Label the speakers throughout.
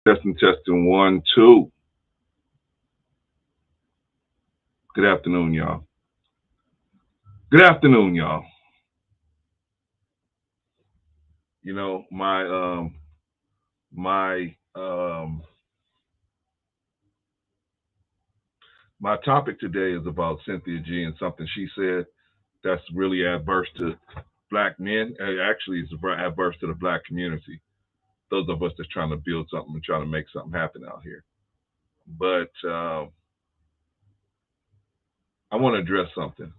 Speaker 1: Testing, testing, 1, 2. Good afternoon, y'all. Good afternoon, y'all. You know, my my topic today is about Cynthia G and something she said that's really adverse to black men. Actually, it's adverse to the black community. Those of us that's trying to build something and trying to make something happen out here. But I want to address something.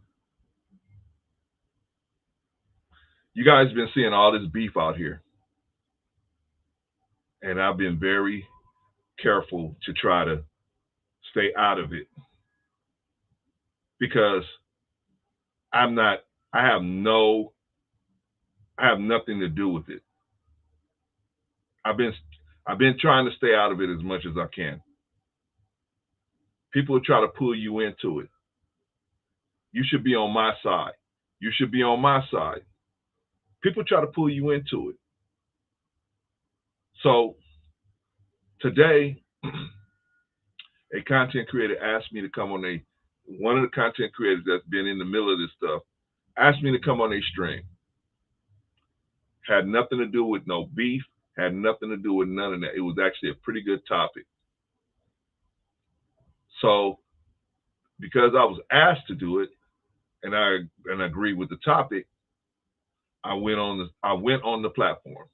Speaker 1: You guys been seeing all this beef out here, and I've been very careful to try to stay out of it because I'm not. I have no. I have nothing to do with it. I've been. I've been trying to stay out of it as much as I can. People try to pull you into it. You should be on my side. You should be on my side. People try to pull you into it. So today, a content creator asked me to come on a. One of the content creators that's been in the middle of this stuff asked me to come on a stream. Had nothing to do with no beef. Had nothing to do with none of that. It was actually a pretty good topic. So because I was asked to do it and I agreed with the topic, I went on the platform.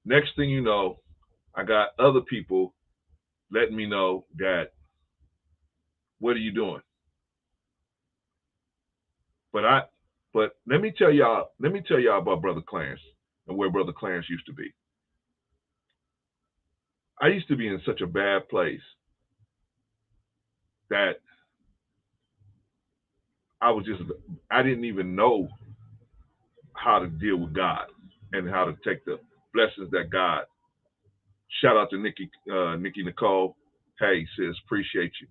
Speaker 1: Next thing you know, I got other people letting me know that what are you doing? But let me tell y'all about Brother Clarence and where Brother Clarence used to be. I used to be in such a bad place that I didn't even know how to deal with God and how to take the blessings that God. Shout out to Nikki Nicole. Hey sis, appreciate you.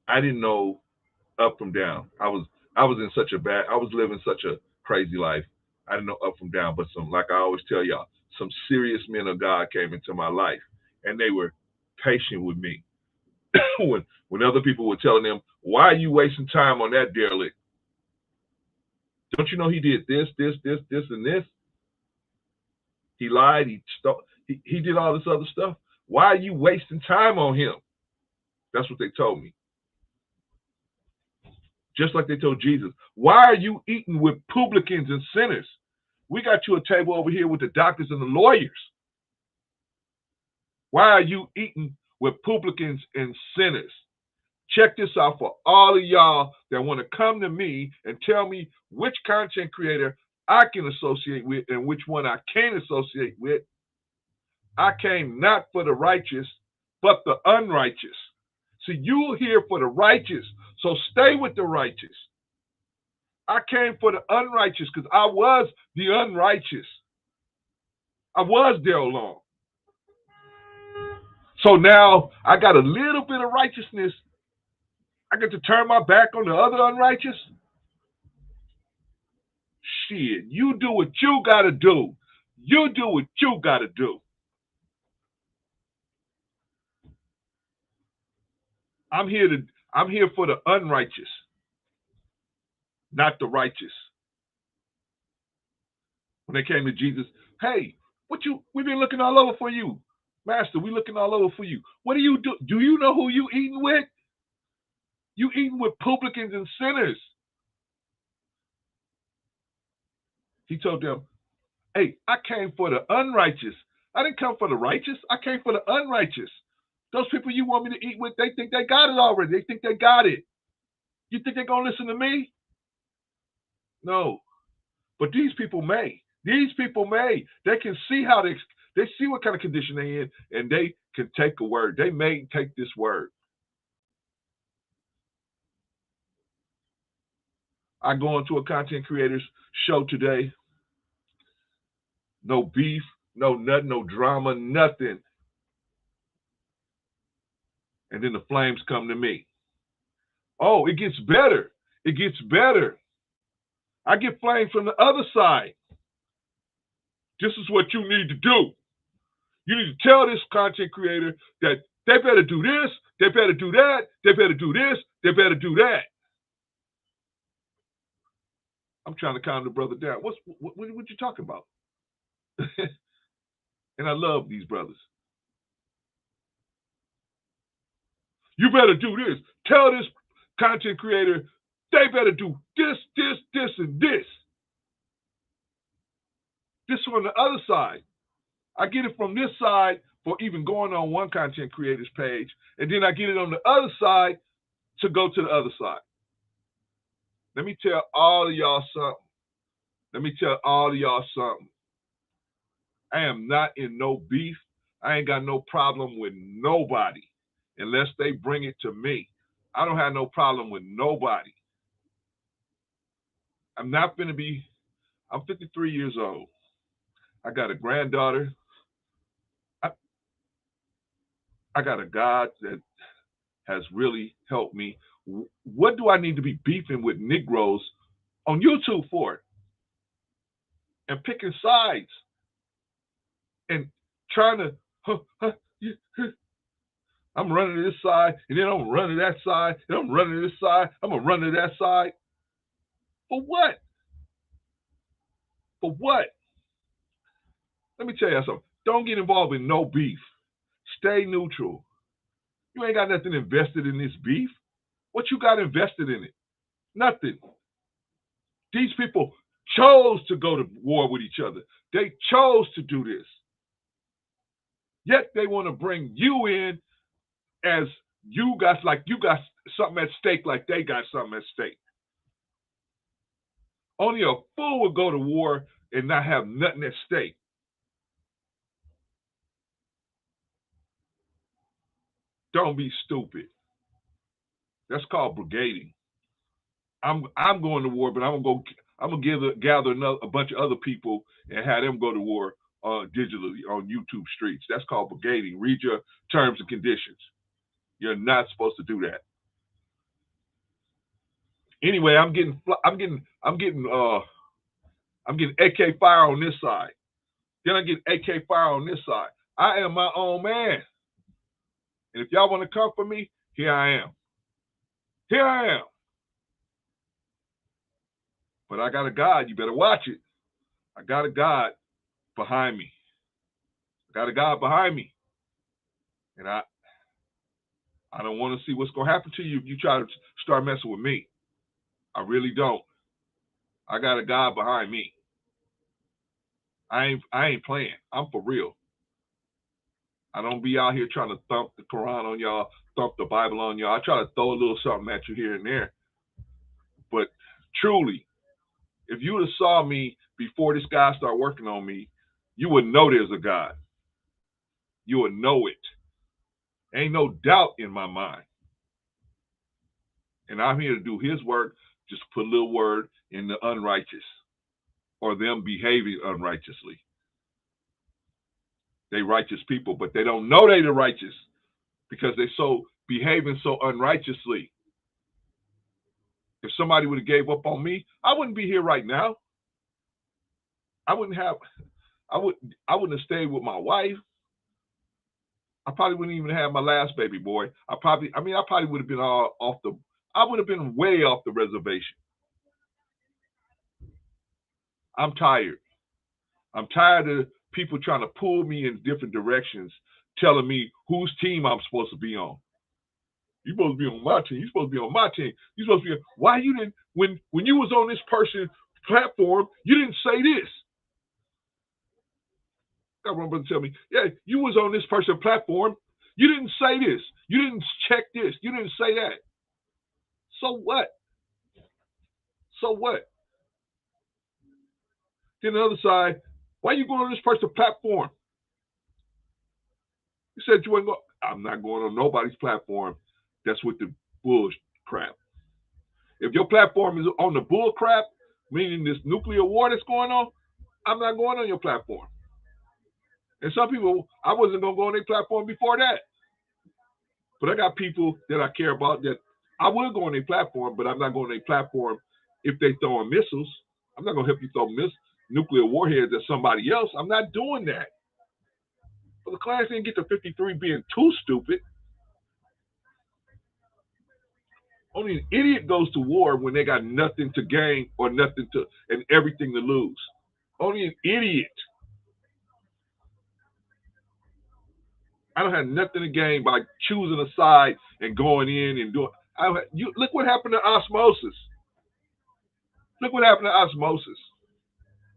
Speaker 1: I didn't know up from down. I was living such a crazy life. I didn't know up from down, but like I always tell y'all, some serious men of God came into my life and they were patient with me. when other people were telling them, why are you wasting time on that derelict? Don't you know he did this, and this? He lied, he did all this other stuff. Why are you wasting time on him? That's what they told me. Just like they told Jesus, why are you eating with publicans and sinners? We got you a table over here with the doctors and the lawyers. Why are you eating with publicans and sinners? Check this out for all of y'all that want to come to me and tell me which content creator I can associate with and which one I can't associate with. I came not for the righteous, but the unrighteous. See, you're here for the righteous, so stay with the righteous. I came for the unrighteous because I was the unrighteous. I was there long. So now I got a little bit of righteousness. I get to turn my back on the other unrighteous. Shit, you do what you got to do. You do what you got to do. I'm here for the unrighteous, not the righteous. When they came to Jesus, hey, we've been looking all over for you. Master, we looking all over for you. What do you do? Do you know who you eating with? You eating with publicans and sinners. He told them, hey, I came for the unrighteous. I didn't come for the righteous. I came for the unrighteous. Those people you want me to eat with, they think they got it already. They think they got it. You think they're going to listen to me? No. But these people may. These people may. They can see how they see what kind of condition they're in, and they can take a word. They may take this word. I go into a content creator's show today. No beef, no nothing, no drama, nothing. And then the flames come to me. Oh, it gets better. It gets better. I get flames from the other side. This is what you need to do. You need to tell this content creator that they better do this, they better do that, they better do this, they better do that. I'm trying to calm the brother down. What you talking about? And I love these brothers. You better do this. Tell this content creator they better do this, this, this, and this. This from the other side. I get it from this side for even going on one content creator's page, and then I get it on the other side to go to the other side. Let me tell all of y'all something. Let me tell all of y'all something. I am not in no beef. I ain't got no problem with nobody unless they bring it to me. I don't have no problem with nobody. I'm not going to be, I'm 53 years old. I got a granddaughter. I got a God that has really helped me. What do I need to be beefing with Negroes on YouTube for? And picking sides and trying to, I'm running to this side, and then I'm running to that side, and I'm running to this side, I'm going to run to that side. For what? For what? Let me tell you something. Don't get involved in no beef. Stay neutral. You ain't got nothing invested in this beef. What you got invested in it? Nothing. These people chose to go to war with each other. They chose to do this. Yet they want to bring you in as you got something at stake, like they got something at stake. Only a fool would go to war and not have nothing at stake. Don't be stupid. That's called brigading. I'm going to war, but I'm gonna gather a bunch of other people and have them go to war digitally on YouTube streets. That's called brigading. Read your terms and conditions. You're not supposed to do that. Anyway, I'm getting AK fire on this side. Then I get AK fire on this side. I am my own man. And if y'all want to come for me, here I am. Here I am. But I got a God. You better watch it. I got a God behind me. I got a God behind me. And I don't want to see what's going to happen to you if you try to start messing with me. I really don't. I got a God behind me. I ain't playing. I'm for real. I don't be out here trying to thump the Quran on y'all, thump the Bible on y'all. I try to throw a little something at you here and there. But truly, if you would have saw me before this guy started working on me, you would know there's a God. You would know it. Ain't no doubt in my mind. And I'm here to do his work, just put a little word in the unrighteous or them behaving unrighteously. They righteous people, but they don't know they the righteous because they so behaving so unrighteously. If somebody would have gave up on me, I wouldn't be here right now. I wouldn't have stayed with my wife. I probably wouldn't even have my last baby boy. I probably would have been I would have been way off the reservation. I'm tired. I'm tired of people trying to pull me in different directions, telling me whose team I'm supposed to be on. You're supposed to be on my team. You're supposed to be on my team. You're supposed to be why you didn't when you was on this person's platform, you didn't say this. Got one brother tell me, yeah, you was on this person's platform. You didn't say this. You didn't check this. You didn't say that. So what? So what? Then the other side, why are you going on this person's platform? You said you weren't going. I'm not going on nobody's platform. That's with the bull crap. If your platform is on the bull crap, meaning this nuclear war that's going on, I'm not going on your platform. And some people, I wasn't going to go on their platform before that. But I got people that I care about that I will go on their platform, but I'm not going on their platform if they throwing missiles. I'm not going to help you throw missiles. nuclear warheads at somebody else. I'm not doing that. But the class didn't get to 53 being too stupid. Only an idiot goes to war when they got nothing to gain or nothing to and everything to lose. Only an idiot. I don't have nothing to gain by choosing a side and going in and doing. Look what happened to osmosis. Look what happened to osmosis.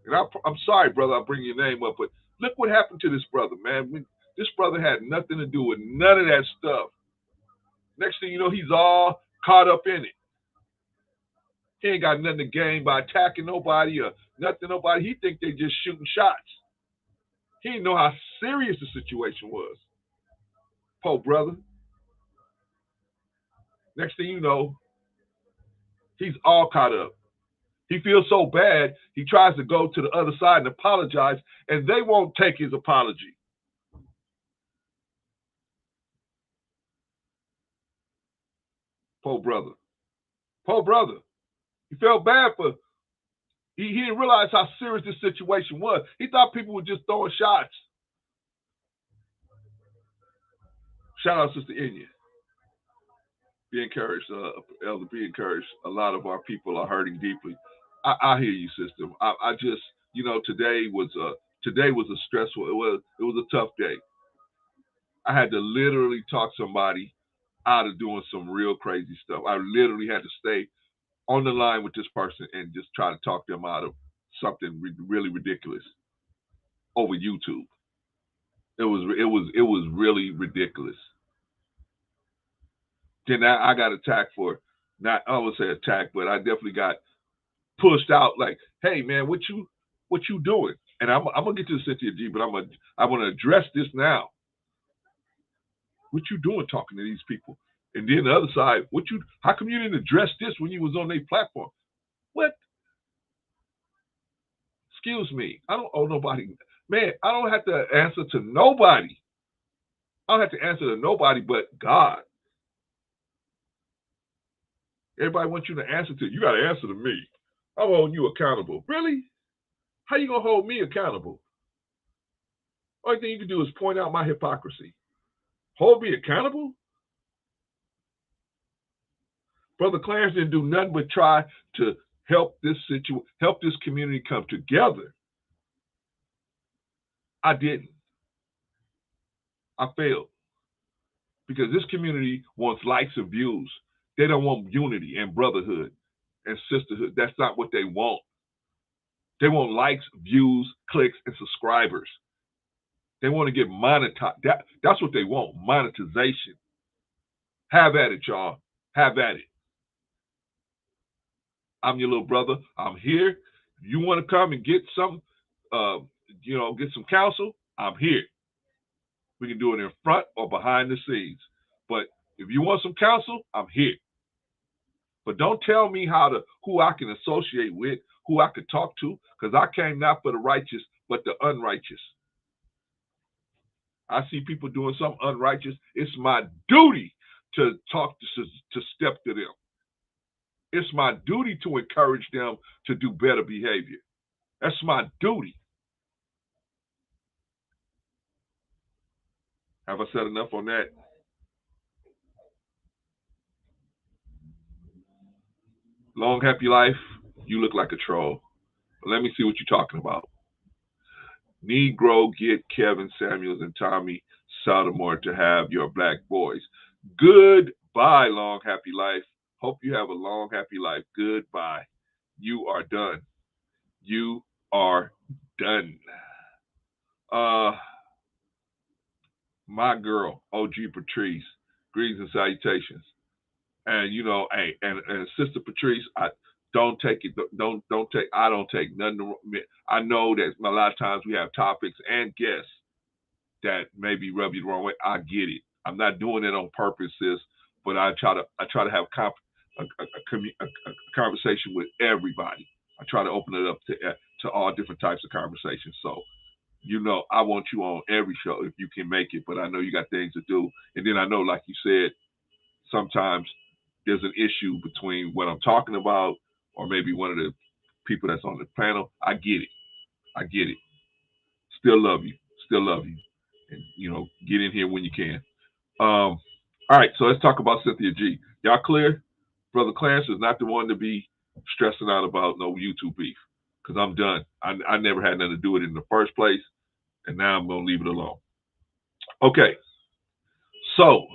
Speaker 1: And I'm sorry, brother, I bring your name up, but look what happened to this brother, man. This brother had nothing to do with none of that stuff. Next thing you know, he's all caught up in it. He ain't got nothing to gain by attacking nobody or nothing nobody. He think they just shooting shots. He didn't know how serious the situation was. Poor brother. Next thing you know, he's all caught up. He feels so bad, he tries to go to the other side and apologize, and they won't take his apology. Poor brother. Poor brother. He felt bad for. He didn't realize how serious this situation was. He thought people were just throwing shots. Shout out, Sister Inya. Be encouraged, Elder. Be encouraged. A lot of our people are hurting deeply. I hear you, sister. I just, today was a stressful. It was a tough day. I had to literally talk somebody out of doing some real crazy stuff. I literally had to stay on the line with this person and just try to talk them out of something really ridiculous over YouTube. It was really ridiculous. Then I got attacked for not, I would say attacked, but I definitely got pushed out. Like, hey man, what you doing? And I'm gonna get to the Cynthia G, but I want to address this now. What you doing talking to these people? And then the other side, how come you didn't address this when you was on their platform? What? Excuse me. I don't owe nobody. Man, I don't have to answer to nobody. I don't have to answer to nobody but God. Everybody wants you to answer to. You got to answer to me. I'm holding you accountable. Really? How you gonna hold me accountable? Only thing you can do is point out my hypocrisy. Hold me accountable? Brother Clarence didn't do nothing but try to help this community come together. I didn't. I failed. Because this community wants likes and views. They don't want unity and brotherhood and sisterhood. That's not what they want. They want likes, views, clicks, and subscribers. They want to get monetized. That's what they want, monetization. Have at it, y'all. Have at it. I'm your little brother. I'm here. You want to come and get some, get some counsel? I'm here. We can do it in front or behind the scenes. But if you want some counsel, I'm here. But don't tell me who I can associate with, who I could talk to, because I came not for the righteous, but the unrighteous. I see people doing something unrighteous. It's my duty to to step to them. It's my duty to encourage them to do better behavior. That's my duty. Have I said enough on that? Long, happy life. You look like a troll. But let me see what you're talking about. Negro, get Kevin Samuels and Tommy Sotomayor to have your black boys. Goodbye, long, happy life. Hope you have a long, happy life. Goodbye. You are done. You are done. My girl, OG Patrice, greetings and salutations. And hey, and Sister Patrice, I don't take it. I don't take nothing. I know that a lot of times we have topics and guests that maybe rub you the wrong way. I get it. I'm not doing it on purpose, sis, but I try to have a conversation with everybody. I try to open it up to all different types of conversations. So, I want you on every show if you can make it, but I know you got things to do. And then I know, like you said, sometimes there's an issue between what I'm talking about or maybe one of the people that's on the panel. I get it. I get it. Still love you. Still love you. And, you know, get in here when you can. All right, so let's talk about Cynthia G. Y'all clear? Brother Clarence is not the one to be stressing out about no YouTube beef, because I'm done. I never had nothing to do with it in the first place, and now I'm going to leave it alone. Okay, so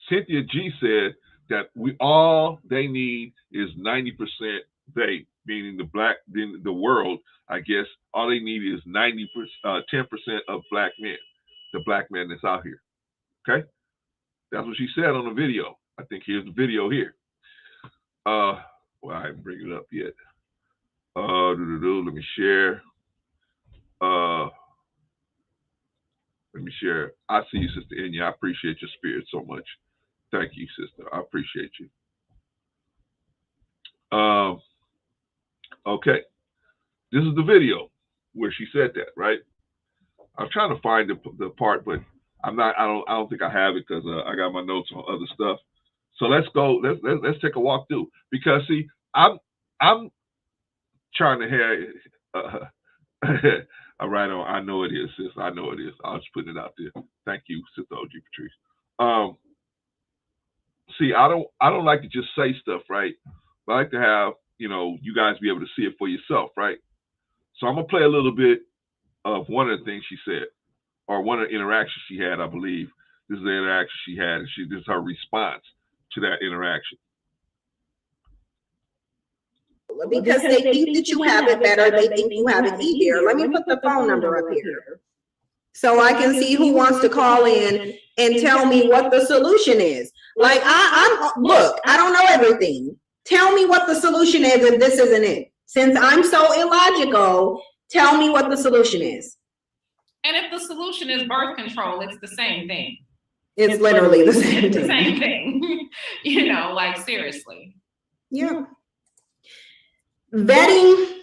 Speaker 1: Cynthia G said that all they need is 90%, they, meaning the world, I guess, all they need is 10% of black men, the black men that's out here. Okay? That's what she said on the video. I think here's the video here. Well, I didn't bring it up yet. Let me share. Let me share. I see you, Sister Enya. I appreciate your spirit so much. Thank you, sister. I appreciate you. Okay. This is the video where she said that, right? I'm trying to find the part, but I'm not. I don't think I have it because I got my notes on other stuff. So let's go. Let's take a walk through, because see, I'm trying to have. All right, I know it is, sis. I know it is. I was putting it out there. Thank you, Sister OG Patrice. See, I don't like to just say stuff, right? But I like to have, you know, you guys be able to see it for yourself, right? So I'm gonna play a little bit of one of the things she said, or one of the interactions she had. I believe this is the interaction she had, and this is her response to that interaction.
Speaker 2: Because they think that you have it better, they think you have it easier. Let me put the phone number up here so I can see who wants to call in and tell me what the solution is. Like, look, I don't know everything. Tell me what the solution is if this isn't it. Since I'm so illogical, tell me what the solution is.
Speaker 3: And if the solution is birth control, it's the same thing.
Speaker 2: It's literally the same thing.
Speaker 3: The same thing. You know, like, seriously.
Speaker 2: Yeah. Vetting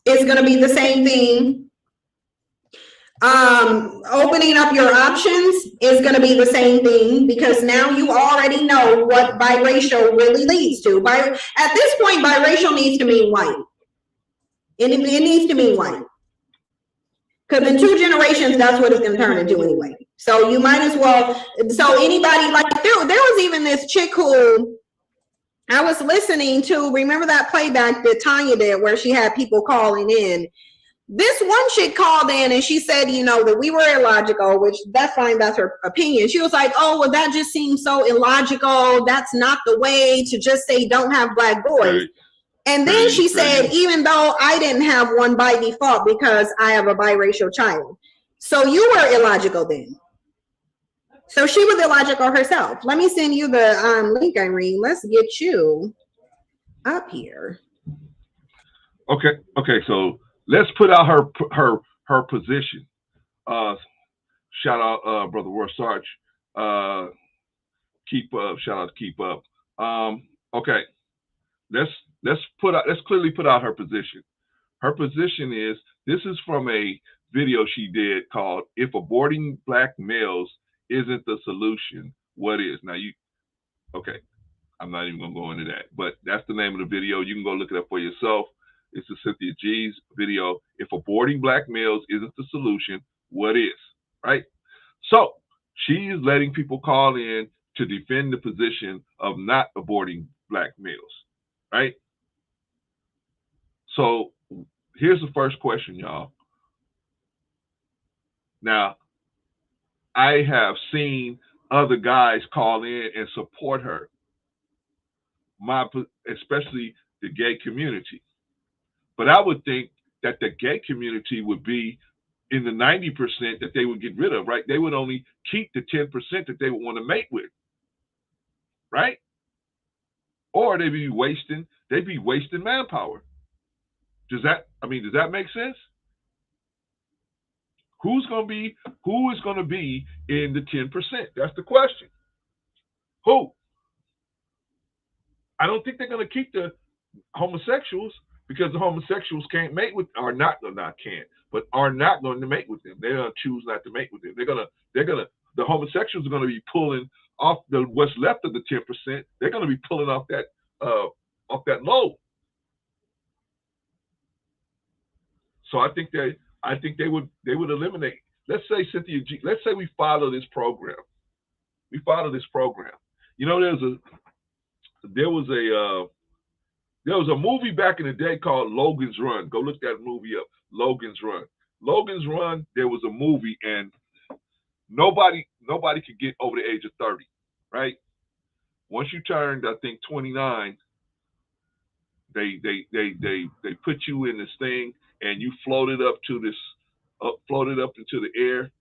Speaker 2: is going to be the same thing. Opening up your options is going to be the same thing, because now you already know what biracial really leads to. At this point, biracial needs to mean white. It needs to mean white. Because in 2 generations, that's what it's going to turn into anyway. So you might as well. So anybody, like, there was even this chick who I was listening to, remember that playback that Tanya did where she had people calling in? This one chick called in and she said, you know, that we were illogical, which that's fine, that's her opinion. She was like, oh, well, that just seems so illogical. That's not the way to just say don't have black boys. And then she said, even though I didn't have one by default because I have a biracial child. So you were illogical then. So she was illogical herself. Let me send you the link, Irene. Let's get you up here.
Speaker 1: Okay. So let's put out her position. Shout out, Brother Rosarch. Keep up. Shout out to Keep Up. Okay. Let's clearly put out her position. Her position is, this is from a video she did called "If Aborting Black Males Isn't the Solution, What Is?" Now okay, I'm not even gonna go into that, but that's the name of the video. You can go look it up for yourself. It's the Cynthia G's video. If aborting black males isn't the solution, what is? Right? So she's letting people call in to defend the position of not aborting black males, right? So here's the first question, y'all. Now, I have seen other guys call in and support her, especially the gay community. But I would think that the gay community would be in the 90% that they would get rid of, right? They would only keep the 10% that they would want to mate with, right? Or they'd be wasting manpower. Does that make sense? Who is going to be in the 10%? That's the question. Who? I don't think they're going to keep the homosexuals, because the homosexuals can't mate with, are not going to mate with them. They're going to choose not to mate with them. The homosexuals are going to be pulling off what's left of the 10%. They're going to be pulling off that load. So I think they would eliminate. Let's say Cynthia G. Let's say we follow this program. We follow this program. You know, there was a movie back in the day called Logan's Run. Go look that movie up. Logan's Run. Logan's Run. There was a movie, and nobody could get over the age of 30, right? Once you turned, I think 29, they put you in this thing, and you floated up into the air,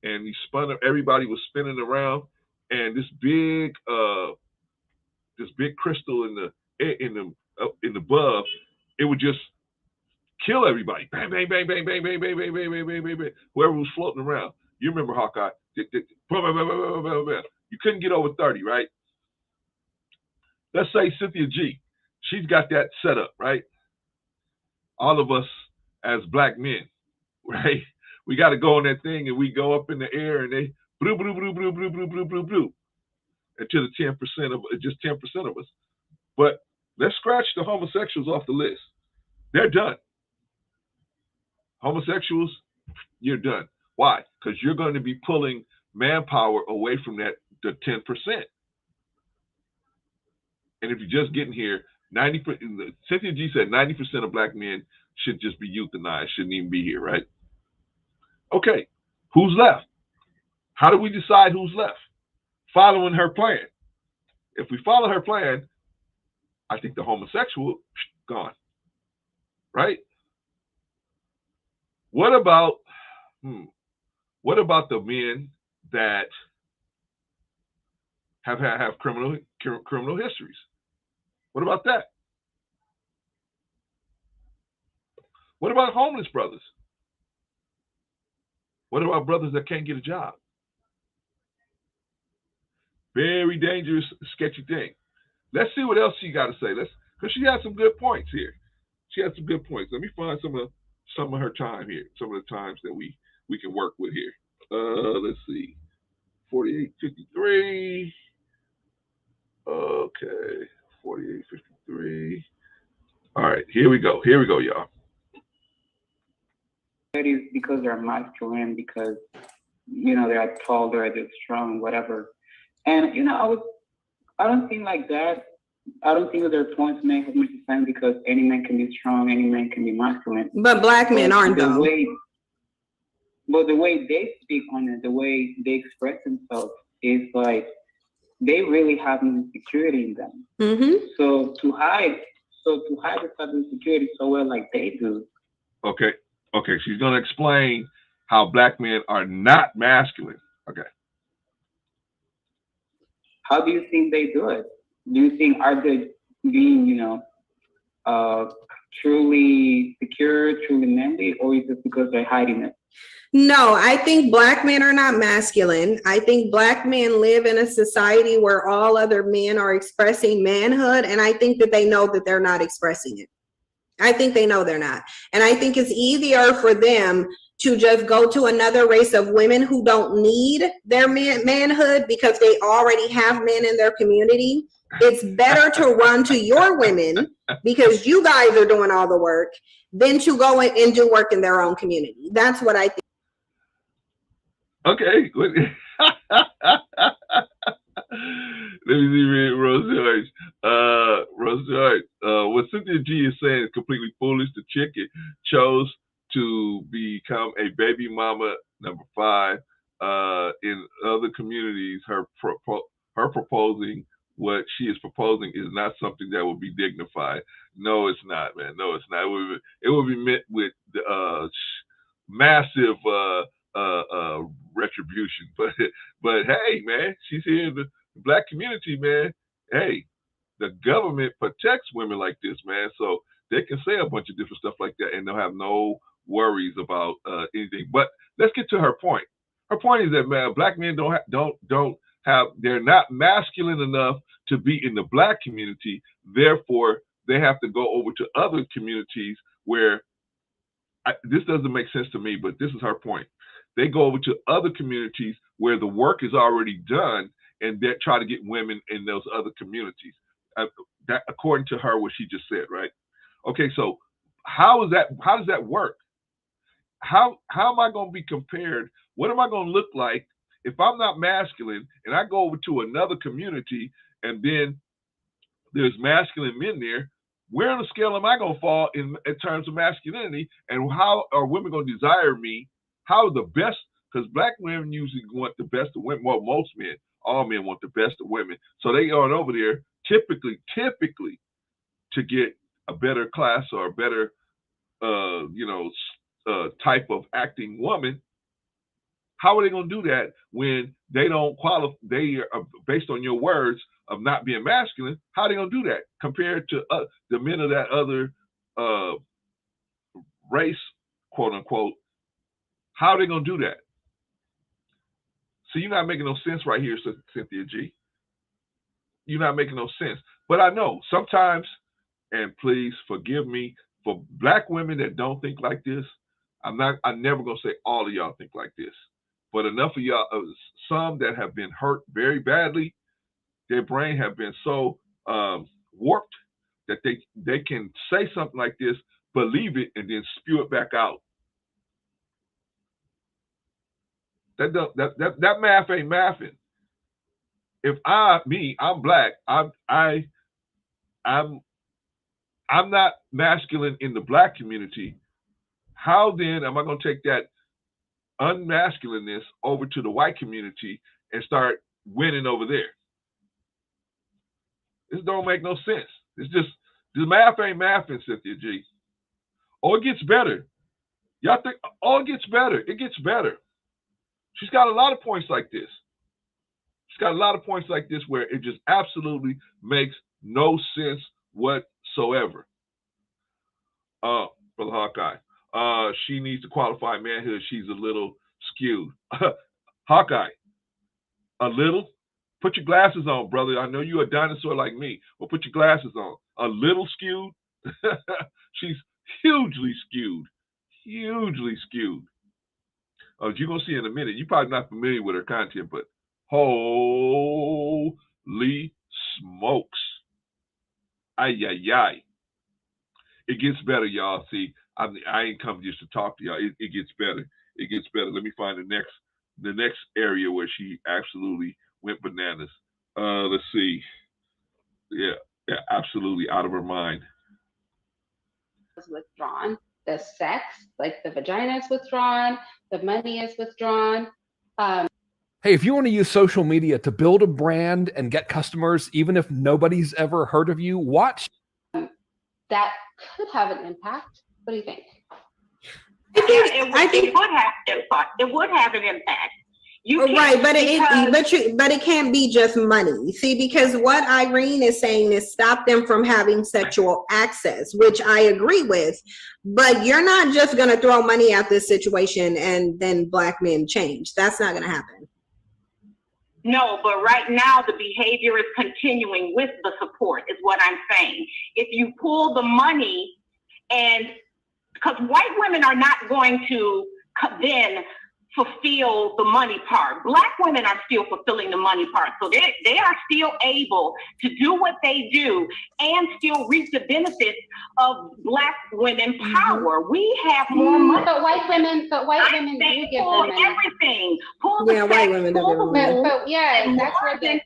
Speaker 1: and you spun up. Everybody was spinning around, and this big crystal in the above, it would just kill everybody. Bang, bang, bang, bang, bang, bang, bang, bang, bang, bang, bang, bang, bang. Whoever was floating around. You remember Hawkeye? You couldn't get over 30, right? Let's say Cynthia G. She's got that set up, right? All of us as black men, right? We got to go on that thing, and we go up in the air, and they blue, blue, blue, blue, blue, blue, blue, blue, blue, until the 10% of just 10% of us. But let's scratch the homosexuals off the list. They're done. Homosexuals, you're done. Why? Because you're going to be pulling manpower away from the 10%. And if you're just getting here, 90%. Cynthia G said 90% of black men should just be euthanized, shouldn't even be here, right? Okay, who's left? How do we decide who's left? Following her plan. If we follow her plan, I think the homosexual gone, right? What about the men that have criminal histories? What about that? What about homeless brothers? What about brothers that can't get a job? Very dangerous, sketchy thing. Let's see what else she got to say. Because she has some good points here. She has some good points. Let me find some of her time here. Some of the times that we can work with here. Let's see. 48:53. Okay. 48:53. All right. Here we go, y'all.
Speaker 4: It is because they're masculine, because they're tall, they're strong, whatever. And I don't think like that. I don't think that their points make as much sense, because any man can be strong, any man can be masculine.
Speaker 2: But black men aren't though.
Speaker 4: But the way they speak on it, the way they express themselves, is like they really have insecurity in them.
Speaker 2: Mm-hmm.
Speaker 4: So to hide this type of insecurity so well, like they do.
Speaker 1: Okay. She's gonna explain how black men are not masculine. Okay.
Speaker 4: How do you think they do it? Do you think, are they being, truly secure, truly manly, or is it because they're hiding it?
Speaker 2: No, I think black men are not masculine. I think black men live in a society where all other men are expressing manhood, and I think that they know that they're not expressing it. I think they know they're not. And I think it's easier for them to just go to another race of women who don't need their manhood because they already have men in their community. It's better to run to your women because you guys are doing all the work than to go and do work in their own community. That's what I think.
Speaker 1: Okay. Let me see, Rose George. Rose George. What Cynthia G is saying is completely foolish. The chick chose to become a baby mama, number 5. In other communities, her proposing what she is proposing is not something that would be dignified. No, it's not, man. No, it's not. It would be met with massive retribution. But hey, man, she's here in the black community, man. Hey, the government protects women like this, man. So they can say a bunch of different stuff like that, and they'll have no worries about anything. But let's get to her point. Her point is that, man, black men they're not masculine enough to be in the black community. Therefore, they have to go over to other communities where this doesn't make sense to me, but this is her point. They go over to other communities where the work is already done, and they try to get women in those other communities. That, according to her, what she just said, right? Okay, so how does that work? how am I going to be compared? What am I going to look like if I'm not masculine and I go over to another community and then there's masculine men there? Where on the scale am I going to fall in terms of masculinity? And how are women going to desire me? How are the best? Because black women usually want the best of women. Well, most men, all men want the best of women. So they are over there typically to get a better class or a better, type of acting woman. How are they going to do that when they don't qualify? They are based on your words of not being masculine. How are they going to do that compared to the men of that other race, quote unquote? How are they going to do that? So you're not making no sense right here, Cynthia G. You're not making no sense. But I know sometimes, and please forgive me for black women that don't think like this. I'm never gonna say all of y'all think like this, but enough of y'all, some that have been hurt very badly, their brain have been so warped that they can say something like this, believe it, and then spew it back out. That math ain't mathing. If I'm black, I'm not masculine in the black community. How then am I going to take that unmasculineness over to the white community and start winning over there? This don't make no sense. It's just the math ain't mathing, Cynthia G. Oh, it gets better. Y'all think, oh, it gets better. It gets better. She's got a lot of points like this. She's got a lot of points like this where it just absolutely makes no sense whatsoever. Brother Hawkeye. She needs to qualify manhood. She's a little skewed. Hawkeye, a little? Put your glasses on, brother. I know you're a dinosaur like me. Well, put your glasses on. A little skewed? She's hugely skewed. Hugely skewed. You're going to see in a minute. You're probably not familiar with her content, but holy smokes. Ay, ay, ay. It gets better, y'all. See, I ain't come just to talk to y'all. It gets better. It gets better. Let me find the next area where she absolutely went bananas. Let's see. Yeah, absolutely out of her mind.
Speaker 5: Withdrawn. The sex, like the vagina is withdrawn, the money is withdrawn.
Speaker 6: Hey, if you want to use social media to build a brand and get customers, even if nobody's ever heard of you, watch.
Speaker 5: That could have an impact. What do you think?
Speaker 2: I think
Speaker 7: it would have impact. It would have an impact.
Speaker 2: Right, but it can't be just money. See, because what Irene is saying is stop them from having sexual access, which I agree with. But you're not just going to throw money at this situation and then black men change. That's not going to happen.
Speaker 7: No, but right now the behavior is continuing with the support, is what I'm saying. If you pull the money, and because white women are not going to then fulfill the money part. Black women are still fulfilling the money part. So they are still able to do what they do and still reap the benefits of black women power. We have more money.
Speaker 5: But white women do give them money.
Speaker 7: Everything. Pull the
Speaker 2: white women do give them money.
Speaker 5: But yeah, that's where the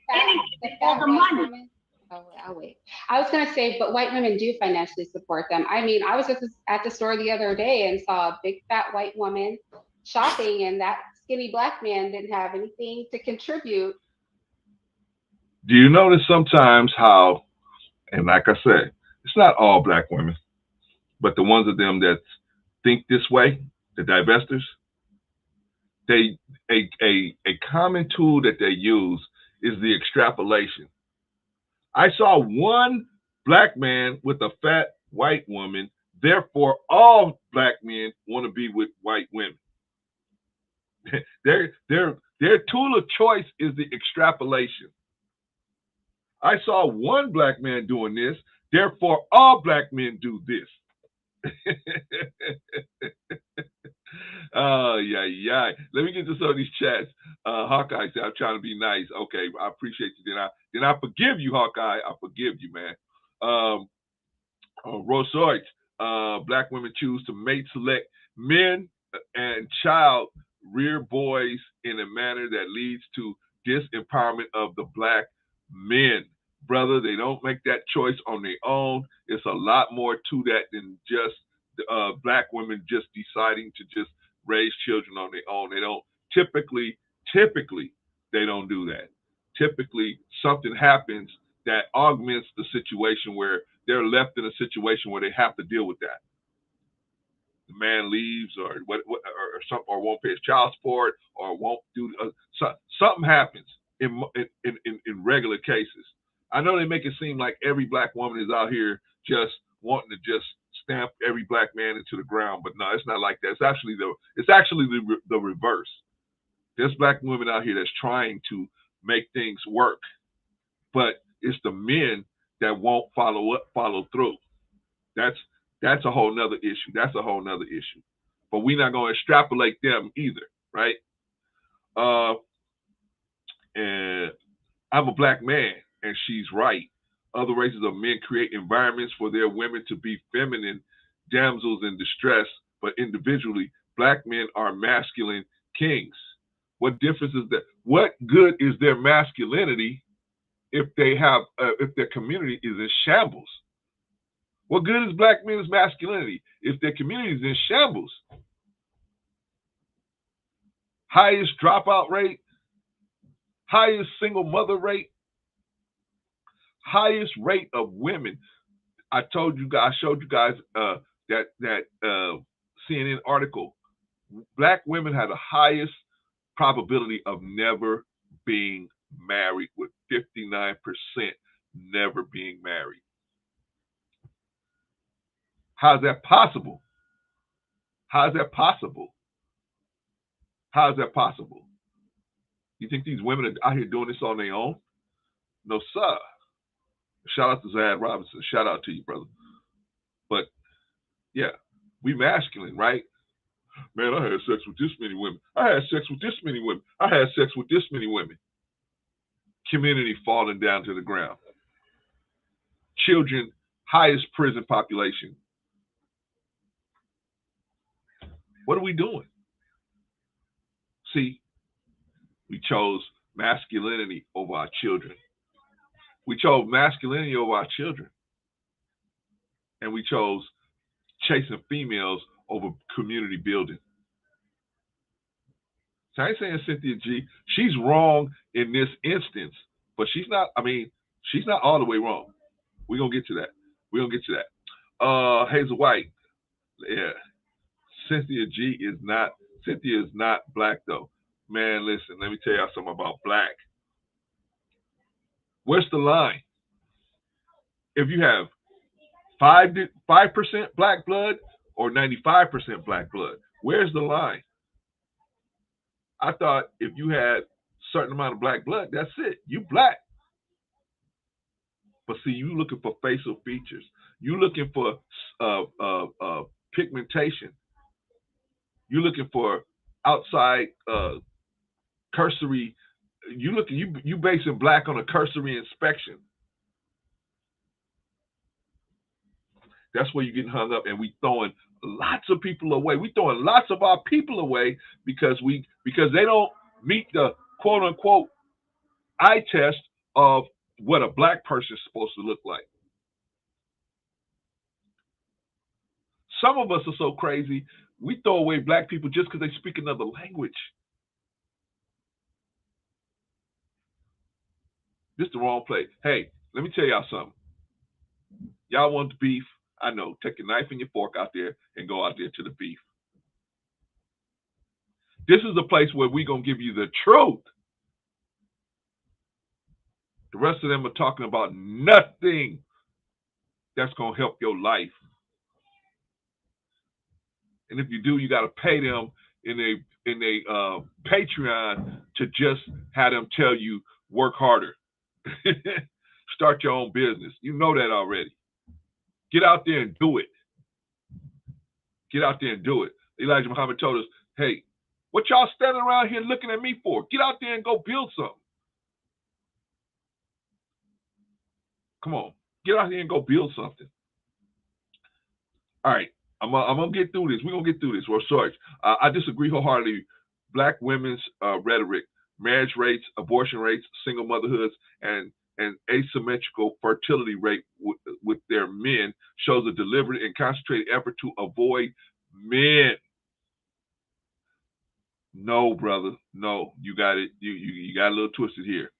Speaker 7: money.
Speaker 5: Oh, I'll wait. I was going to say, but white women do financially support them. I mean, I was at the store the other day and saw a big fat white woman shopping, and that skinny black man didn't have anything to contribute.
Speaker 1: Do you notice sometimes how, and like I said, it's not all black women, but the ones of them that think this way, the divestors, a common tool that they use is the extrapolation. I saw one black man with a fat white woman, therefore all black men want to be with white women. Their tool of choice is the extrapolation. I saw one black man doing this, therefore all black men do this. Oh, yeah. Let me get to some of these chats. Hawkeye said, I'm trying to be nice. Okay, I appreciate you. Then I forgive you, Hawkeye. I forgive you, man. Rosoit, black women choose to mate select men and child rear boys in a manner that leads to disempowerment of the black men. Brother, they don't make that choice on their own. It's a lot more to that than just black women just deciding to just raise children on their own. They don't typically, they don't do that. Typically, something happens that augments the situation where they're left in a situation where they have to deal with that. The man leaves, or won't pay his child support, or won't do something happens in regular cases. I know they make it seem like every black woman is out here just wanting to just stamp every black man into the ground, but no, it's not like that. It's actually the reverse. There's black women out here that's trying to make things work, but it's the men that won't follow through. That's a whole nother issue. But we're not going to extrapolate them either, right? And I'm a black man, and she's right. Other races of men create environments for their women to be feminine damsels in distress, but individually, black men are masculine kings. What difference is that? What good is their masculinity if their community is in shambles? What good is black men's masculinity if their community is in shambles? Highest dropout rate, highest single mother rate, highest rate of women. I showed you guys that CNN article. Black women have the highest probability of never being married, with 59% never being married. How's that possible? You think these women are out here doing this on their own? No, sir. Shout out to Zad Robinson. Shout out to you, brother. But yeah, we masculine, right? Man, I had sex with this many women. I had sex with this many women. I had sex with this many women. Community falling down to the ground. Children, highest prison population. What are we doing? See, we chose masculinity over our children. And we chose chasing females over community building. So I ain't saying Cynthia G, she's wrong in this instance, but she's not all the way wrong. We're going to get to that. Hazel White, yeah. Cynthia is not black though. Man, listen, let me tell y'all something about black. Where's the line? If you have 5% black blood or 95% black blood, where's the line? I thought if you had a certain amount of black blood, that's it. You black. But see, you looking for facial features. You looking for pigmentation. You looking for outside cursory. You basing black on a cursory inspection. That's where you're getting hung up, and we throwing lots of people away. We throwing lots of our people away because they don't meet the quote unquote eye test of what a black person is supposed to look like. Some of us are so crazy, we throw away black people just because they speak another language. This is the wrong place. Hey, let me tell y'all something. Y'all want the beef? I know. Take your knife and your fork out there and go out there to the beef. This is the place where we're going to give you the truth. The rest of them are talking about nothing that's going to help your life. And if you do, you got to pay them in a Patreon to just have them tell you work harder. Start your own business. You know that already. Get out there and do it. Elijah Muhammad told us, hey, what y'all standing around here looking at me for? Get out there and go build something. Come on. Get out here and go build something. All right. I'm gonna get through this. We're gonna get through this. Well, sorry. I disagree wholeheartedly. Black women's rhetoric, marriage rates, abortion rates, single motherhoods, and asymmetrical fertility rate with their men shows a deliberate and concentrated effort to avoid men. No, brother. No, you got it. You got a little twisted here.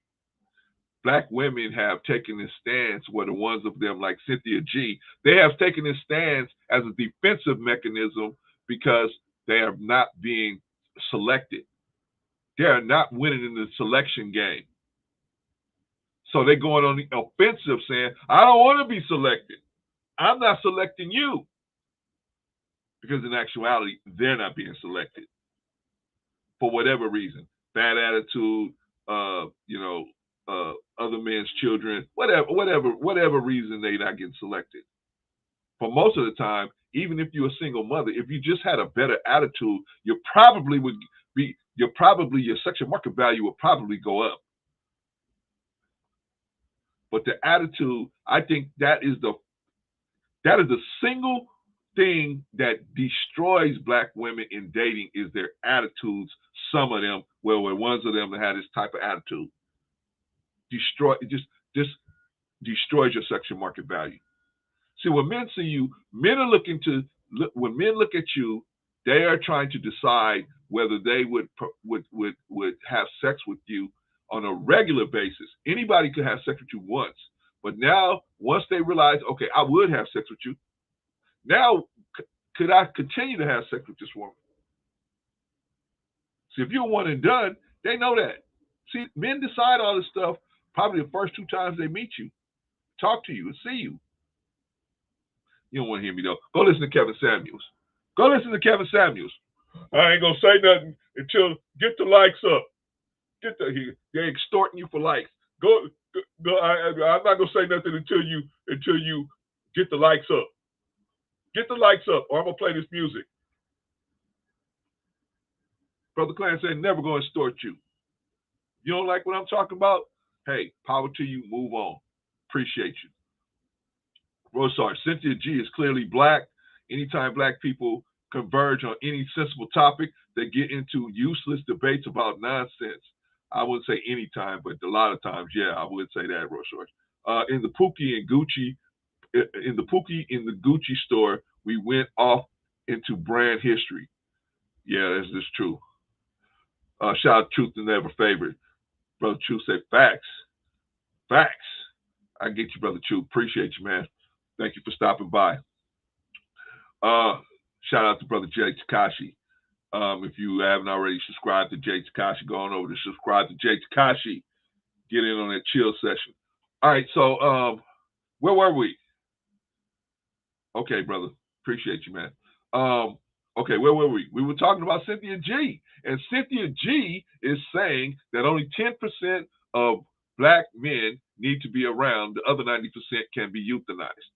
Speaker 1: Black women have taken this stance, where the ones of them like Cynthia G, they have taken this stance as a defensive mechanism because they are not being selected. They are not winning in the selection game. So they're going on the offensive saying, I don't want to be selected. I'm not selecting you. Because in actuality, they're not being selected for whatever reason. Bad attitude, other men's children, whatever reason they're not getting selected. For most of the time, even if you're a single mother, if you just had a better attitude, your sexual market value would probably go up. But the attitude, I think that is the single thing that destroys black women in dating is their attitudes. Some of them, ones of them that have this type of attitude, just destroys your sexual market value. See, when men see you, when men look at you, they are trying to decide whether they would have sex with you on a regular basis. Anybody could have sex with you once, but now once they realize, okay, I would have sex with you. Now, could I continue to have sex with this woman? See, if you're one and done, they know that. See, men decide all this stuff probably the first 2 times they meet you, talk to you, and see you. You don't want to hear me though. Go listen to Kevin Samuels. I ain't gonna say nothing until get the likes up. They're extorting you for likes. Go. I'm not gonna say nothing until you get the likes up. Get the likes up, or I'm gonna play this music. Brother Clarence said, never gonna extort you. You don't like what I'm talking about? Hey, power to you. Move on. Appreciate you. Rosar, Cynthia G is clearly black. Anytime black people converge on any sensible topic, they get into useless debates about nonsense. I wouldn't say anytime, but a lot of times, yeah, I would say that, Rosar. In the Pookie in the Gucci store, we went off into brand history. Yeah, that's just true. Shout out Truth and Never Favorite. Brother Truth said facts. I get you, Brother Truth. Appreciate you, man. Thank you for stopping by. Shout out to Brother Jay Takashi. If you haven't already subscribed to Jay Takashi, go on over to subscribe to Jay Takashi. Get in on that chill session. All right, so where were we? Okay, brother. Appreciate you, man. Okay, where were we? We were talking about Cynthia G. And Cynthia G is saying that only 10% of black men need to be around. The other 90% can be euthanized.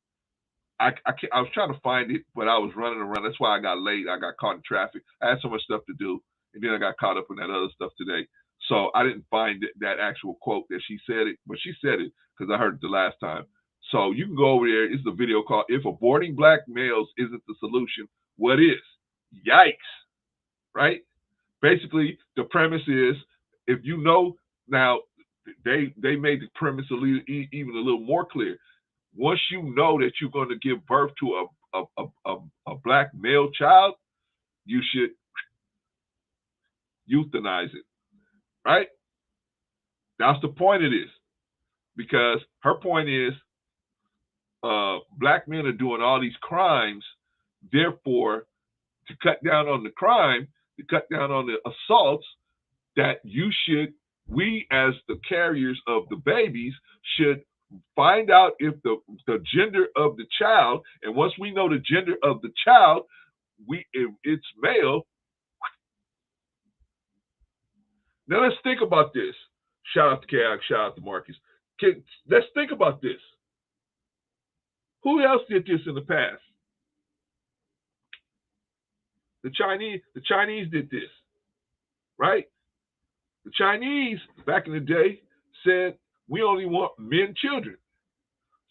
Speaker 1: I was trying to find it, but I was running around. That's why I got late. I got caught in traffic. I had so much stuff to do. And then I got caught up in that other stuff today. So I didn't find that actual quote that she said it, but she said it because I heard it the last time. So you can go over there. It's a video called If Aborting Black Males Isn't the Solution, What Is? Yikes, right? Basically, the premise is, if you know, now they made the premise even a little more clear. Once you know that you're going to give birth to a black male child, you should euthanize it, right? That's the point of this, because her point is, black men are doing all these crimes, therefore, to cut down on the crime, to cut down on the assaults, that we as the carriers of the babies should find out if the gender of the child, and once we know the gender of the child, if it's male. Now let's think about this. Shout out to Kag, shout out to Marcus. Let's think about this. Who else did this in the past? The Chinese did this, right? The Chinese back in the day said, we only want men children.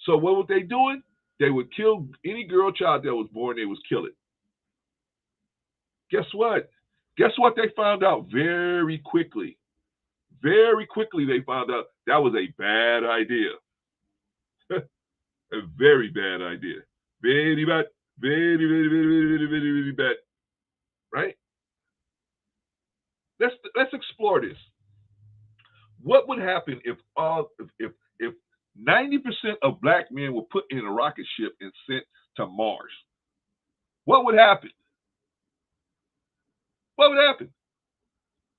Speaker 1: So what were they doing? They would kill any girl child that was born, they would kill it. Guess what? Guess what they found out very quickly? Very quickly they found out that was a bad idea. A very bad idea. Very bad. Very, very, very, very, very, very bad. Right? Let's explore this. What would happen if 90% of black men were put in a rocket ship and sent to Mars? What would happen? What would happen?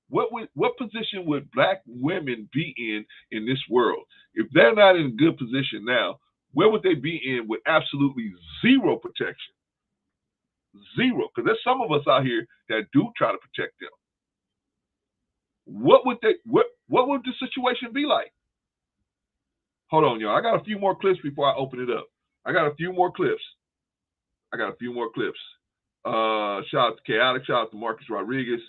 Speaker 1: What position would black women be in this world? If they're not in a good position now, where would they be in with absolutely zero protection? Zero, because there's some of us out here that do try to protect them. What would the situation be like? Hold on, y'all. I got a few more clips before I open it up. I got a few more clips. Shout out to Chaotic. Shout out to Marcus Rodriguez.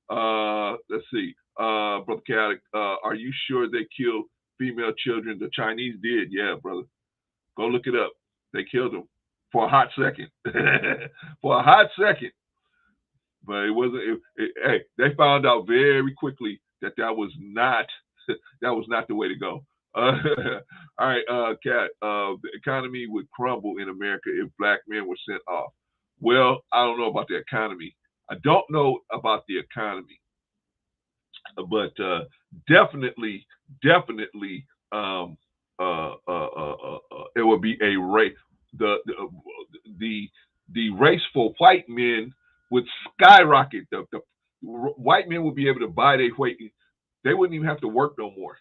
Speaker 1: Let's see. Brother Chaotic, are you sure they killed female children? The Chinese did. Yeah, brother. Go look it up. They killed them for a hot second. For a hot second. But it wasn't. Hey, they found out very quickly that was not the way to go. All right, Kat. The economy would crumble in America if black men were sent off. Well, I don't know about the economy. I don't know about the economy, but definitely, it would be a race. The race for white men would skyrocket. The white men would be able to buy their weight. They wouldn't even have to work no more.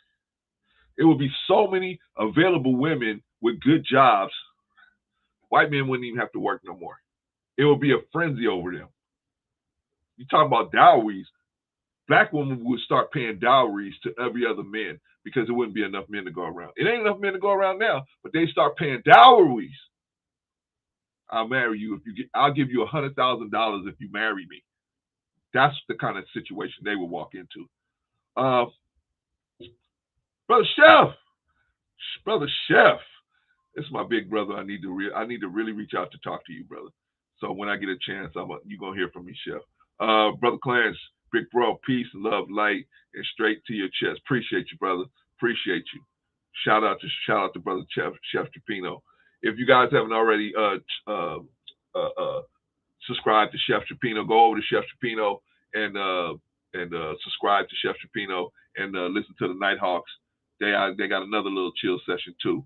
Speaker 1: It would be so many available women with good jobs. White men wouldn't even have to work no more. It would be a frenzy over them. You talk about dowries. Black women would start paying dowries to every other man because there wouldn't be enough men to go around. It ain't enough men to go around now, but they start paying dowries. I'll marry you I'll give you $100,000 if you marry me. That's the kind of situation they would walk into. Brother Chef, this is my big brother. I need to really reach out to talk to you, brother. So when I get a chance, you're gonna hear from me, Chef. Brother Clarence, big bro, peace, love, light, and straight to your chest. Appreciate you, brother. Appreciate you. Shout out to brother Chef Trapino. If you guys haven't already subscribed to Chef Trapino, go over to Chef Trapino and subscribe to Chef Trapino and listen to the Nighthawks. They got another little chill session too.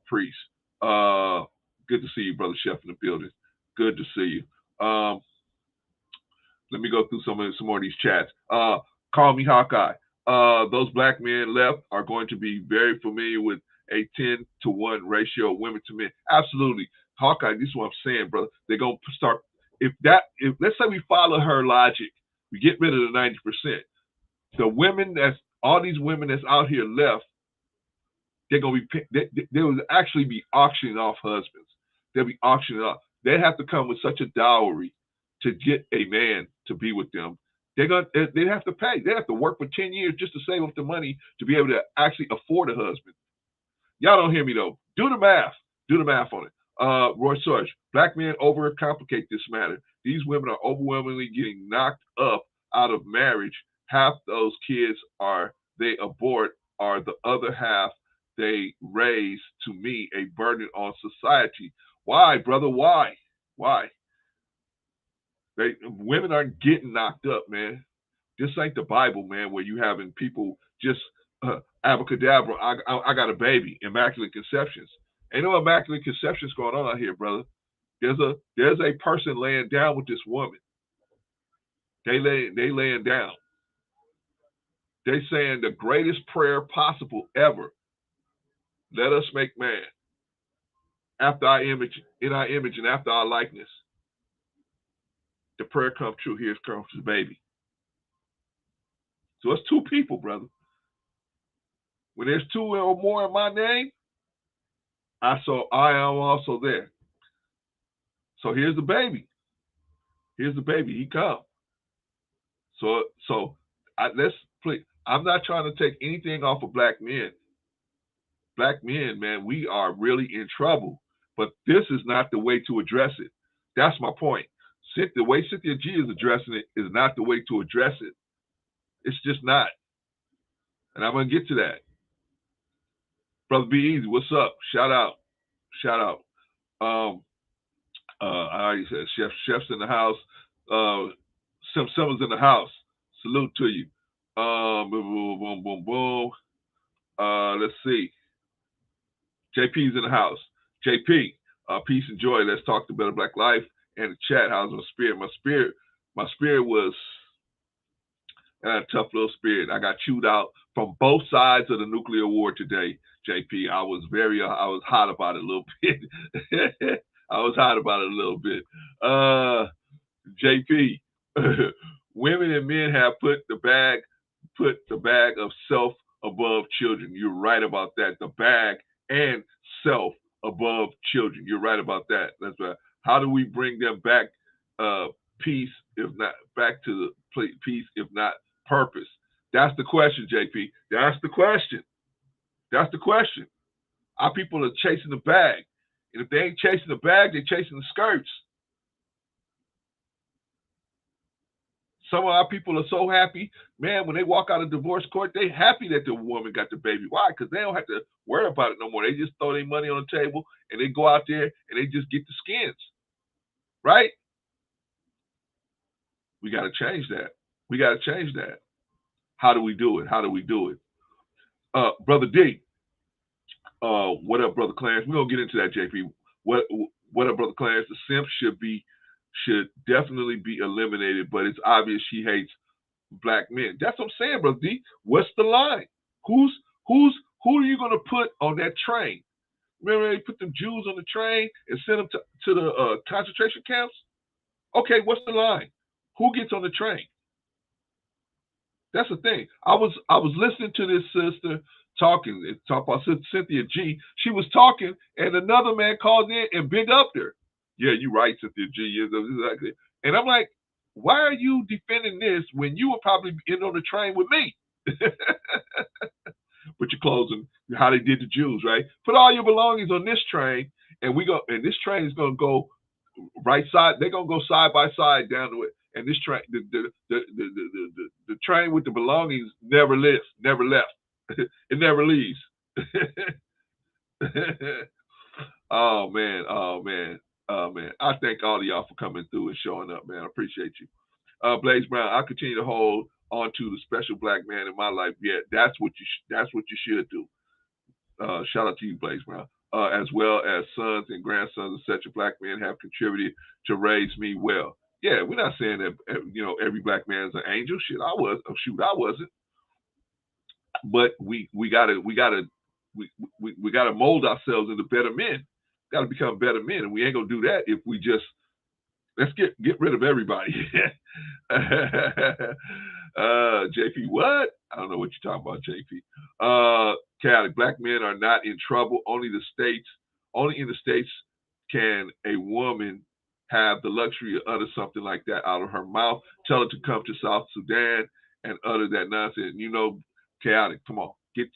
Speaker 1: Priest. Good to see you, brother Chef, in the building. Good to see you. Let me go through some more of these chats. Call me Hawkeye. Those black men left are going to be very familiar with a 10-to-1 ratio of women to men. Absolutely. Hawkeye, this is what I'm saying, brother. They're going to start, if let's say we follow her logic, we get rid of the 90%. The women all these women that's out here left, they're going to be, they will actually be auctioning off husbands. They'll be auctioning off. They have to come with such a dowry to get a man to be with them. They have to pay. They have to work for 10 years just to save up the money to be able to actually afford a husband. Y'all don't hear me though. Do the math. Do the math on it. Roy Sorge, black men overcomplicate this matter. These women are overwhelmingly getting knocked up out of marriage. Half those kids they abort, or the other half they raise. To me, a burden on society. Why, brother? Why? Women aren't getting knocked up, man. This ain't the Bible, man, where you having people just abracadabra. I got a baby, immaculate conceptions. Ain't no immaculate conceptions going on out here, brother. There's a person laying down with this woman. They laying down. They saying the greatest prayer possible ever. Let us make man after our image, in our image, and after our likeness. The prayer come true. Here comes the baby. So it's two people, brother. When there's two or more in my name, I am also there. So here's the baby. Here's the baby. He come. Let's please. I'm not trying to take anything off of black men. Black men, man, we are really in trouble. But this is not the way to address it. That's my point. The way Cynthia G is addressing it is not the way to address it. It's just not. And I'm going to get to that. Brother Be Easy, what's up? Shout out. Shout out. I already said Chef's in the house. Sim Simmons in the house. Salute to you. Boom, boom, boom, boom, boom. Let's see. JP's in the house. JP, peace and joy. Let's talk to Better Black Life and the chat. How's my spirit? My spirit was a tough little spirit. I got chewed out from both sides of the nuclear war today, JP. I was hot about it a little bit. I was hot about it a little bit. JP, women and men have put the bag of self above children. You're right about that. The bag and self above children. You're right about that. That's right. How do we bring them back peace, if not back to the peace, if not purpose? That's the question, JP. That's the question. That's the question. Our people are chasing the bag. And if they ain't chasing the bag, they're chasing the skirts. Some of our people are so happy, man, when they walk out of divorce court, they happy that the woman got the baby. Why? Because they don't have to worry about it no more. They just throw their money on the table and they go out there and they just get the skins. Right? We got to change that. We got to change that. How do we do it? How do we do it? Brother D, what up, Brother Clarence? We're going to get into that, JP. What up, Brother Clarence? The simp should definitely be eliminated, but it's obvious she hates black men. That's what I'm saying, Brother D. What's the line? Who are you going to put on that train? Remember they put them Jews on the train and sent them to the concentration camps? Okay, what's the line? Who gets on the train? That's the thing. I was listening to this sister talk about Cynthia G. She was talking, and another man called in and big upped her. Yeah, you're right, Cynthia G. Exactly. And I'm like, why are you defending this when you were probably in on the train with me? Put your clothes on, how they did the Jews, right? Put all your belongings on this train, and this train is gonna go right side. They're gonna go side by side down the way. And this train, the train with the belongings never left. It never leaves. Oh man. I thank all of y'all for coming through and showing up, man. I appreciate you. Blaze Brown, I'll continue to hold on to the special black man in my life. Yeah, that's what you should do. Shout out to you, Blaze Brown. As well as sons and grandsons of such a black man have contributed to raise me well. Yeah, we're not saying that every black man's an angel. Shit, I wasn't. But we gotta mold ourselves into better men. Got to become better men, and we ain't gonna do that if we just let's get rid of everybody. JP, what? I don't know what you're talking about, JP. Cali, black men are not in trouble. Only in the states can a woman have the luxury to utter something like that out of her mouth. Tell her to come to South Sudan and utter that nonsense. Chaotic, come on, get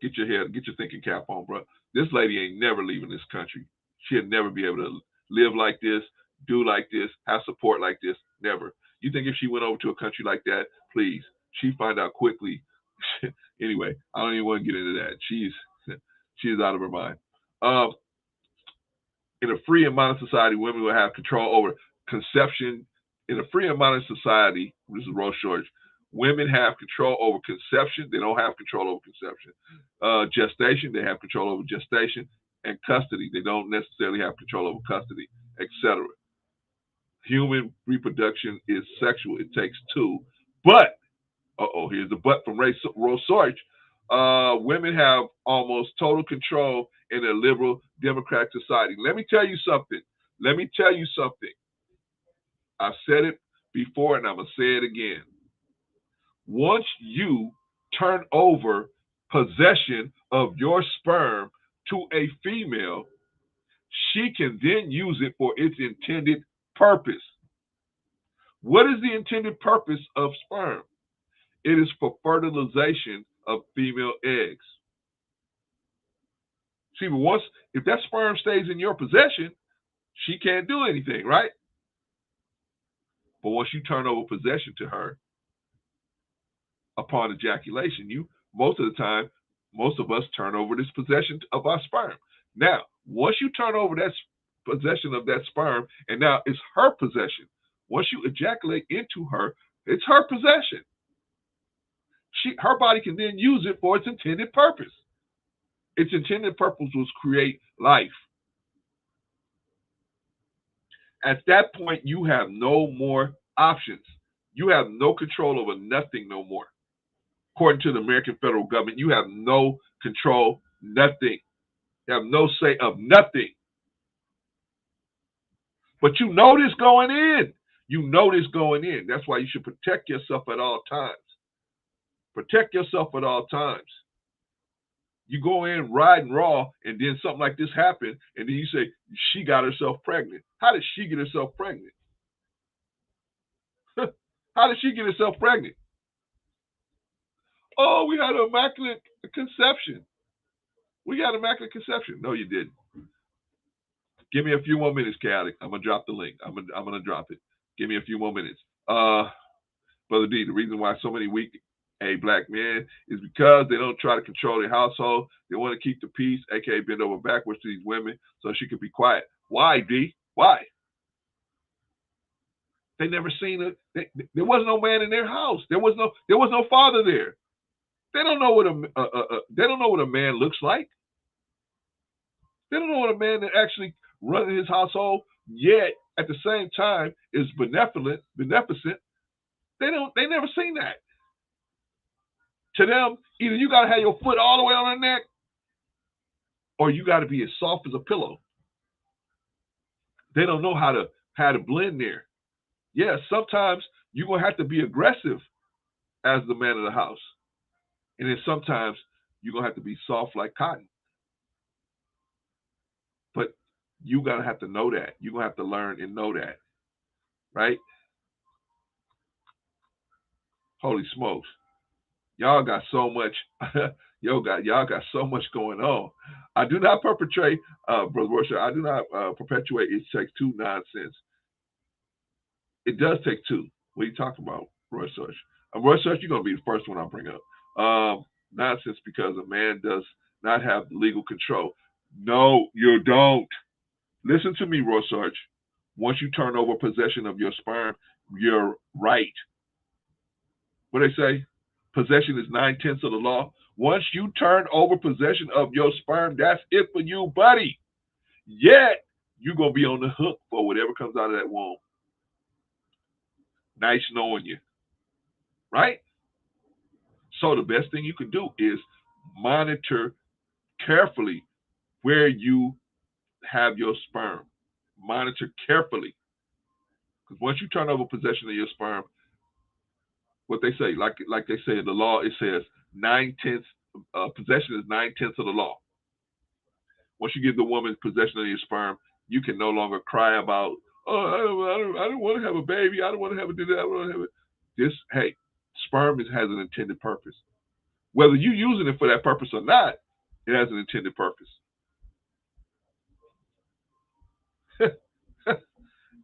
Speaker 1: your thinking cap on, bro. This lady ain't never leaving this country. She'll never be able to live like this, do like this, have support like this. Never. You think if she went over to a country like that, please, she'd find out quickly. Anyway, I don't even want to get into that. She's out of her mind. In a free and modern society, women will have control over conception. In a free and modern society, this is Rose George, women have control over conception. They don't have control over conception. Gestation, they have control over gestation. And custody, they don't necessarily have control over custody, etc. Human reproduction is sexual. It takes two. But, here's the but from Rose George. Women have almost total control in a liberal democratic society. Let me tell you something. I've said it before and I'm going to say it again. Once you turn over possession of your sperm to a female, she can then use it for its intended purpose. What is the intended purpose of sperm? It is for fertilization of female eggs. See, but if that sperm stays in your possession, she can't do anything, right? But once you turn over possession to her upon ejaculation, most of the time, most of us turn over this possession of our sperm. Now, once you turn over that possession of that sperm, and now it's her possession. Once you ejaculate into her, it's her possession. Her body can then use it for its intended purpose. Its intended purpose was create life. At that point, you have no more options. You have no control over nothing no more. According to the American federal government, you have no control, nothing. You have no say of nothing. But you know this going in. You know this going in. That's why you should protect yourself at all times. Protect yourself at all times. You go in riding raw, and then something like this happened, and then you say, she got herself pregnant. How did she get herself pregnant? How did she get herself pregnant? Oh, we had an immaculate conception. We got immaculate conception. No, you didn't. Give me a few more minutes, Callie. I'm gonna drop the link. I'm gonna drop it. Give me a few more minutes. Brother D, the reason why so many weak black men is because they don't try to control their household. They want to keep the peace, aka bend over backwards to these women so she could be quiet. Why, D? Why? They never seen it. There was no man in their house. There was no father there. They don't know what a man looks like. They don't know what a man that actually runs his household, yet at the same time is beneficent. They never seen that. To them, either you gotta have your foot all the way on their neck, or you gotta be as soft as a pillow. They don't know how to blend there. Yeah, sometimes you're gonna have to be aggressive as the man of the house. And then sometimes you're gonna have to be soft like cotton. But you gotta have to know that. You're gonna have to learn and know that. Right? Holy smokes. Y'all got so much, y'all got so much going on. I do not perpetrate, Brother Worship, I do not perpetuate it takes two nonsense. It does take two. What are you talking about, Roy Search? Roy Search, you're going to be the first one I'll bring up. Nonsense because a man does not have legal control. No, you don't. Listen to me, Roy Search. Once you turn over possession of your sperm, you're right. What they say? Possession is 9/10 of the law. Once you turn over possession of your sperm, that's it for you, buddy. Yet, you're going to be on the hook for whatever comes out of that womb. Nice knowing you. Right? So the best thing you can do is monitor carefully where you have your sperm. Monitor carefully. Because once you turn over possession of your sperm, what they say, like they say in the law, it says 9/10, possession is 9/10 of the law. Once you give the woman possession of your sperm, you can no longer cry about, oh, I don't want to have a baby. I don't want to have a do that. I don't want to have it. This, hey, sperm has an intended purpose. Whether you're using it for that purpose or not, it has an intended purpose.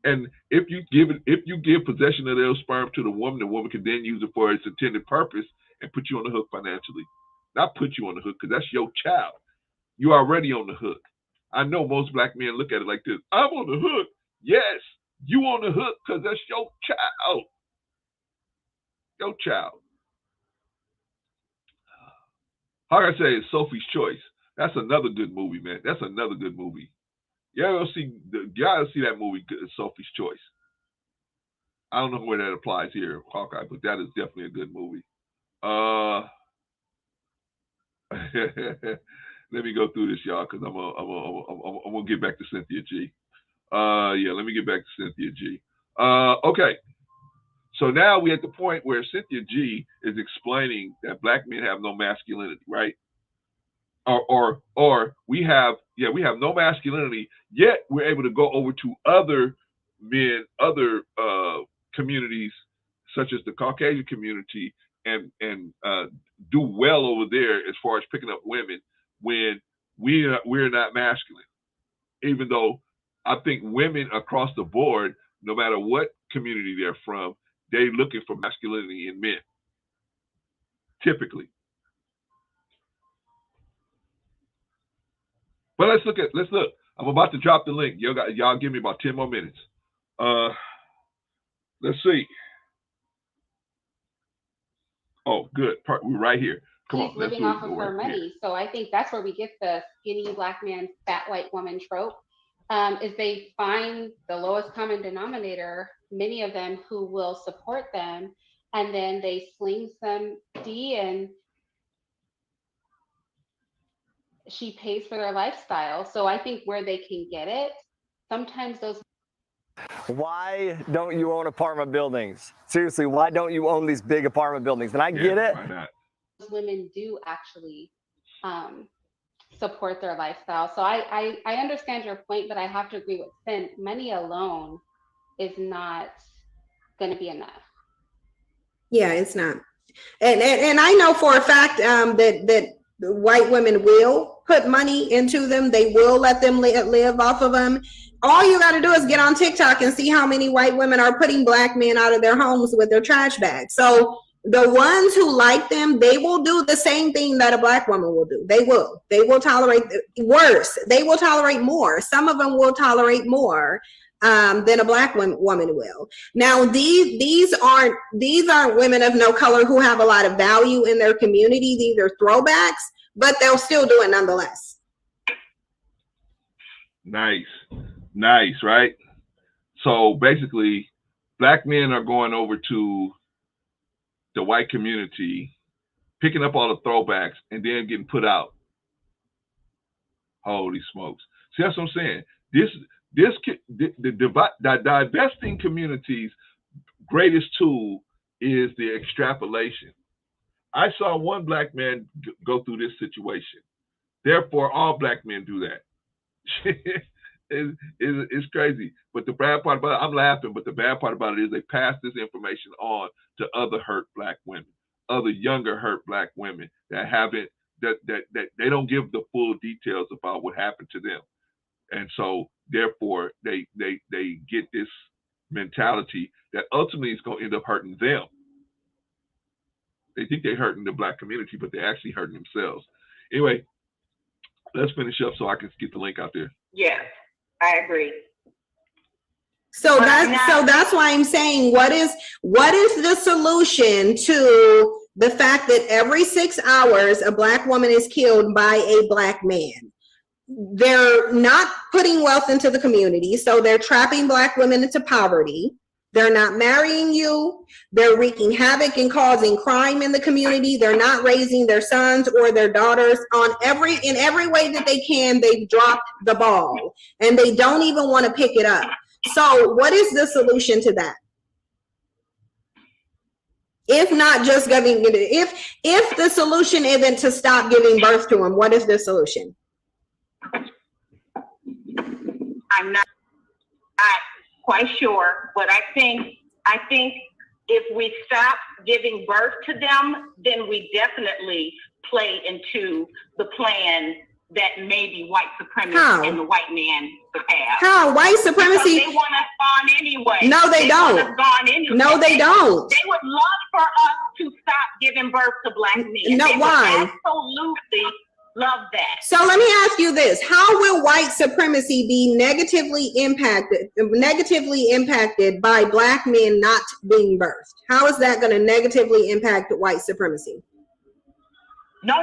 Speaker 1: And if you give possession of their sperm to the woman can then use it for its intended purpose and put you on the hook financially. Not put you on the hook, because that's your child. You're already on the hook. I know most black men look at it like this. I'm on the hook. Yes, you on the hook because that's your child. Your child. How can I say it's Sophie's Choice? That's another good movie, man. That's another good movie. Y'all see that movie, Sophie's Choice. I don't know where that applies here, Hawkeye, but that is definitely a good movie. Let me go through this, y'all, because I'm gonna get back to Cynthia G. Let me get back to Cynthia G. Okay. So now we're at the point where Cynthia G is explaining that black men have no masculinity, right? Or we have no masculinity, yet we're able to go over to other men, other communities, such as the Caucasian community, and do well over there as far as picking up women when we're not masculine. Even though I think women across the board, no matter what community they're from, they're looking for masculinity in men, typically. But let's look. I'm about to drop the link. Y'all give me about 10 more minutes. Let's see. Oh, good. We're right here. Come
Speaker 5: She's
Speaker 1: on. Let's
Speaker 5: living off of her money.
Speaker 1: here.
Speaker 5: So I think that's where we get the skinny black man, fat white woman trope. Is they find the lowest common denominator, many of them who will support them, and then they sling some D and she pays for their lifestyle. So I think where they can get it, sometimes those.
Speaker 8: Why don't you own apartment buildings? Seriously, why don't you own these big apartment buildings? And I get it.
Speaker 1: Why not?
Speaker 5: Women do actually support their lifestyle. So I understand your point, but I have to agree with Cyn. Money alone is not going to be enough.
Speaker 2: Yeah, it's not. And I know for a fact that white women will put money into them. They will let them live off of them. All you got to do is get on TikTok and see how many white women are putting black men out of their homes with their trash bags. So the ones who like them, they will do the same thing that a black woman will do. They will tolerate worse. They will tolerate more. Some of them will tolerate more than a black woman will. Now, these aren't women of no color who have a lot of value in their community. These are throwbacks, but they'll still do it nonetheless.
Speaker 1: Nice, right? So basically, black men are going over to the white community, picking up all the throwbacks, and then getting put out. Holy smokes! See, that's what I'm saying. The divesting community's greatest tool is the extrapolation. I saw one black man go through this situation. Therefore, all black men do that. It's crazy. But the bad part about it, I'm laughing, but the bad part about it is they pass this information on to other hurt black women, other younger hurt black women that they don't give the full details about what happened to them. And so therefore they get this mentality that ultimately is going to end up hurting them. They think they're hurting the black community, but they're actually hurting themselves. Anyway, let's finish up so I can get the link out there.
Speaker 7: Yes, I agree.
Speaker 2: So that's why I'm saying, what is the solution to the fact that every 6 hours a black woman is killed by a black man? They're not putting wealth into the community, so they're trapping black women into poverty. They're not marrying you. They're wreaking havoc and causing crime in the community. They're not raising their sons or their daughters in every way that they can. They've dropped the ball and they don't even want to pick it up. So what is the solution to that? If not just giving it, if the solution isn't to stop giving birth to them, what is the solution?
Speaker 7: I'm not quite sure, but I think if we stop giving birth to them, then we definitely play into the plan that maybe white supremacy and the white man would have.
Speaker 2: How? White supremacy?
Speaker 7: Because they want us gone anyway.
Speaker 2: No, they don't.
Speaker 7: Want us gone anyway.
Speaker 2: No, they don't.
Speaker 7: They would love for us to stop giving birth to black men.
Speaker 2: No,
Speaker 7: they
Speaker 2: why?
Speaker 7: would absolutely love that.
Speaker 2: So let me ask you this: how will white supremacy be negatively impacted by black men not being birthed? How is that going to negatively impact white supremacy?
Speaker 7: No.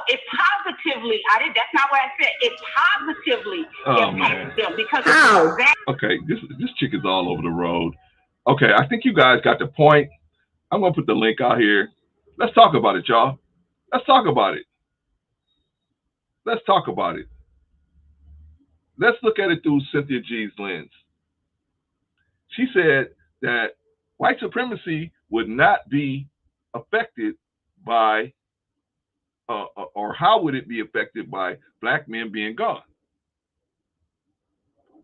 Speaker 7: It positively. That's not what I said. It positively impacts them because
Speaker 2: how?
Speaker 1: Okay, this chick is all over the road. Okay, I think you guys got the point. I'm gonna put the link out here. Let's talk about it, y'all. Let's talk about it. Let's talk about it. Let's look at it through Cynthia G's lens. She said that white supremacy would not be affected by, or how would it be affected by black men being gone?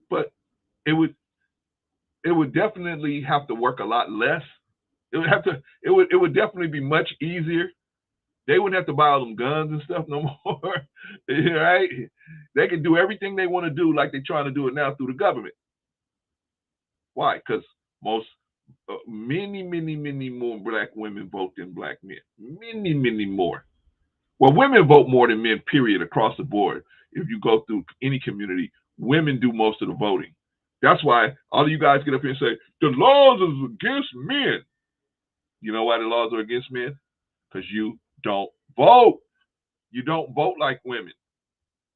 Speaker 1: But it would definitely have to work a lot less. It would definitely be much easier. They wouldn't have to buy all them guns and stuff no more, right? They can do everything they want to do like they're trying to do it now through the government. Why? Because most Many more black women vote than black men. Many more. Well, women vote more than men, period, across the board. If you go through any community, women do most of the voting. That's why all of you guys get up here and say, the laws are against men. You know why the laws are against men? Because you don't vote. You don't vote like women.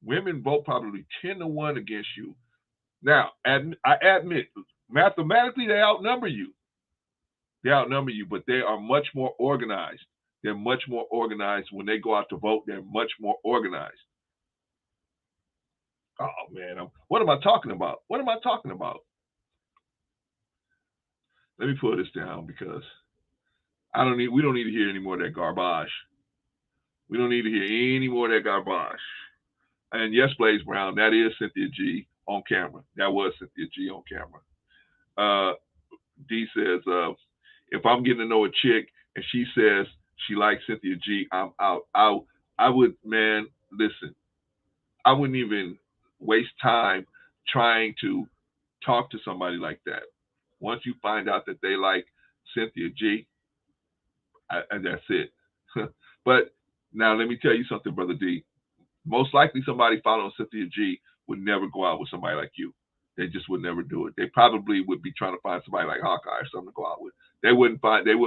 Speaker 1: Women vote probably 10-1 against you. Now, I admit, mathematically, they outnumber you. They outnumber you, but they are much more organized. They're much more organized. When they go out to vote, they're much more organized. Oh, man. What am I talking about? What am I talking about? Let me pull this down because we don't need to hear any more of that garbage. We don't need to hear any more of that garbage. And yes, Blaze Brown, that is Cynthia G on camera. That was Cynthia G on camera. D says, if I'm getting to know a chick and she says she likes Cynthia G, I'm out. I would, man, listen, I wouldn't even waste time trying to talk to somebody like that. Once you find out that they like Cynthia G, and that's it. But now let me tell you something, Brother D. Most likely somebody following Cynthia G would never go out with somebody like you. They just would never do it. They probably would be trying to find somebody like Hawkeye or something to go out with. They wouldn't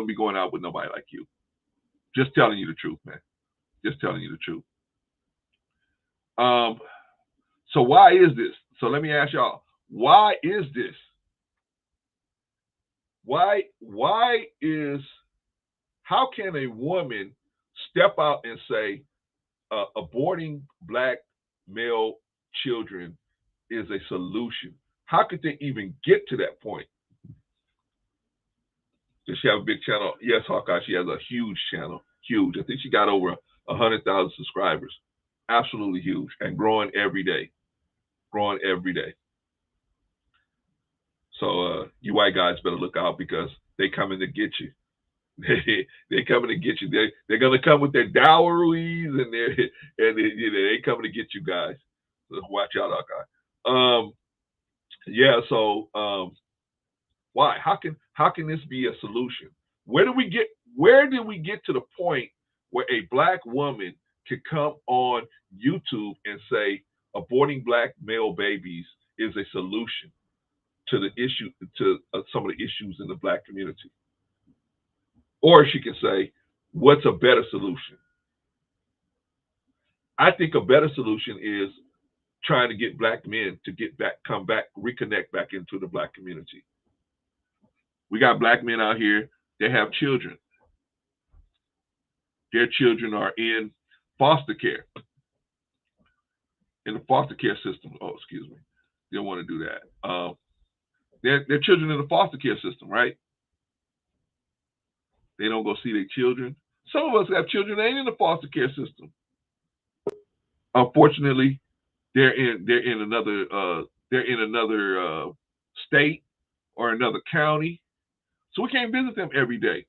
Speaker 1: be going out with nobody like you. Just telling you the truth, man. Just telling you the truth. So why is this? So let me ask y'all, why is this? How can a woman step out and say aborting black male children is a solution? How could they even get to that point? Does she have a big channel? Yes, Hawkeye, she has a huge channel. Huge. I think she got over 100,000 subscribers. Absolutely huge and growing every day. Growing every day. So you white guys better look out because they coming to get you. They coming to get you. They're gonna come with their dowries and they coming to get you guys. So watch out, Hawkeye. Yeah. So why? How can this be a solution? Where did we get to the point where a black woman could come on YouTube and say aborting black male babies is a solution to the issue, to some of the issues in the black community? Or she can say, what's a better solution? I think a better solution is trying to get black men to come back, reconnect back into the black community. We got black men out here, they have children. Their children are in foster care. In the foster care system. Oh, excuse me. They don't want to do that. They're children in the foster care system, right? They don't go see their children. Some of us have children that ain't in the foster care system. Unfortunately, they're in another state or another county, so we can't visit them every day.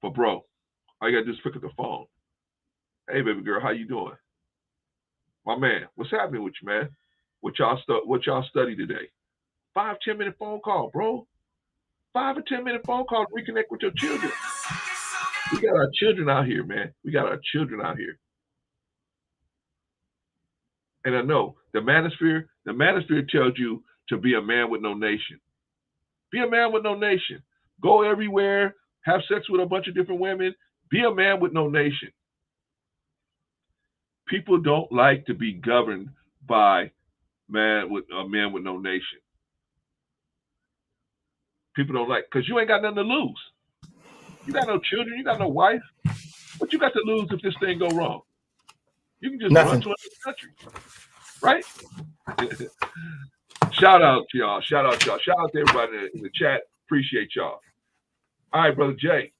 Speaker 1: But bro, all you gotta do is pick up the phone. Hey, baby girl, how you doing? My man, what's happening with you, man? What y'all study today? 5-10 minute phone call, bro. 5 or 10 minute phone call to reconnect with your children. We got our children out here, man. We got our children out here. And I know the manosphere tells you to be a man with no nation. Be a man with no nation. Go everywhere, have sex with a bunch of different women. Be a man with no nation. People don't like to be governed by a man with no nation. People don't like, because you ain't got nothing to lose. You got no children, you got no wife. What you got to lose if this thing go wrong? You can just run to another country, right? Shout out to y'all. Shout out to everybody in the chat. Appreciate y'all. All right, Brother Jay.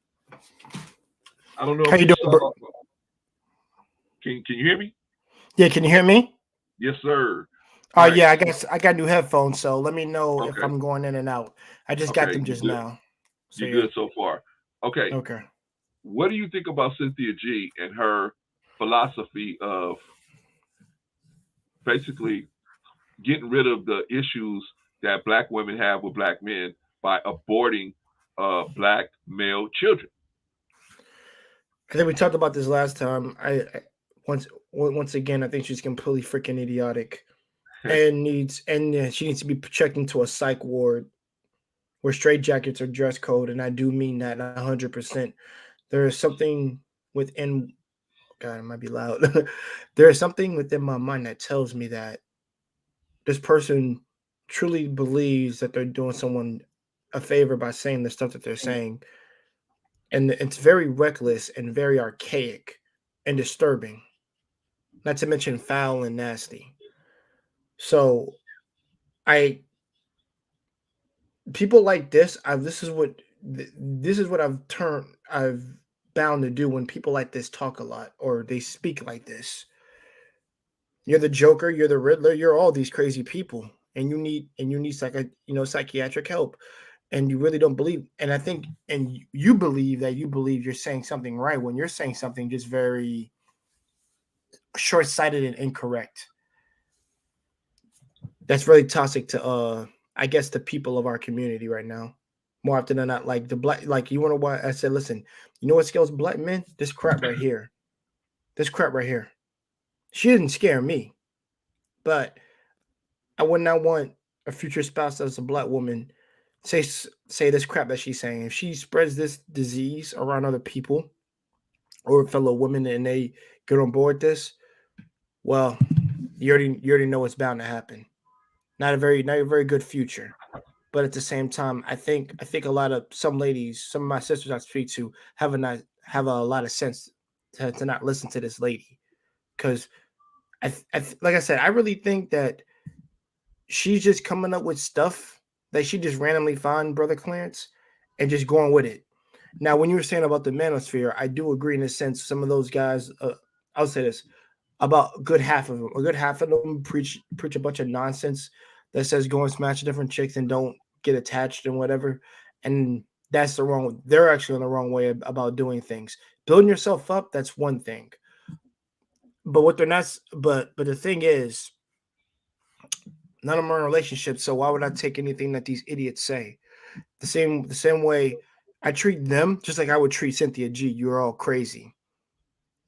Speaker 1: I don't know.
Speaker 9: How you doing, bro?
Speaker 1: Can you hear me?
Speaker 9: Yeah, can you hear me?
Speaker 1: Yes, sir.
Speaker 9: Oh, yeah, I got new headphones, so let me know if
Speaker 1: Okay.
Speaker 9: I'm going in and out. I just got them just now. So,
Speaker 1: you good so far? Okay.
Speaker 9: Okay.
Speaker 1: What do you think about Cynthia G and her philosophy of basically getting rid of the issues that black women have with black men by aborting black male children.
Speaker 9: I think we talked about this last time. Once again, I think she's completely freaking idiotic, and she needs to be checked into a psych ward where straitjackets are dress code, and I do mean that 100%. There is something within. God, it might be loud. There is something within my mind that tells me that this person truly believes that they're doing someone a favor by saying the stuff that they're saying, and it's very reckless and very archaic and disturbing, not to mention foul and nasty. So I people like this, this is what I've bound to do when people like this talk a lot or they speak like this. You're the Joker, you're the Riddler, you're all these crazy people, and you need psychiatric help, and you really don't believe. And I think, and you believe you're saying something right when you're saying something just very short-sighted and incorrect. That's really toxic to I guess the people of our community right now. More often than not, like the black, like you want to why I said, listen, you know what scares black men? This crap right here. This crap right here. She didn't scare me, but I would not want a future spouse as a black woman say this crap that she's saying. If she spreads this disease around other people or fellow women and they get on board this, well, you already know what's bound to happen. Not a very good future. But at the same time, I think a lot of some ladies, some of my sisters I speak to have a lot of sense to not listen to this lady, because like I said, I really think that she's just coming up with stuff that she just randomly found, Brother Clarence, and just going with it. Now, when you were saying about the manosphere, I do agree in a sense. Some of those guys, I'll say this about a good half of them preach a bunch of nonsense that says go and smash different chicks and don't get attached and whatever. And that's they're actually on the wrong way about doing things. Building yourself up, that's one thing. But what they're not, but the thing is, none of them are in relationships, so why would I take anything that these idiots say? The same way I treat them, just like I would treat Cynthia G. You're all crazy.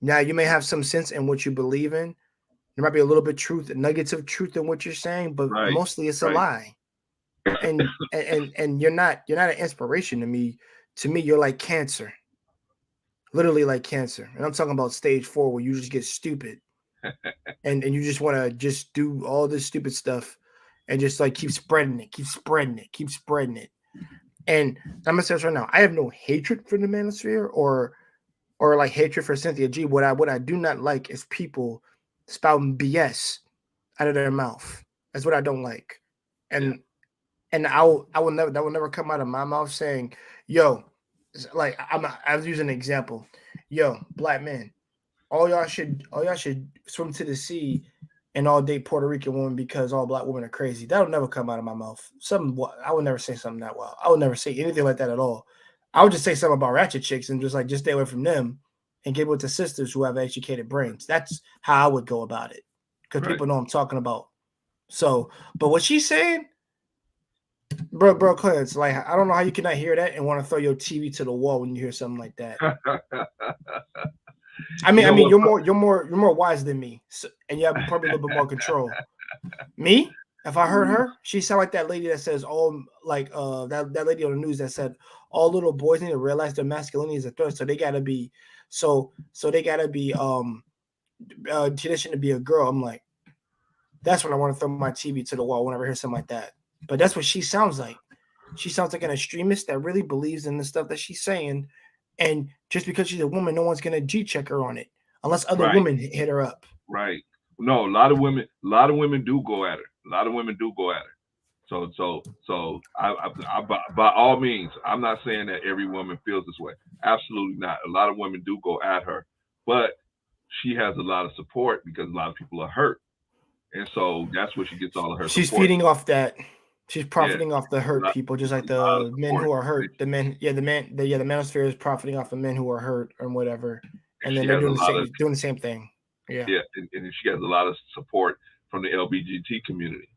Speaker 9: Now, you may have some sense in what you believe in. There might be a little bit nuggets of truth in what you're saying, but mostly it's a lie. And you're not an inspiration to me. To me, you're like cancer. Literally like cancer. And I'm talking about stage 4 where you just get stupid. and you just want to just do all this stupid stuff and just like keep spreading it. And I'm gonna say this right now. I have no hatred for the manosphere or like hatred for Cynthia G. What I do not like is people spouting BS out of their mouth. That's what I don't like. And I will never come out of my mouth saying, yo, like I was using an example. Yo, black men, all y'all should swim to the sea and all date Puerto Rican women because all black women are crazy. That'll never come out of my mouth. I would never say something that wild. I would never say anything like that at all. I would just say something about ratchet chicks and just stay away from them and get with the sisters who have educated brains. That's how I would go about it, because people know I'm talking about. So, but what she's saying, bro, Clarence, like I don't know how you cannot hear that and want to throw your TV to the wall when you hear something like that. I mean, you're more wise than me, so, and you have probably a little bit more control. Me, if I heard her, she sound like that lady that says that lady on the news that said all little boys need to realize their masculinity is a threat, so they gotta be conditioned to be a girl. I'm like, that's when I want to throw my TV to the wall whenever I hear something like that. But that's what she sounds like. She sounds like an extremist that really believes in the stuff that she's saying. And just because she's a woman, no one's gonna G-check her on it unless other women hit her up.
Speaker 1: Right. No, a lot of women do go at her. A lot of women do go at her. So I by all means, I'm not saying that every woman feels this way. Absolutely not. A lot of women do go at her, but she has a lot of support because a lot of people are hurt, and so that's where she gets all of her.
Speaker 9: She's
Speaker 1: support.
Speaker 9: Feeding off that. She's profiting off the hurt people, just like the men who are hurt. The manosphere is profiting off the men who are hurt or whatever, and then they're doing the same thing. Yeah,
Speaker 1: and she has a lot of support from the LGBT community.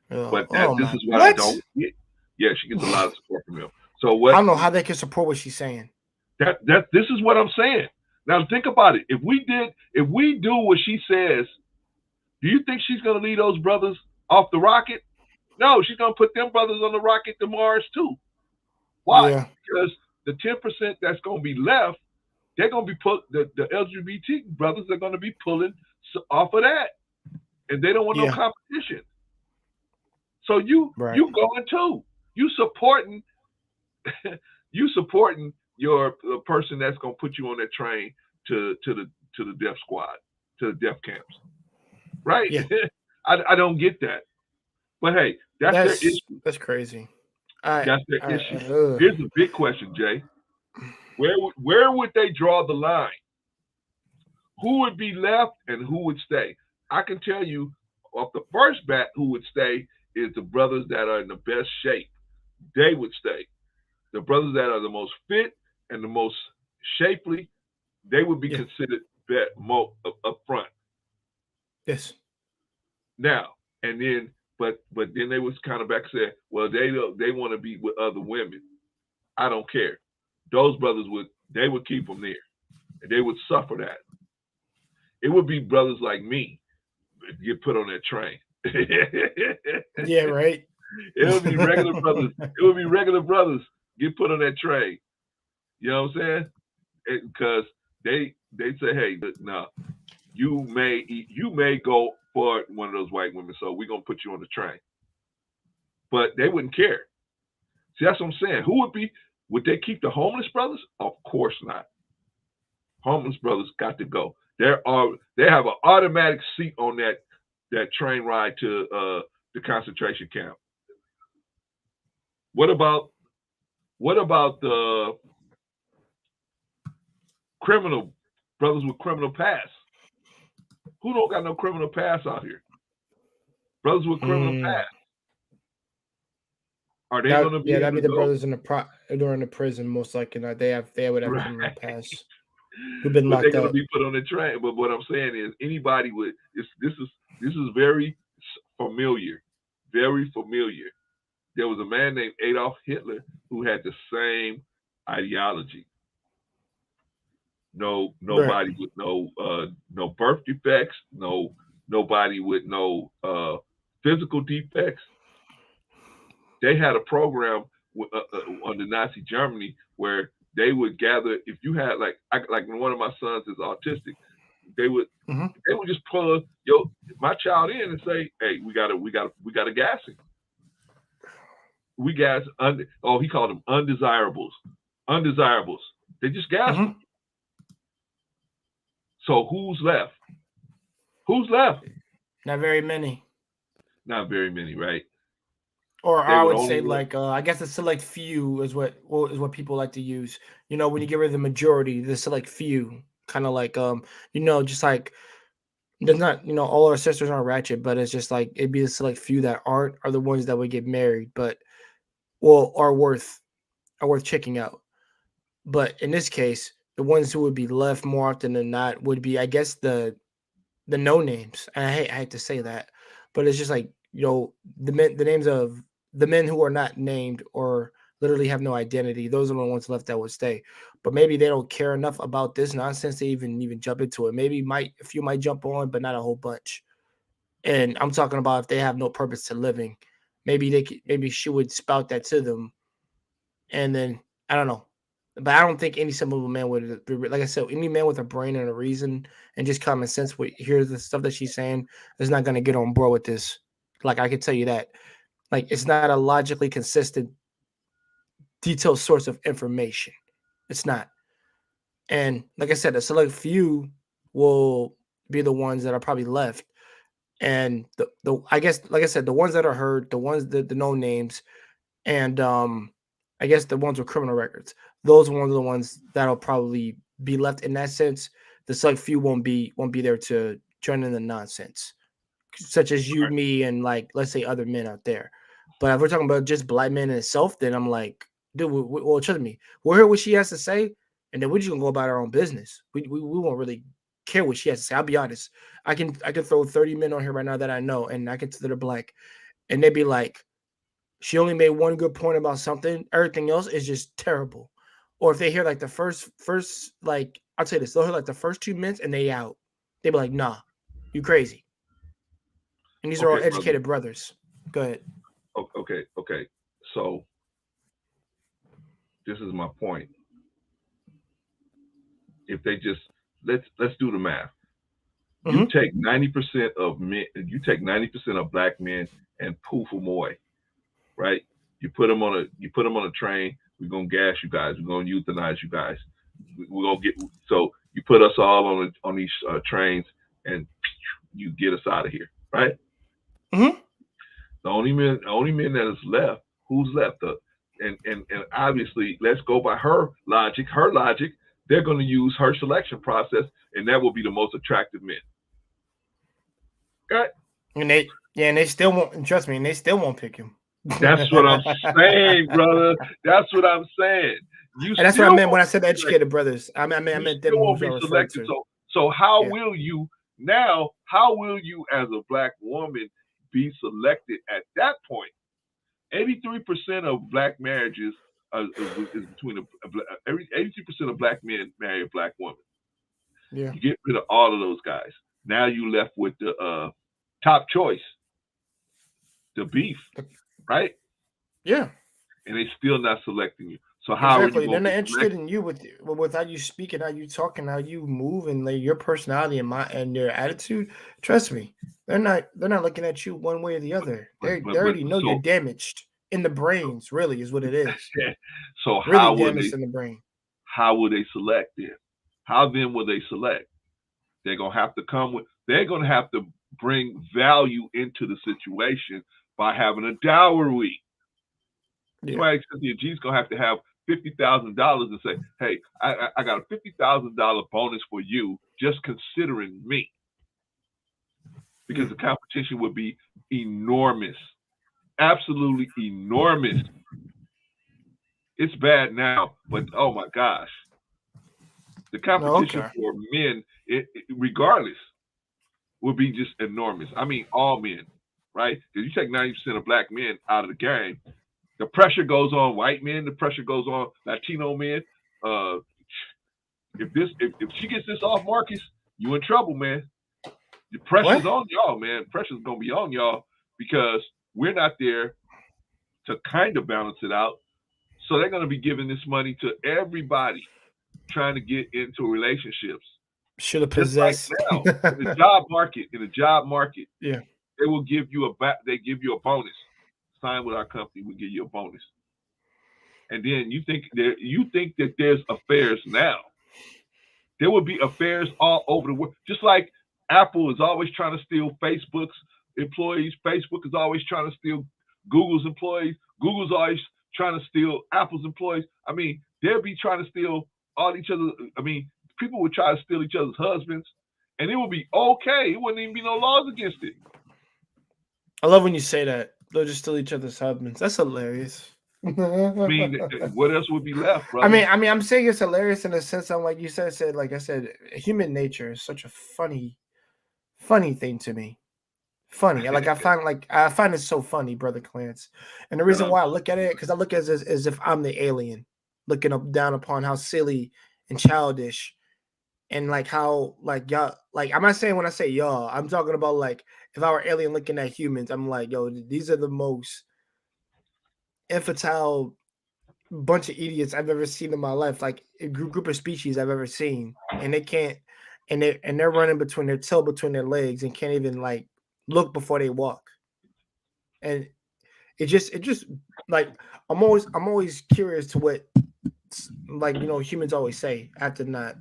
Speaker 1: But this is what I don't get. Yeah, she gets a lot of support from him. So
Speaker 9: I
Speaker 1: what?
Speaker 9: don't know how they can support what she's saying.
Speaker 1: This is what I'm saying. Now think about it. If we do what she says, do you think she's gonna leave those brothers off the rocket? No, she's gonna put them brothers on the rocket to Mars too. Why?
Speaker 9: Yeah.
Speaker 1: Because the 10% that's gonna be left, they're gonna be the LGBT brothers are gonna be pulling off of that, and they don't want no competition. So you going too. You supporting your person that's gonna put you on that train to the death squad, to the death camps, right?
Speaker 9: Yeah.
Speaker 1: I don't get that, but hey, that's their issue.
Speaker 9: That's crazy.
Speaker 1: That's their issue. Here's the big question, Jay. Where would they draw the line? Who would be left and who would stay? I can tell you off the first bat who would stay is the brothers that are in the best shape. They would stay. The brothers that are the most fit and the most shapely, they would be considered up front.
Speaker 9: Yes.
Speaker 1: Now, and then, but then they was kind of back and said, well, they want to be with other women. I don't care. Those brothers would keep them there, and they would suffer that. It would be brothers like me get put on that train.
Speaker 9: Yeah, right.
Speaker 1: It would be regular brothers. It would be regular brothers get put on that train. You know what I'm saying? Because they say, hey, no, you may go for one of those white women, so we're gonna put you on the train. But they wouldn't care. See, that's what I'm saying. Would they keep the homeless brothers? Of course not. Homeless brothers got to go. They have an automatic seat on that train ride to the concentration camp. What about the criminal brothers with criminal past? Who don't got no criminal past out here? Brothers with criminal past. Are they going to be?
Speaker 9: Yeah, that'd be the brothers during the prison, most likely. Not. They would have criminal past. Who've been locked up. They're going
Speaker 1: to be put on the train. But what I'm saying is, anybody with this is very familiar, very familiar. There was a man named Adolf Hitler who had the same ideology. Nobody with no birth defects, nobody with no physical defects. They had a program under Nazi Germany where they would gather. If you had like one of my sons is autistic, they would just pull my child in and say, hey, we gotta gas him. We gas he called them undesirables. They just gas them. So who's left?
Speaker 9: Not very many.
Speaker 1: Not very many, right?
Speaker 9: Or I would say I guess the select few is what people like to use. You know, when you get rid of the majority, the select few, kind of like just like there's not, all our sisters aren't ratchet, but it's just like it'd be the select few that are the ones that would get married, but are worth checking out. But in this case, the ones who would be left more often than not would be, I guess, the no names. And I hate to say that, but it's just like, the names of the men who are not named or literally have no identity. Those are the ones left that would stay. But maybe they don't care enough about this nonsense to even jump into it. Maybe a few might jump on, but not a whole bunch. And I'm talking about if they have no purpose to living. Maybe she would spout that to them, and then I don't know. But I don't think any simple man would, like I said, any man with a brain and a reason and just common sense would hear the stuff that she's saying is not going to get on board with this. Like, I can tell you that. Like, it's not a logically consistent, detailed source of information. It's not. And like I said, a select few will be the ones that are probably left. And I guess, like I said, the ones that are heard, the ones that the no names, and I guess the ones with criminal records, those are one of the ones that'll probably be left in that sense. The select few won't be there to join in the nonsense, such as you, me, and like, let's say other men out there. But if we're talking about just black men in itself, then I'm like, dude, well, trust me, we'll hear what she has to say, and then we're just gonna go about our own business. We won't really care what she has to say. I'll be honest. I can throw 30 men on here right now that I know, and I can consider black, and they'd be like, she only made one good point about something, everything else is just terrible. Or if they hear like the first like, I'll tell you this, they'll hear like the first 2 minutes and they out. They be like, nah, you crazy. And these are all
Speaker 1: Okay, brother.
Speaker 9: educated brothers. Go ahead.
Speaker 1: Okay. So this is my point. If they just let's do the math. You take 90% of men. You take 90% of black men and poof them away, right? You put them on a train. We're gonna gas you guys. We're gonna euthanize you guys. We're gonna get. So you put us all on these trains, and you get us out of here, right?
Speaker 9: Mm-hmm.
Speaker 1: The only men that is left. Who's left? And obviously, let's go by her logic. Her logic. They're going to use her selection process, and that will be the most attractive men. Okay.
Speaker 9: And they still won't, trust me, and they still won't pick him.
Speaker 1: That's what I'm saying, brother. That's what I'm saying.
Speaker 9: And that's what I meant when I said educated brothers. I meant them
Speaker 1: won't be selected. So how will you now? How will you, as a black woman, be selected at that point? 83% of black marriages is between 82% of black men marry a black woman.
Speaker 9: Yeah.
Speaker 1: You get rid of all of those guys. Now you left with the top choice, the beef, right?
Speaker 9: Yeah.
Speaker 1: And they still not selecting you. So how
Speaker 9: exactly.
Speaker 1: are you?
Speaker 9: They're not interested in you with how you speak and how you talk and how you move and like your personality and your attitude. Trust me, they're not looking at you one way or the other. They already know you're damaged in the brains. Really, is what it is.
Speaker 1: So
Speaker 9: really
Speaker 1: how will
Speaker 9: damaged
Speaker 1: they?
Speaker 9: In the brain.
Speaker 1: How will they select then? How then will they select? They're gonna have to come with. They're gonna have to bring value into the situation by having a dowry. Yeah. Somebody, Cynthia G is gonna have to have $50,000 and say, "Hey, I got a $50,000 bonus for you, just considering me," because the competition would be enormous, absolutely enormous. It's bad now, but oh my gosh, the competition for men, regardless, will be just enormous. I mean, all men, right? Because you take 90% of black men out of the game. The pressure goes on white men. The pressure goes on Latino men. If she gets this off Marcus, you in trouble, man. The pressure's on y'all, man. Pressure's gonna be on y'all because we're not there to kind of balance it out. So they're gonna be giving this money to everybody trying to get into relationships.
Speaker 9: Should have possessed.
Speaker 1: Like now, in the job market,
Speaker 9: yeah,
Speaker 1: they will give you a bonus. Sign with our company, we give you a bonus. And then you think that there's affairs now. There will be affairs all over the world. Just like Apple is always trying to steal Facebook's employees. Facebook is always trying to steal Google's employees. Google's always trying to steal Apple's employees. I mean, they'll be trying to steal all each other. I mean, people would try to steal each other's husbands, and it would be okay. It wouldn't even be no laws against it.
Speaker 9: I love when you say that. They'll just steal each other's husbands. That's hilarious.
Speaker 1: I mean, what else would be left, bro?
Speaker 9: I mean, I'm saying it's hilarious in the sense of, like you said, like I said, human nature is such a funny thing to me. Funny. Like I find it so funny, Brother Clance. And the reason why I look at it, because I look at it as if I'm the alien, looking down upon how silly and childish and like how like y'all, like I'm not saying when I say y'all, I'm talking about like if I were alien looking at humans, I'm like, yo, these are the most infantile bunch of idiots I've ever seen in my life, like a group of species I've ever seen, and they can't, and they're running between their tail between their legs and can't even like look before they walk, and it just like I'm always curious to what, like, you know, humans always say after not,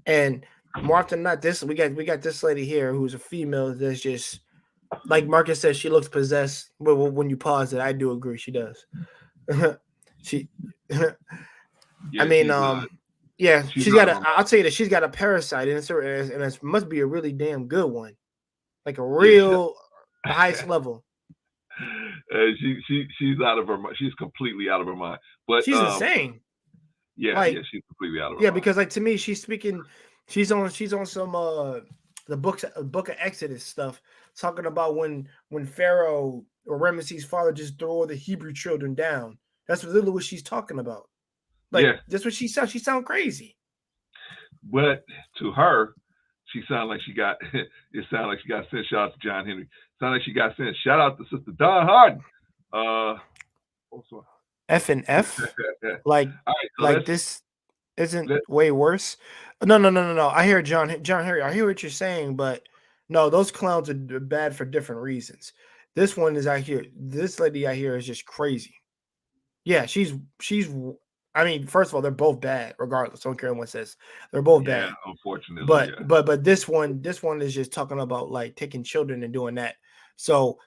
Speaker 9: and more often than not, we got this lady here who's a female that's just like Marcus says, she looks possessed. Well, when you pause it, I do agree, she does. She, I mean, she's got a. I'll tell you that she's got a parasite, and it must be a really damn good one, like a real highest level.
Speaker 1: She's out of her mind. She's completely out of her mind. But
Speaker 9: she's insane.
Speaker 1: Yeah,
Speaker 9: like,
Speaker 1: she's completely out of her mind.
Speaker 9: Yeah, because like to me, she's speaking. She's on some the book of Exodus stuff, talking about when Pharaoh or Ramesses' father just throw all the Hebrew children down. That's literally what she's talking about. Like,
Speaker 1: Yeah.
Speaker 9: that's what she sounds. She sounds crazy.
Speaker 1: But to her, she sounded like she got. It sounded like she got sent. Shout out to John Henry. Sounded like she got sent. Shout out to Sister Dawn Harden.
Speaker 9: F and F, like
Speaker 1: All right, so let's-
Speaker 9: this isn't way worse. No. I hear John Harry. I hear what you're saying, but no, those clowns are bad for different reasons. This one is this lady I hear is just crazy. Yeah, she's. I mean, first of all, they're both bad, regardless. I don't care what says. They're both bad.
Speaker 1: Unfortunately.
Speaker 9: But this one is just talking about like taking children and doing that. So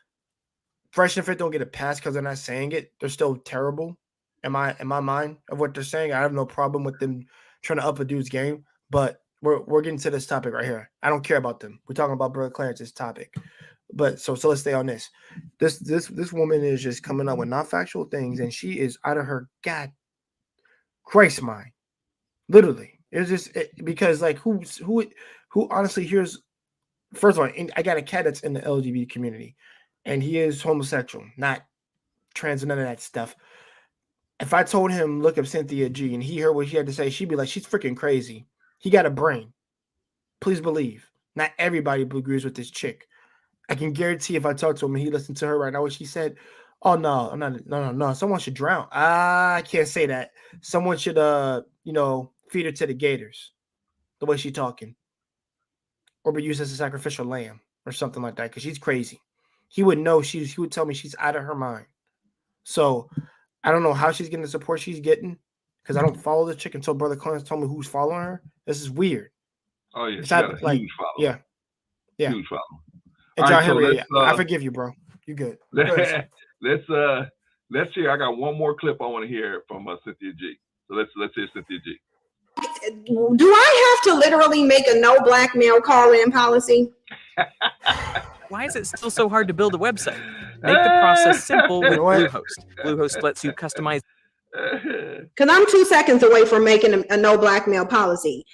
Speaker 9: Fresh and Fit don't get a pass because they're not saying it. They're still terrible. In my mind of what they're saying, I have no problem with them trying to up a dude's game. But we're getting to this topic right here. I don't care about them. We're talking about Brother Clarence's topic. But so let's stay on this. This woman is just coming up with non-factual things, and she is out of her God Christ mind. Literally. It's just because like who honestly hears. First of all, I got a cat that's in the LGBT community, and he is homosexual, not trans, none of that stuff. If I told him look up Cynthia G and he heard what she had to say, she'd be like, she's freaking crazy. He got a brain. Please believe. Not everybody agrees with this chick. I can guarantee if I talk to him and he listened to her right now, what she said, oh no. Someone should drown. I can't say that. Someone should feed her to the gators. The way she's talking. Or be used as a sacrificial lamb or something like that, because she's crazy. He would know he would tell me she's out of her mind. So I don't know how she's getting the support she's getting, because I don't follow the chick until Brother Clarence told me who's following her. This is weird.
Speaker 1: Oh yeah,
Speaker 9: it's not, like,
Speaker 1: huge follow.
Speaker 9: Yeah.
Speaker 1: Huge follow.
Speaker 9: And John Henry, I forgive you, bro. You good.
Speaker 1: Let's hear. I got one more clip I want to hear from Cynthia G. So let's hear Cynthia G.
Speaker 2: Do I have to literally make a no black male call-in policy?
Speaker 10: Why is it still so hard to build a website? Make the process simple with Bluehost. Bluehost lets you customize.
Speaker 2: Because I'm 2 seconds away from making a no black male policy.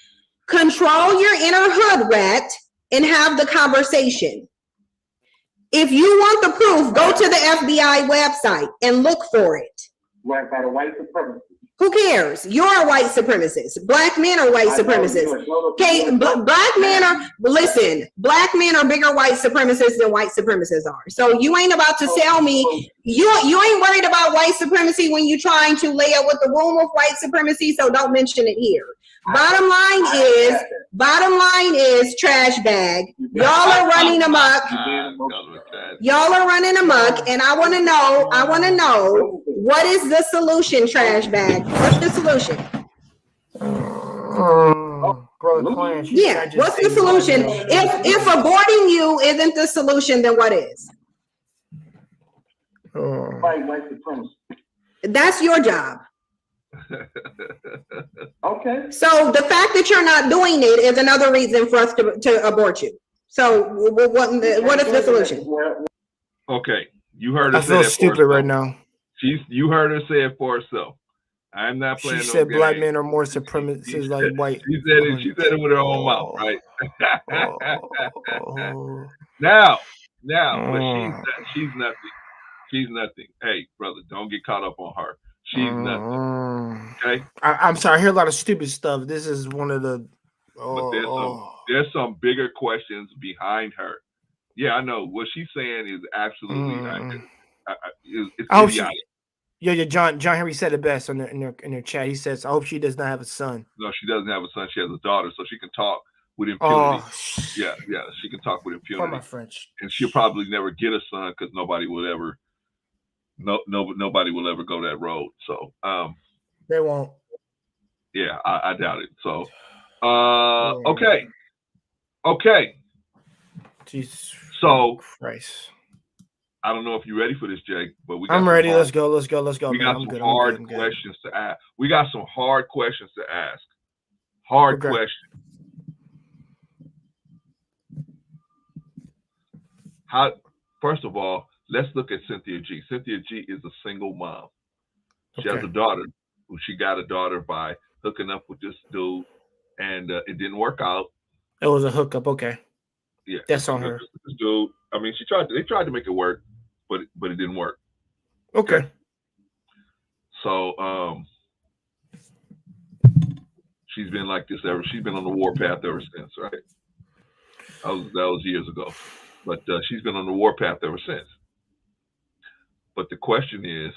Speaker 2: Control your inner hood rat and have the conversation. If you want the proof, go to the FBI website and look for it.
Speaker 4: Right, by the white supremacists.
Speaker 2: Who cares? You're a white supremacist. Black men are white supremacists. Okay, black men are bigger white supremacists than white supremacists are. So you ain't about to tell me you ain't worried about white supremacy when you're trying to lay out with the room of white supremacy. So don't mention it here. Bottom line is trash bag. Y'all are running amok. Y'all are running amok, and I want to know what is the solution, trash bag? What's the solution?
Speaker 9: Brother Clarence,
Speaker 2: yeah, what's the solution? If aborting you isn't the solution, then what is?
Speaker 4: White supremacy.
Speaker 2: That's your job.
Speaker 4: Okay.
Speaker 2: So the fact that you're not doing it is another reason for us to abort you. So what is the solution?
Speaker 1: Okay, you heard her.
Speaker 9: I feel stupid right now.
Speaker 1: You heard her say it for herself. I'm not playing.
Speaker 9: She said black men are more supremacists like white.
Speaker 1: She said it with her own mouth, right? Now, but she's nothing. She's nothing. Hey, brother, don't get caught up on her. She's nothing. Okay.
Speaker 9: I'm sorry. I hear a lot of stupid stuff. This is one of the.
Speaker 1: But there's some bigger questions behind her. Yeah, I know what she's saying is absolutely. It's idiotic.
Speaker 9: Yeah. John Henry said it best in their chat. He says, "I hope she does not have a son."
Speaker 1: No, she doesn't have a son. She has a daughter, so she can talk with impunity. Yeah, she can talk with impunity.
Speaker 9: My French.
Speaker 1: And she'll probably never get a son because nobody will ever. Nobody will ever go that road. So
Speaker 9: they won't.
Speaker 1: Yeah, I doubt it. So okay.
Speaker 9: Jesus.
Speaker 1: So
Speaker 9: Christ.
Speaker 1: I don't know if you're ready for this, Jake, but
Speaker 9: I'm ready. Let's go. We
Speaker 1: got some hard questions to ask. We got some hard questions to ask. Hard questions. First of all, let's look at Cynthia G. Cynthia G is a single mom. She has a daughter. She got a daughter by hooking up with this dude, and it didn't work out.
Speaker 9: It was a hookup. Okay.
Speaker 1: Yeah,
Speaker 9: that's on her.
Speaker 1: This dude. I mean, they tried to make it work. but it didn't work.
Speaker 9: Okay.
Speaker 1: So she's been like this ever. She's been on the warpath ever since, right? That was years ago, but she's been on the warpath ever since. But the question is,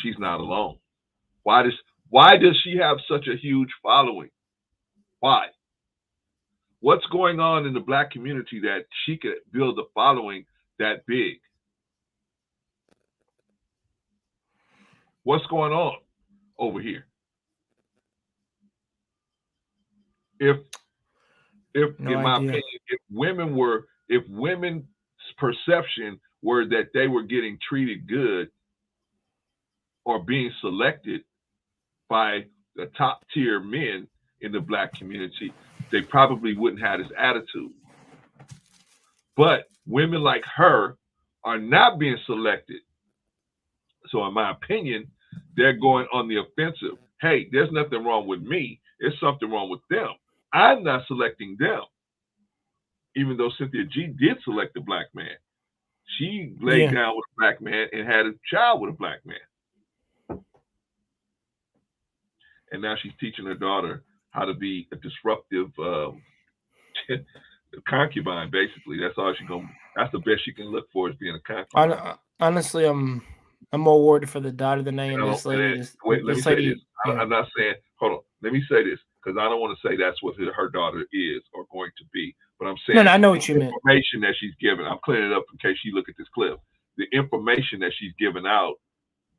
Speaker 1: she's not alone. Why does she have such a huge following? Why? What's going on in the Black community that she could build a following that big? What's going on over here? If
Speaker 9: No
Speaker 1: in my
Speaker 9: idea.
Speaker 1: opinion, if women's perception were that they were getting treated good or being selected by the top tier men in the Black community, they probably wouldn't have this attitude. But women like her are not being selected. So in my opinion, they're going on the offensive. Hey, there's nothing wrong with me. There's something wrong with them. I'm not selecting them. Even though Cynthia G did select a Black man. She laid down with a Black man and had a child with a Black man. And now she's teaching her daughter how to be a disruptive concubine, basically. That's the best she can look for, is being a concubine.
Speaker 9: Honestly, I'm more worried for the daughter than I am this lady.
Speaker 1: Wait, let me say this. I'm not saying, hold on. Let me say this, because I don't want to say that's what her daughter is or going to be. But I'm saying,
Speaker 9: no, I know what you meant.
Speaker 1: The information that she's given, I'm cleaning it up in case you look at this clip. The information that she's given out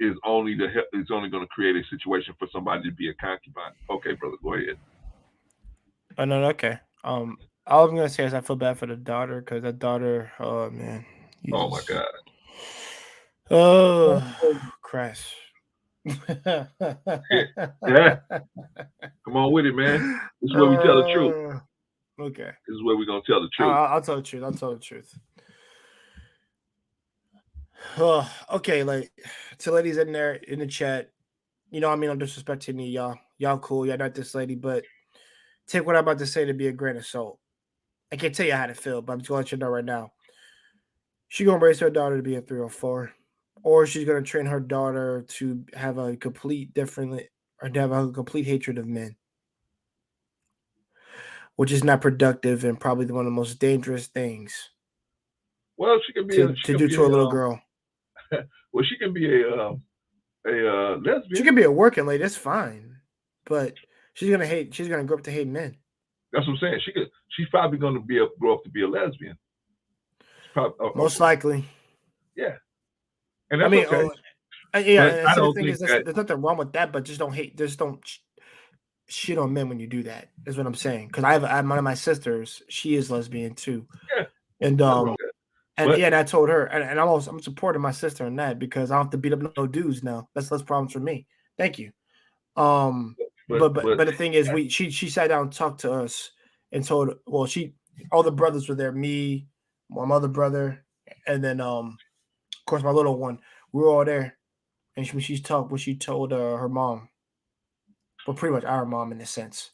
Speaker 1: is only going to create a situation for somebody to be a concubine. Okay, brother, go ahead.
Speaker 9: Oh no, okay. All I'm gonna say is I feel bad for the daughter, because that daughter, oh man. Jesus.
Speaker 1: Oh my God.
Speaker 9: Oh, Christ.
Speaker 1: Yeah. Come on with it, man. This is where we tell the truth.
Speaker 9: Okay.
Speaker 1: This is where we're gonna tell the truth.
Speaker 9: I'll tell the truth. I'll tell the truth. Okay, like, to ladies in there in the chat, you know, I mean, I'm disrespecting you, y'all cool, y'all not this lady, but take what I'm about to say to be a grain of salt. I can't tell you how to feel, but I'm just gonna let you know right now. She's gonna raise her daughter to be a 304, or she's gonna train her daughter to have a complete hatred of men, which is not productive and probably one of the most dangerous things.
Speaker 1: Well, she can be
Speaker 9: to do to a little girl.
Speaker 1: Well, she can be a lesbian.
Speaker 9: She can be a working lady. That's fine, but she's gonna grow up to hate men.
Speaker 1: That's what I'm saying. She's probably gonna grow up to be a lesbian.
Speaker 9: Most likely.
Speaker 1: Yeah, and that's okay.
Speaker 9: Yeah. The thing is, there's nothing wrong with that, but just don't shit on men when you do that. Is what I'm saying. Because I have one of my sisters. She is lesbian too.
Speaker 1: Yeah.
Speaker 9: And I told her, and I'm supporting my sister in that, because I don't have to beat up no dudes now. That's less problems for me. Thank you. But the thing is, she sat down and talked to us and told, all the brothers were there, me, my mother, brother, and then of course my little one. We were all there, and she told her mom, well, pretty much our mom in a sense,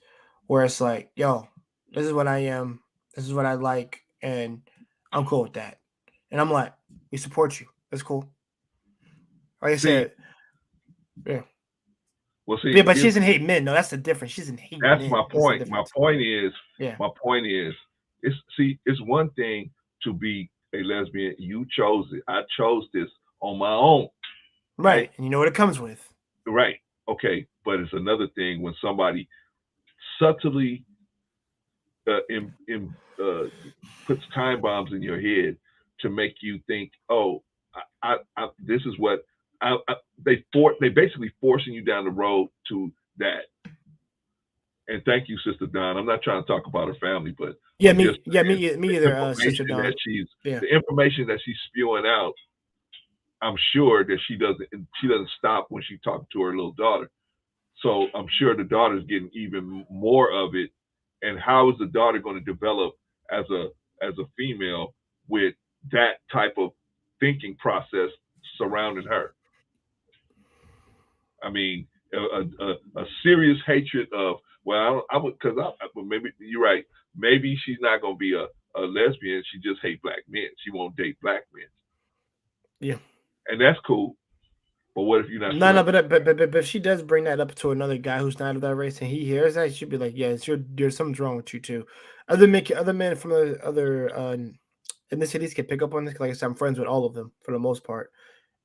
Speaker 9: where it's like, yo, this is what I am, this is what I like, and I'm cool with that. And I'm like, we support you. That's cool. Like I said, yeah.
Speaker 1: Well, see,
Speaker 9: yeah, but she doesn't hate men. No, that's the difference. She doesn't hate men.
Speaker 1: That's my point. My point is, it's one thing to be a lesbian. You chose it. I chose this on my own.
Speaker 9: Right. And you know what it comes with.
Speaker 1: Right. Okay. But it's another thing when somebody subtly puts time bombs in your head to make you think, oh, this is what they basically forcing you down the road to that. And thank you, Sister Dawn. I'm not trying to talk about her family, but
Speaker 9: me either, Sister Dawn.
Speaker 1: The information that she's spewing out, I'm sure that she doesn't stop when she talks to her little daughter. So I'm sure the daughter's getting even more of it. And how is the daughter going to develop as a female with that type of thinking process surrounding her? I mean, a serious hatred of, maybe you're right. Maybe she's not going to be a lesbian. She just hates black men. She won't date black men.
Speaker 9: Yeah.
Speaker 1: And that's cool. But what if you're not?
Speaker 9: No, but if she does bring that up to another guy who's not of that race and he hears that, she'd be like, "Yeah, there's something's wrong with you too." Other men from the other ethnicities can pick up on this. Like I said, I'm friends with all of them for the most part,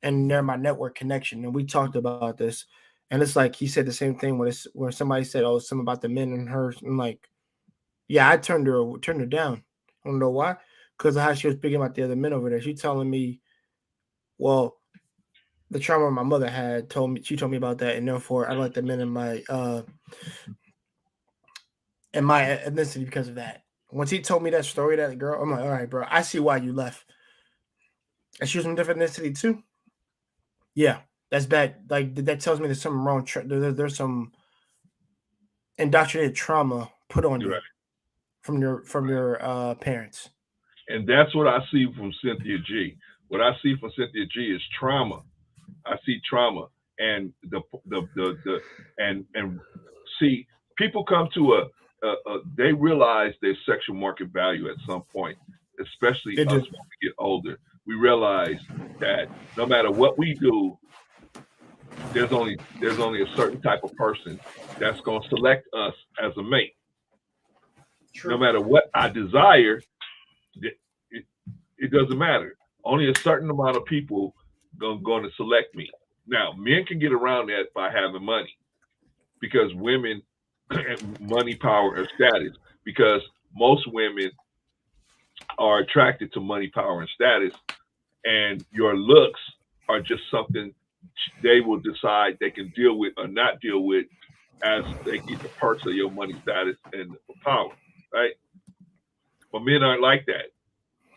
Speaker 9: and they're my network connection. And we talked about this, and it's like he said the same thing when somebody said, "Oh, something about the men and her." I'm like, "Yeah, I turned her down. I don't know why, because of how she was speaking about the other men over there. She telling me, well." The trauma my mother had told me about that, and therefore I like the men in my ethnicity because of that. Once he told me that story, that girl, I'm like, all right, bro, I see why you left. And she was from a different ethnicity too. Yeah, that's bad. Like that tells me there's something wrong. There's some indoctrinated trauma put on you from your parents.
Speaker 1: And that's what I see from Cynthia G. What I see from Cynthia G is trauma. I see trauma, and and see people come to they realize their sexual market value at some point, especially us when we get older. We realize that no matter what we do, there's only a certain type of person that's going to select us as a mate. True. No matter what I desire, it doesn't matter. Only a certain amount of people going to select me. Now, men can get around that by having money, because women, money, power, or status, because most women are attracted to money, power, and status, and your looks are just something they will decide they can deal with or not deal with as they get the perks of your money, status, and power, right? But men aren't like that.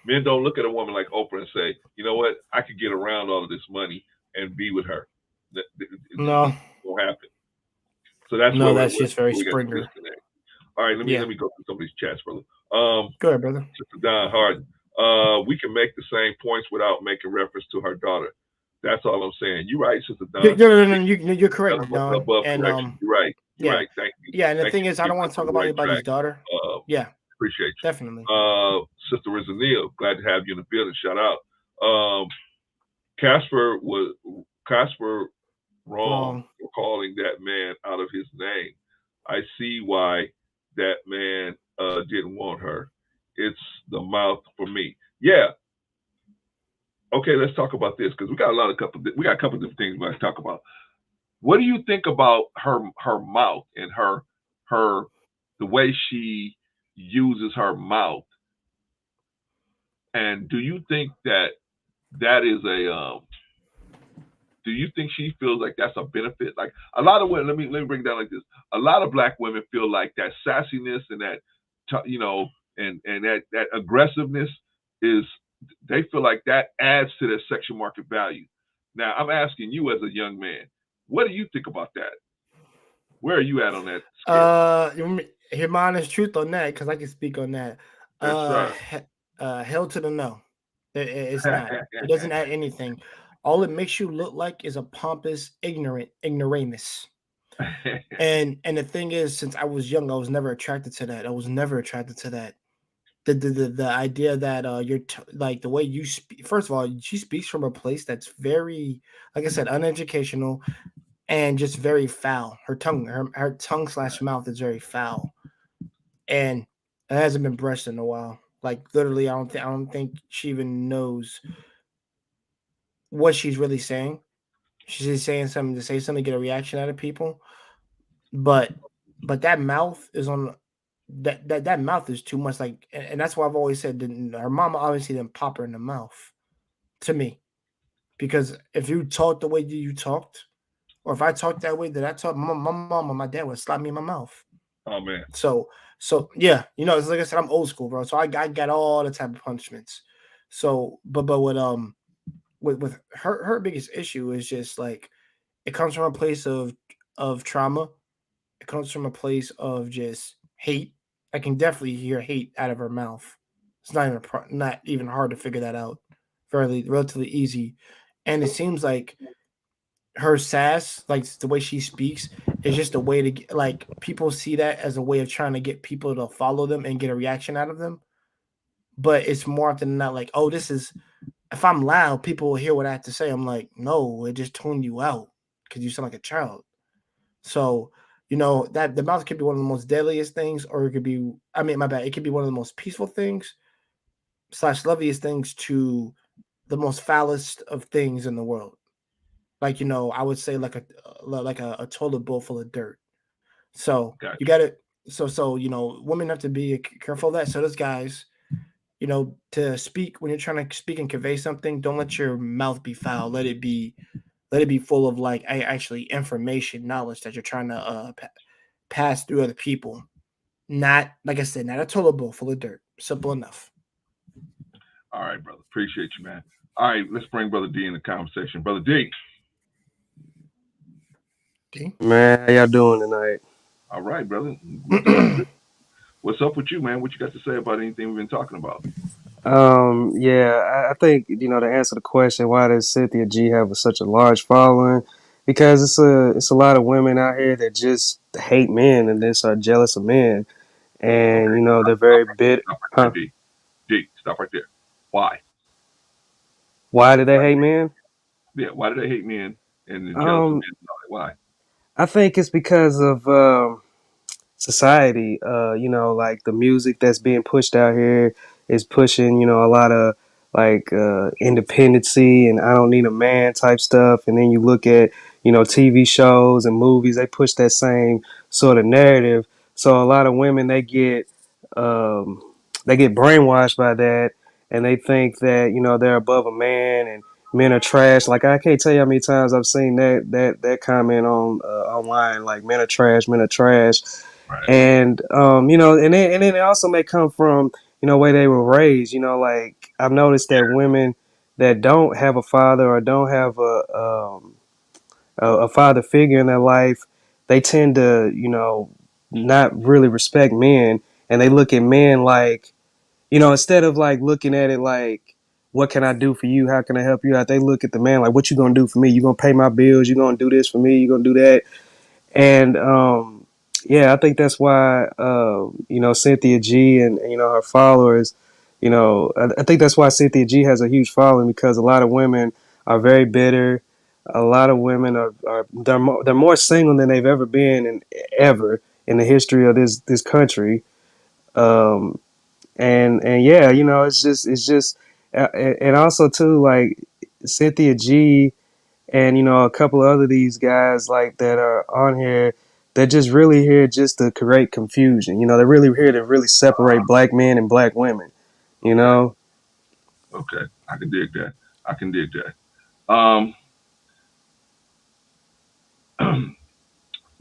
Speaker 1: Men don't look at a woman like Oprah and say, you know what, I could get around all of this money and be with her.
Speaker 9: No.
Speaker 1: It won't happen. So that's
Speaker 9: that's just very Springer.
Speaker 1: All right, let me go through some of these chats, brother.
Speaker 9: Go ahead, brother.
Speaker 1: Sister Don Harden. We can make the same points without making reference to her daughter. That's all I'm saying. You're right, Sister Don.
Speaker 9: You're correct, Don. And
Speaker 1: you're right. You're right. Thank you.
Speaker 9: Yeah, and the thing is, I don't want to talk about anybody's daughter.
Speaker 1: Appreciate you.
Speaker 9: Definitely.
Speaker 1: Sister Rizanil, glad to have you in the building. Shout out. Casper wrong for calling that man out of his name. I see why that man didn't want her. It's the mouth for me. Yeah. Okay, let's talk about this, because we got a couple of different things we got to talk about. What do you think about her mouth and her the way she uses her mouth? And do you think that is a do you think she feels like that's a benefit? Like a lot of women, let me bring it down like this. A lot of Black women feel like that sassiness and that, and that aggressiveness they feel like that adds to their sexual market value. Now, I'm asking you as a young man, what do you think about that? Where are you at on that scale?
Speaker 9: Hear my honest truth on that, because I can speak on that. Hell to the no. It's not. It doesn't add anything. All it makes you look like is a pompous, ignoramus. and the thing is, since I was young, I was never attracted to that. The idea that you're like the way you speak. First of all, she speaks from a place that's very, like I said, uneducational and just very foul. Her tongue / mouth is very foul, and it hasn't been brushed in a while. Like literally, I don't think she even knows what she's really saying. She's just saying something to say something, get a reaction out of people. But that mouth is on that mouth is too much. Like, and that's why I've always said that her mama obviously didn't pop her in the mouth to me, because if you talked the way you talked, or if I talked that way that I talked, my mom and my dad would slap me in my mouth.
Speaker 1: Oh man.
Speaker 9: So yeah, it's like I said, I'm old school, bro. So I got all the type of punishments. So, but with her biggest issue is just like it comes from a place of trauma. It comes from a place of just hate. I can definitely hear hate out of her mouth. It's not even hard to figure that out. Relatively easy, and it seems like her sass, like the way she speaks, is just a way to get, like, people see that as a way of trying to get people to follow them and get a reaction out of them. But it's more often than not like, oh, this is if I'm loud, people will hear what I have to say. I'm like, no, it just tuned you out because you sound like a child. So, that the mouth could be one of the most deadliest things, or it could be, I mean, my bad, it could be one of the most peaceful things / loveliest things to the most foulest of things in the world. Like, I would say like a toilet bowl full of dirt. So
Speaker 1: Gotcha.
Speaker 9: you got to, women have to be careful of that. So does guys, to speak when you're trying to speak and convey something. Don't let your mouth be foul. Let it be full of like actually information, knowledge that you're trying to pass through other people. Not, like I said, not a toilet bowl full of dirt. Simple enough.
Speaker 1: All right, brother. Appreciate you, man. All right, let's bring Brother D in the conversation. Brother D.
Speaker 9: D?
Speaker 11: Man, how y'all doing tonight?
Speaker 1: All right, brother. We're doing good. What's up with you, man? What you got to say about anything we've been talking about?
Speaker 11: Yeah, I think, to answer the question, why does Cynthia G have such a large following? Because it's a lot of women out here that just hate men and just are jealous of men, and
Speaker 1: Okay.
Speaker 11: they're very bitter.
Speaker 1: Stop right
Speaker 11: Huh?
Speaker 1: there, D. D, stop right there. Why?
Speaker 11: Why do they hate men?
Speaker 1: Yeah, why do they hate men and the jealous of
Speaker 11: Um,
Speaker 1: men? Why?
Speaker 11: I think it's because of society. Like the music that's being pushed out here is pushing, a lot of like independency and I don't need a man type stuff. And then you look at, TV shows and movies, they push that same sort of narrative. So a lot of women um, they get brainwashed by that, and they think that they're above a man and men are trash. Like I can't tell you how many times I've seen that comment on online, like men are trash, men are trash,
Speaker 1: Right.
Speaker 11: and and then it also may come from way they were raised. Like I've noticed that women that don't have a father or don't have a father figure in their life, they tend to not really respect men, and they look at men like instead of like looking at it like what can I do for you? How can I help you out? They look at the man like, what you gonna do for me? You gonna pay my bills? You gonna do this for me? You gonna do that? And yeah, I think that's why Cynthia G and her followers, I think that's why Cynthia G has a huge following, because a lot of women are very bitter. A lot of women are they're more single than they've ever been ever in the history of this country. Um, and yeah, it's just and also too, like Cynthia G and a couple of other these guys like that are on here, they're just really here just to create confusion. They're really here to really separate black men and black women. You
Speaker 1: Okay.
Speaker 11: know,
Speaker 1: Okay. I can dig that. I can dig that.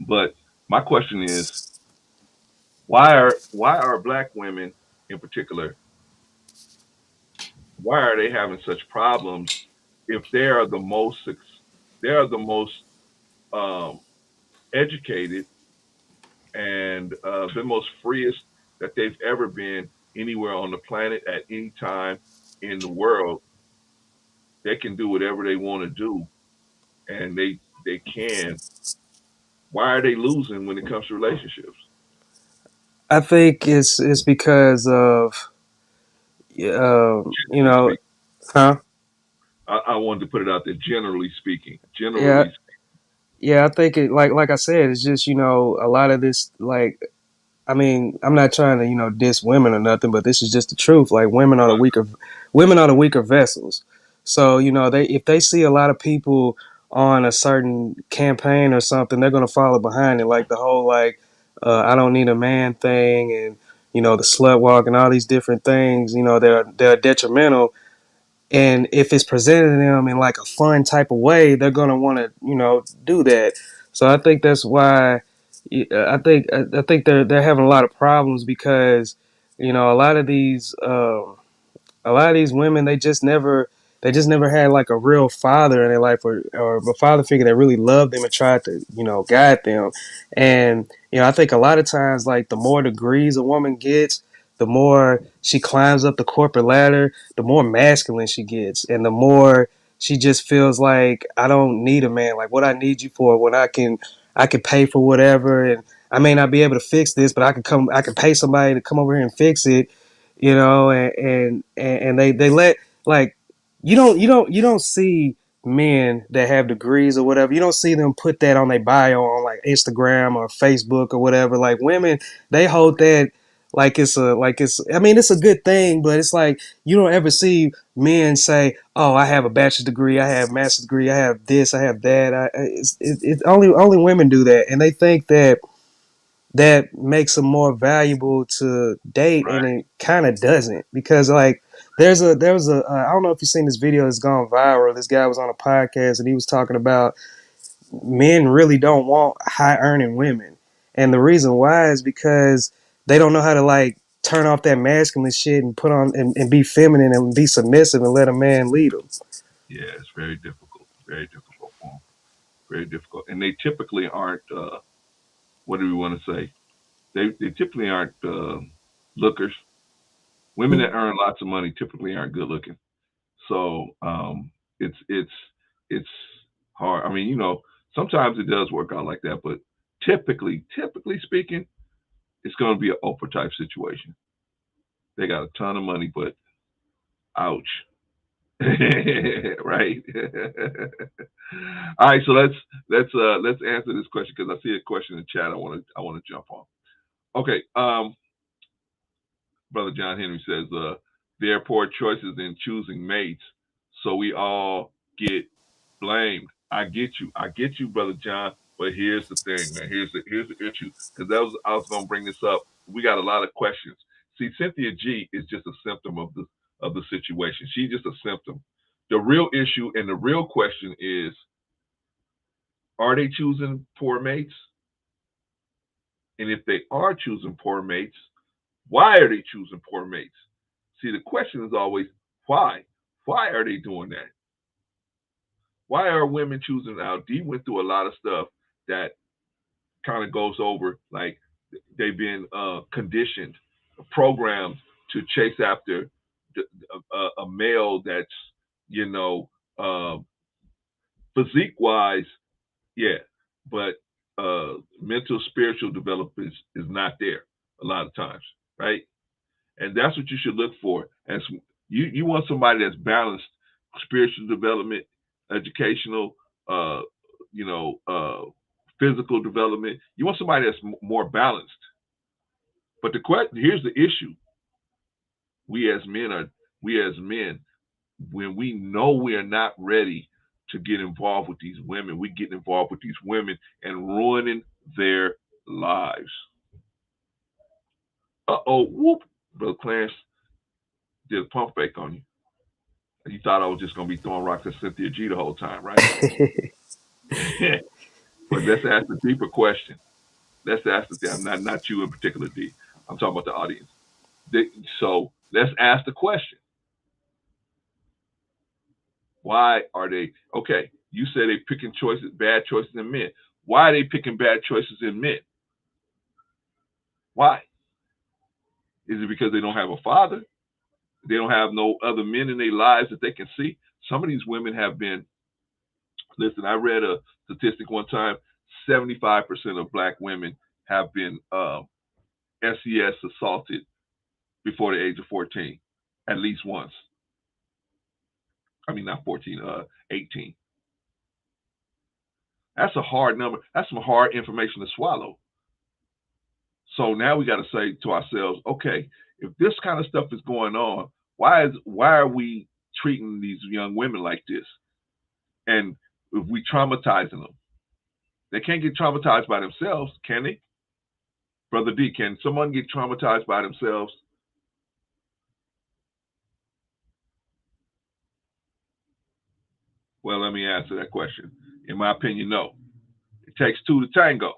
Speaker 1: But my question is, why are black women in particular, why are they having such problems if they are the most um, educated and the most freest that they've ever been anywhere on the planet at any time in the world. They can do whatever they want to do, and they can. Why are they losing when it comes to relationships?
Speaker 11: I think it's because of
Speaker 1: Generally speaking,
Speaker 11: huh?
Speaker 1: I wanted to put it out there. Generally speaking,
Speaker 11: Yeah,
Speaker 1: generally,
Speaker 11: yeah. I think it like I said, it's just a lot of this like. I mean, I'm not trying to, diss women or nothing, but this is just the truth. Like women are the weaker vessels. So, they if they see a lot of people on a certain campaign or something, they're gonna follow behind it. Like the whole like I don't need a man thing, and the slut walk and all these different things. They're detrimental, and if it's presented to them in like a fun type of way, they're gonna want to do that. So I think that's why I think they're having a lot of problems, because a lot of these women, they just never had like a real father in their life, or a father figure that really loved them and tried to guide them. And I think a lot of times, like the more degrees a woman gets, the more she climbs up the corporate ladder, the more masculine she gets, and the more she just feels like, I don't need a man. Like, what I need you for, when I can pay for whatever, and I may not be able to fix this, but I can pay somebody to come over here and fix it. And they let, like, you don't see men that have degrees or whatever. You don't see them put that on their bio on like Instagram or Facebook or whatever. Like women, they hold that like it's I mean it's a good thing, but it's like you don't ever see men say, "Oh, I have a bachelor's degree, I have a master's degree, I have this, I have that." It's only women do that, and they think that that makes them more valuable to date,
Speaker 1: Right.
Speaker 11: and it kind of doesn't, because like there was a I don't know if you've seen this video that's gone viral. This guy was on a podcast and he was talking about men really don't want high earning women, and the reason why is because they don't know how to like turn off that masculine shit and put on and be feminine and be submissive and let a man lead them.
Speaker 1: Yeah, it's very difficult. Very difficult for them. Very difficult. And they typically aren't, what do we want to say? They typically aren't lookers. Women that earn lots of money typically aren't good looking. So it's it's hard. I mean, sometimes it does work out like that, but typically speaking, it's going to be an Oprah type situation. They got a ton of money, but ouch. Right. All right, so let's answer this question because I see a question in the chat. I want to jump on. Okay, Brother John Henry says there are poor choices in choosing mates, so we all get blamed. I get you, Brother John. But here's the thing, man. Here's the issue, because I was gonna bring this up. We got a lot of questions. See, Cynthia G is just a symptom of the situation. She's just a symptom. The real issue and the real question is, are they choosing poor mates? And if they are choosing poor mates, why are they choosing poor mates? See, the question is always why? Why are they doing that? Why are women choosing? Now, Dee went through a lot of stuff that kind of goes over, like they've been conditioned, programmed to chase after a male that's, physique wise, yeah, but mental, spiritual development is not there a lot of times, right? And that's what you should look for. As you want somebody that's balanced, spiritual development, educational, uh, physical development. You want somebody that's more balanced. But here's the issue: we as men, when we know we are not ready to get involved with these women, we get involved with these women and ruining their lives. Whoop! Brother Clarence did a pump fake on you. You thought I was just going to be throwing rocks at Cynthia G the whole time, right? But let's ask the deeper question. Let's ask not you in particular, D. I'm talking about the audience. So let's ask the question. Why are they, okay, you say they picking bad choices in men. Why are they picking bad choices in men? Why? Is it because they don't have a father? They don't have no other men in their lives that they can see? Some of these women have been, listen, I read a statistic one time, 75% of black women have been SES assaulted before the age of 14, at least once. I mean, not 14, 18. That's a hard number. That's some hard information to swallow. So now we got to say to ourselves, okay, if this kind of stuff is going on, why are we treating these young women like this? And if we traumatizing them, they can't get traumatized by themselves, can they? Brother D, can someone get traumatized by themselves? Well, let me answer that question. In my opinion, no. It takes two to tango.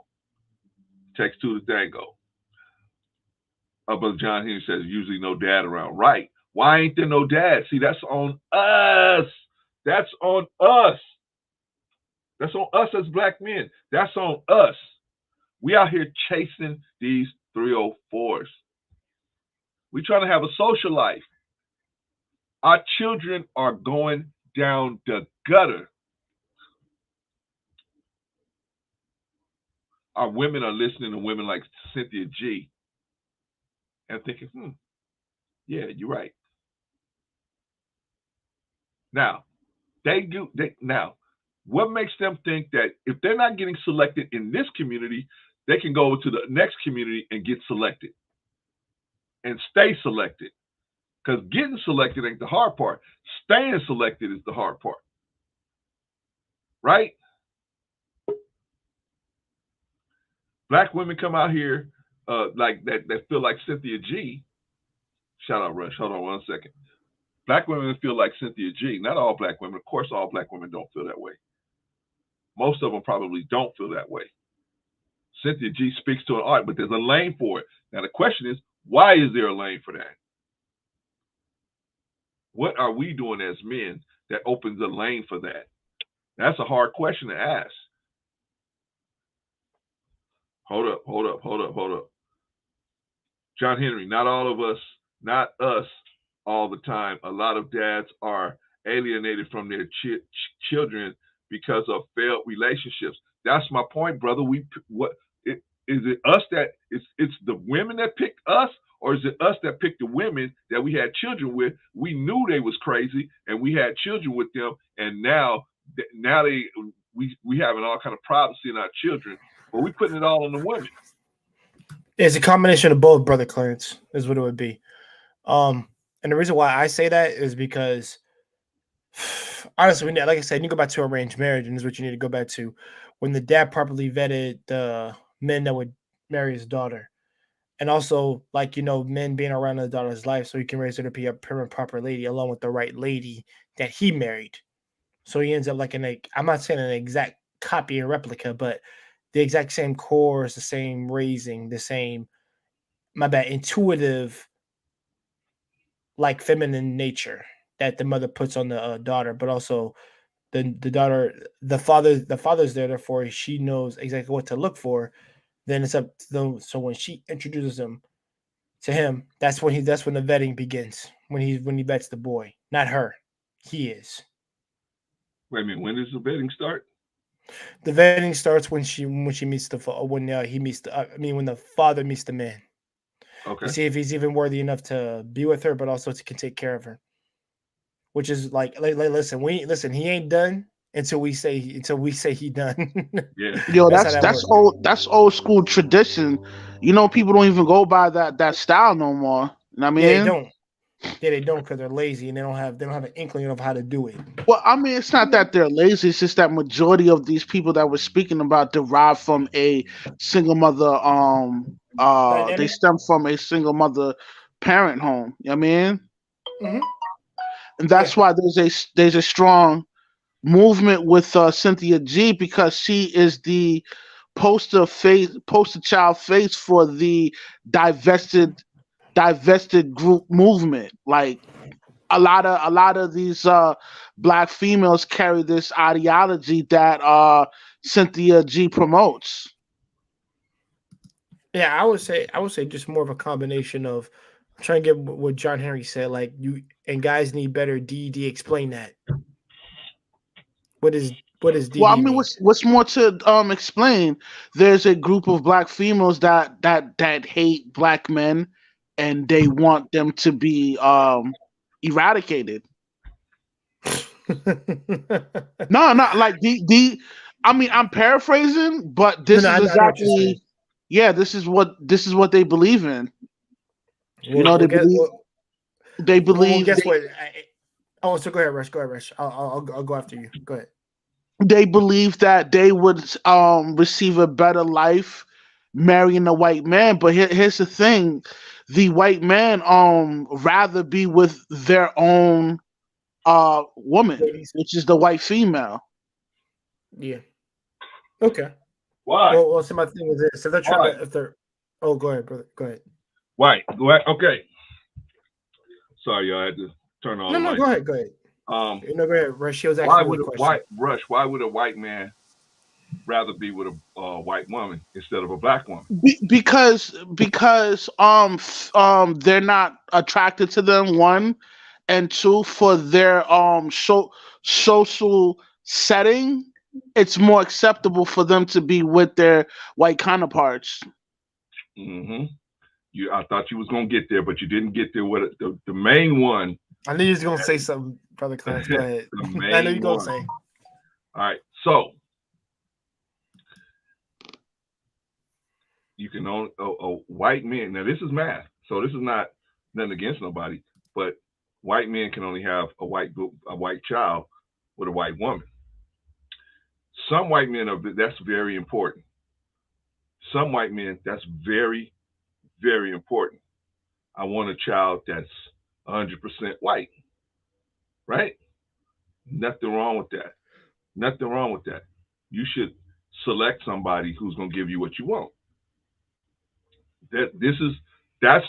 Speaker 1: It takes two to tango. Brother John Henry says, usually no dad around. Right. Why ain't there no dad? See, that's on us. That's on us. That's on us as black men. That's on us. We out here chasing these 304s. We trying to have a social life. Our children are going down the gutter. Our women are listening to women like Cynthia G and thinking, yeah, you're right. Now, now, what makes them think that if they're not getting selected in this community, they can go to the next community and get selected and stay selected? Because getting selected ain't the hard part. Staying selected is the hard part. Right? Black women come out here like that feel like Cynthia G. Shout out, Rush. Hold on 1 second. Black women feel like Cynthia G. Not all black women. Of course, all black women don't feel that way. Most of them probably don't feel that way. Cynthia G speaks to an art, but there's a lane for it. Now, the question is, why is there a lane for that? What are we doing as men that opens a lane for that? That's a hard question to ask. Hold up. John Henry, not all of us, not us all the time. A lot of dads are alienated from their children because of failed relationships. That's my point, brother. Is it us that it's the women that picked us, or is it us that picked the women that we had children with? We knew they was crazy and we had children with them, and now we having all kind of problems seeing our children, but we putting it all on the women.
Speaker 9: It's a combination of both, Brother Clarence, is what it would be. And the reason why I say that is because, honestly, like I said, you go back to arranged marriage, and this is what you need to go back to. When the dad properly vetted the men that would marry his daughter, and also, like, men being around his daughter's life so he can raise her to be a prim and proper lady along with the right lady that he married. So he ends up like I'm not saying an exact copy and replica, but the exact same course, the same raising, the same, intuitive, like feminine nature that the mother puts on the daughter, but also the daughter, the father's there, therefore she knows exactly what to look for. Then it's up to them. So when she introduces him to him, that's when the vetting begins. When he vets the boy, not her, he is.
Speaker 1: Wait a minute. When does the vetting start?
Speaker 9: The vetting starts when she meets when the father meets the man.
Speaker 1: Okay.
Speaker 9: To see if he's even worthy enough to be with her, but also to can take care of her. Which is like listen, he ain't done until we say he done.
Speaker 1: Yeah.
Speaker 12: Yo,
Speaker 9: That's
Speaker 12: that's old school tradition. People don't even go by that style no more. You know what I mean?
Speaker 9: Yeah, they don't. Yeah, they don't, because they're lazy and they don't have an inkling of how to do it.
Speaker 12: Well, I mean, it's not that they're lazy. It's just that majority of these people that we're speaking about derive from a single mother. They stem from a single mother parent home. You know what I mean?
Speaker 9: Mm-hmm.
Speaker 12: And that's why there's a strong movement with Cynthia G, because she is the poster child face for the divested group movement. Like a lot of these black females carry this ideology that Cynthia G promotes.
Speaker 9: Yeah, I would say just more of a combination of trying to get what John Henry said, like you and guys need better DD. Explain that. What is DD?
Speaker 12: Well, I mean, what's more to explain? There's a group of black females that hate black men, and they want them to be eradicated. No, not like the. I mean, I'm paraphrasing, but this is exactly. Yeah, this is what they believe in. They believe.
Speaker 9: Guess what? So go ahead, Rush. I'll go after you. Go ahead.
Speaker 12: They believe that they would receive a better life marrying a white man, but here's the thing: the white man rather be with their own woman, which is the white female.
Speaker 9: Yeah. Okay.
Speaker 1: Why?
Speaker 9: Well, so my thing is this: if they're trying to, if they're, oh, go ahead, brother. Go ahead.
Speaker 1: Why? Okay. Sorry, y'all. I had to turn on.
Speaker 9: No, go ahead. Go ahead. No, go ahead. Rush. Was
Speaker 1: why would a white man rather be with a white woman instead of a black woman?
Speaker 12: Because they're not attracted to them, one, and two, for their social setting, it's more acceptable for them to be with their white counterparts.
Speaker 1: Mm-hmm. I thought you was gonna get there, but you didn't get there. What the main one
Speaker 9: I knew you was gonna say something, Brother Clarence. Go ahead.
Speaker 1: The
Speaker 9: I know
Speaker 1: main
Speaker 9: you're gonna
Speaker 1: one.
Speaker 9: say.
Speaker 1: All right, so you can own a white men. Now this is math, so this is not nothing against nobody, but white men can only have a white child with a white woman. Some white men that's very important. Some white men, that's very, very important. I want a child that's 100% white, right? Nothing wrong with that. Nothing wrong with that. You should select somebody who's going to give you what you want. That's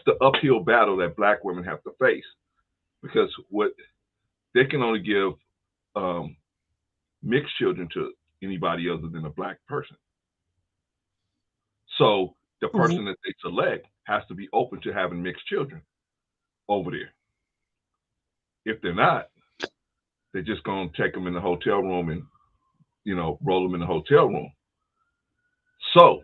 Speaker 1: the uphill battle that black women have to face, because what they can only give mixed children to anybody other than a black person. So the person that they select has to be open to having mixed children over there. If they're not, they're just going to take them in the hotel room and, roll them in the hotel room. So,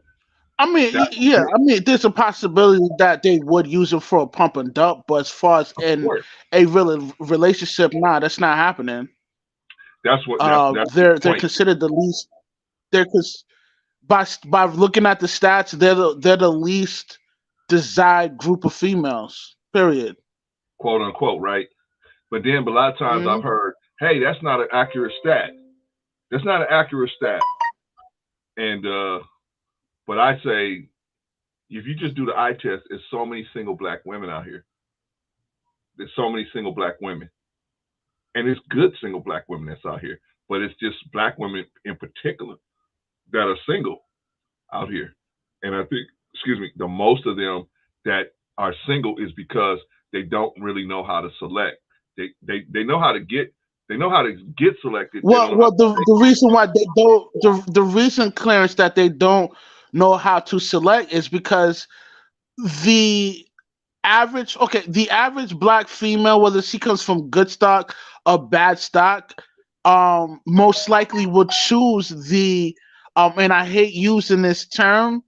Speaker 12: I mean, yeah, I mean, there's a possibility that they would use it for a pump and dump, but as far as in a real relationship, nah, that's not happening.
Speaker 1: That's what
Speaker 12: they're considered the least. By looking at the stats, they're the least desired group of females. Period.
Speaker 1: Quote unquote, right? But a lot of times I've heard, hey, that's not an accurate stat. That's not an accurate stat. And but I say, if you just do the eye test, there's so many single black women out here. There's so many single black women. And it's good single black women that's out here. But it's just black women in particular that are single out here. And I think, the most of them that are single is because they don't really know how to select. They know how to get selected.
Speaker 12: Well, the reason why they don't the reason, Clarence, that they don't know how to select is because the average black female, whether she comes from good stock or bad stock, most likely would choose the and I hate using this term,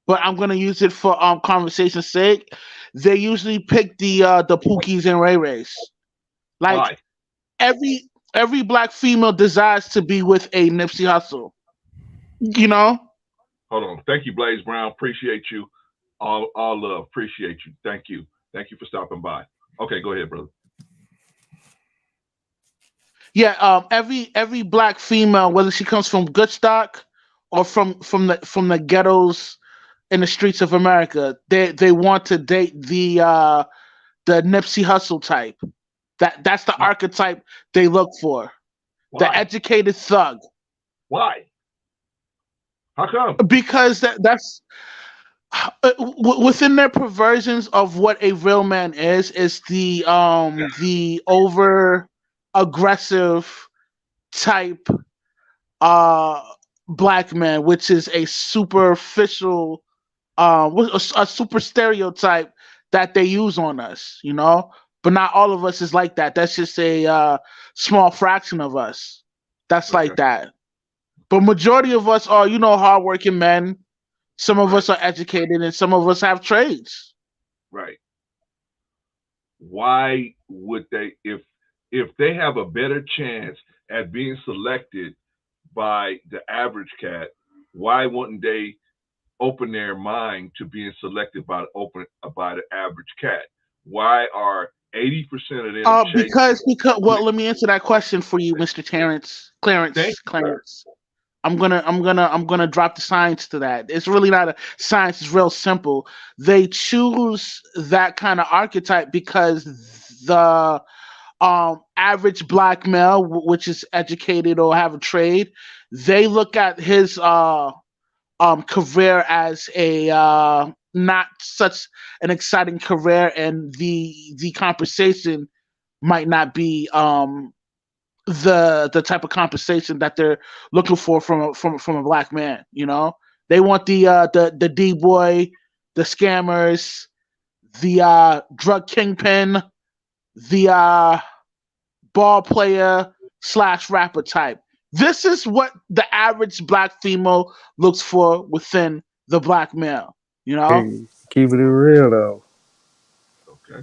Speaker 12: but I'm gonna use it for conversation's sake. They usually pick the Pookies and Ray Rays. Like every black female desires to be with a Nipsey Hussle.
Speaker 1: Hold on. Thank you, Blaze Brown. Appreciate you. All love. Appreciate you. Thank you. Thank you for stopping by. Okay, go ahead, brother.
Speaker 12: Yeah, every black female, whether she comes from good stock or from the ghettos in the streets of America, they want to date the Nipsey Hussle type. That's the archetype they look for. Why? The educated thug.
Speaker 1: Why? How come?
Speaker 12: Because that's within their perversions of what a real man is the over aggressive type black man, which is a superficial a super stereotype that they use on us, but not all of us is like that. That's just a small fraction of us that's like that. But majority of us are, hardworking men. Some of us are educated and some of us have trades.
Speaker 1: Right. Why would they, if they have a better chance at being selected by the average cat, why wouldn't they open their mind to being selected by the average cat? Why are 80% of them
Speaker 12: because well, let me answer that question for you, Mr. Clarence. I'm gonna drop the science to that. It's really not a science, it's real simple. They choose that kind of archetype because the average black male, which is educated or have a trade, they look at his career as a not such an exciting career, and the compensation might not be the type of compensation that they're looking for from a black man. They want the D-boy, the scammers, the drug kingpin, the ball player / rapper type. This is what the average black female looks for within the black male.
Speaker 11: Hey, keep it real though.
Speaker 1: Okay.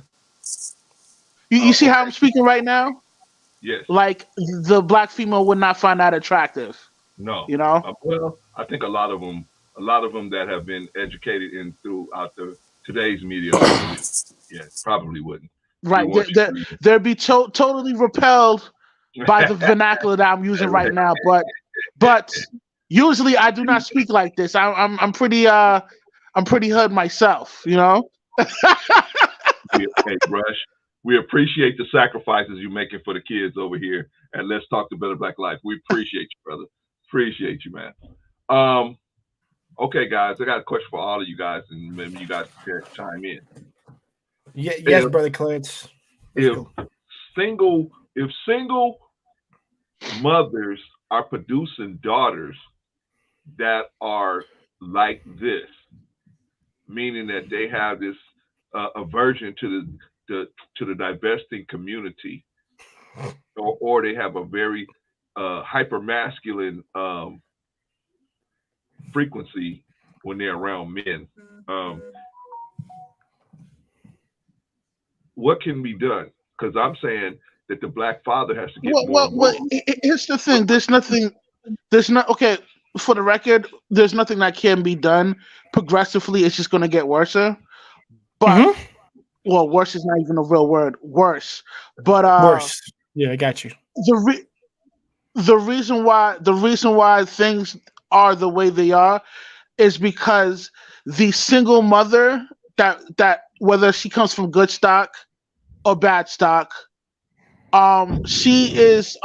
Speaker 12: You see how
Speaker 1: Okay.
Speaker 12: I'm speaking right now?
Speaker 1: Yes.
Speaker 12: Like the black female would not find that attractive.
Speaker 1: No.
Speaker 12: You know?
Speaker 1: Well, I think a lot of them that have been educated in throughout today's media probably, yeah, probably wouldn't. We
Speaker 12: Right.
Speaker 1: want you to
Speaker 12: They'd be totally repelled by the vernacular that I'm using right now. But usually I do not speak like this. I'm pretty hood myself, you know?
Speaker 1: Hey, Rush, we appreciate the sacrifices you're making for the kids over here. And let's talk to Better Black Life. We appreciate you, brother. Appreciate you, man. Okay, guys, I got a question for all of you guys, and maybe you guys can chime in.
Speaker 9: Yeah, yes,
Speaker 1: If-
Speaker 9: brother Clarence.
Speaker 1: If single mothers are producing daughters that are like this, meaning that they have this aversion to the divesting community, or they have a very hyper masculine frequency when they're around men. What can be done? Because I'm saying that the black father has to get more involved.
Speaker 12: Here's the thing. Okay, for the record, there's nothing that can be done. Progressively, it's just going to get worse. But, well, worse is not even a real word. Worse. But,
Speaker 9: worse. Yeah, I got you.
Speaker 12: The reason why things are the way they are is because the single mother that whether she comes from good stock or bad stock, she is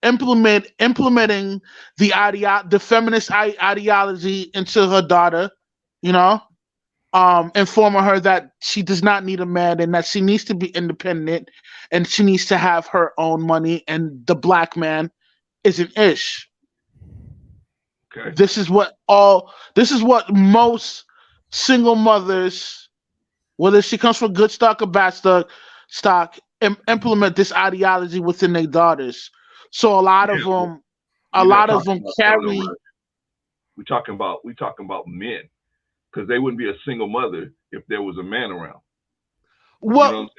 Speaker 12: implementing the feminist ideology into her daughter, you know, informing her that she does not need a man and that she needs to be independent and she needs to have her own money, and the black man is an ish.
Speaker 1: Okay.
Speaker 12: This is what most single mothers, whether she comes from good stock or bad stock, implement this ideology within their daughters. So a lot of them carry.
Speaker 1: We're talking about men, because they wouldn't be a single mother if there was a man around.
Speaker 12: Well,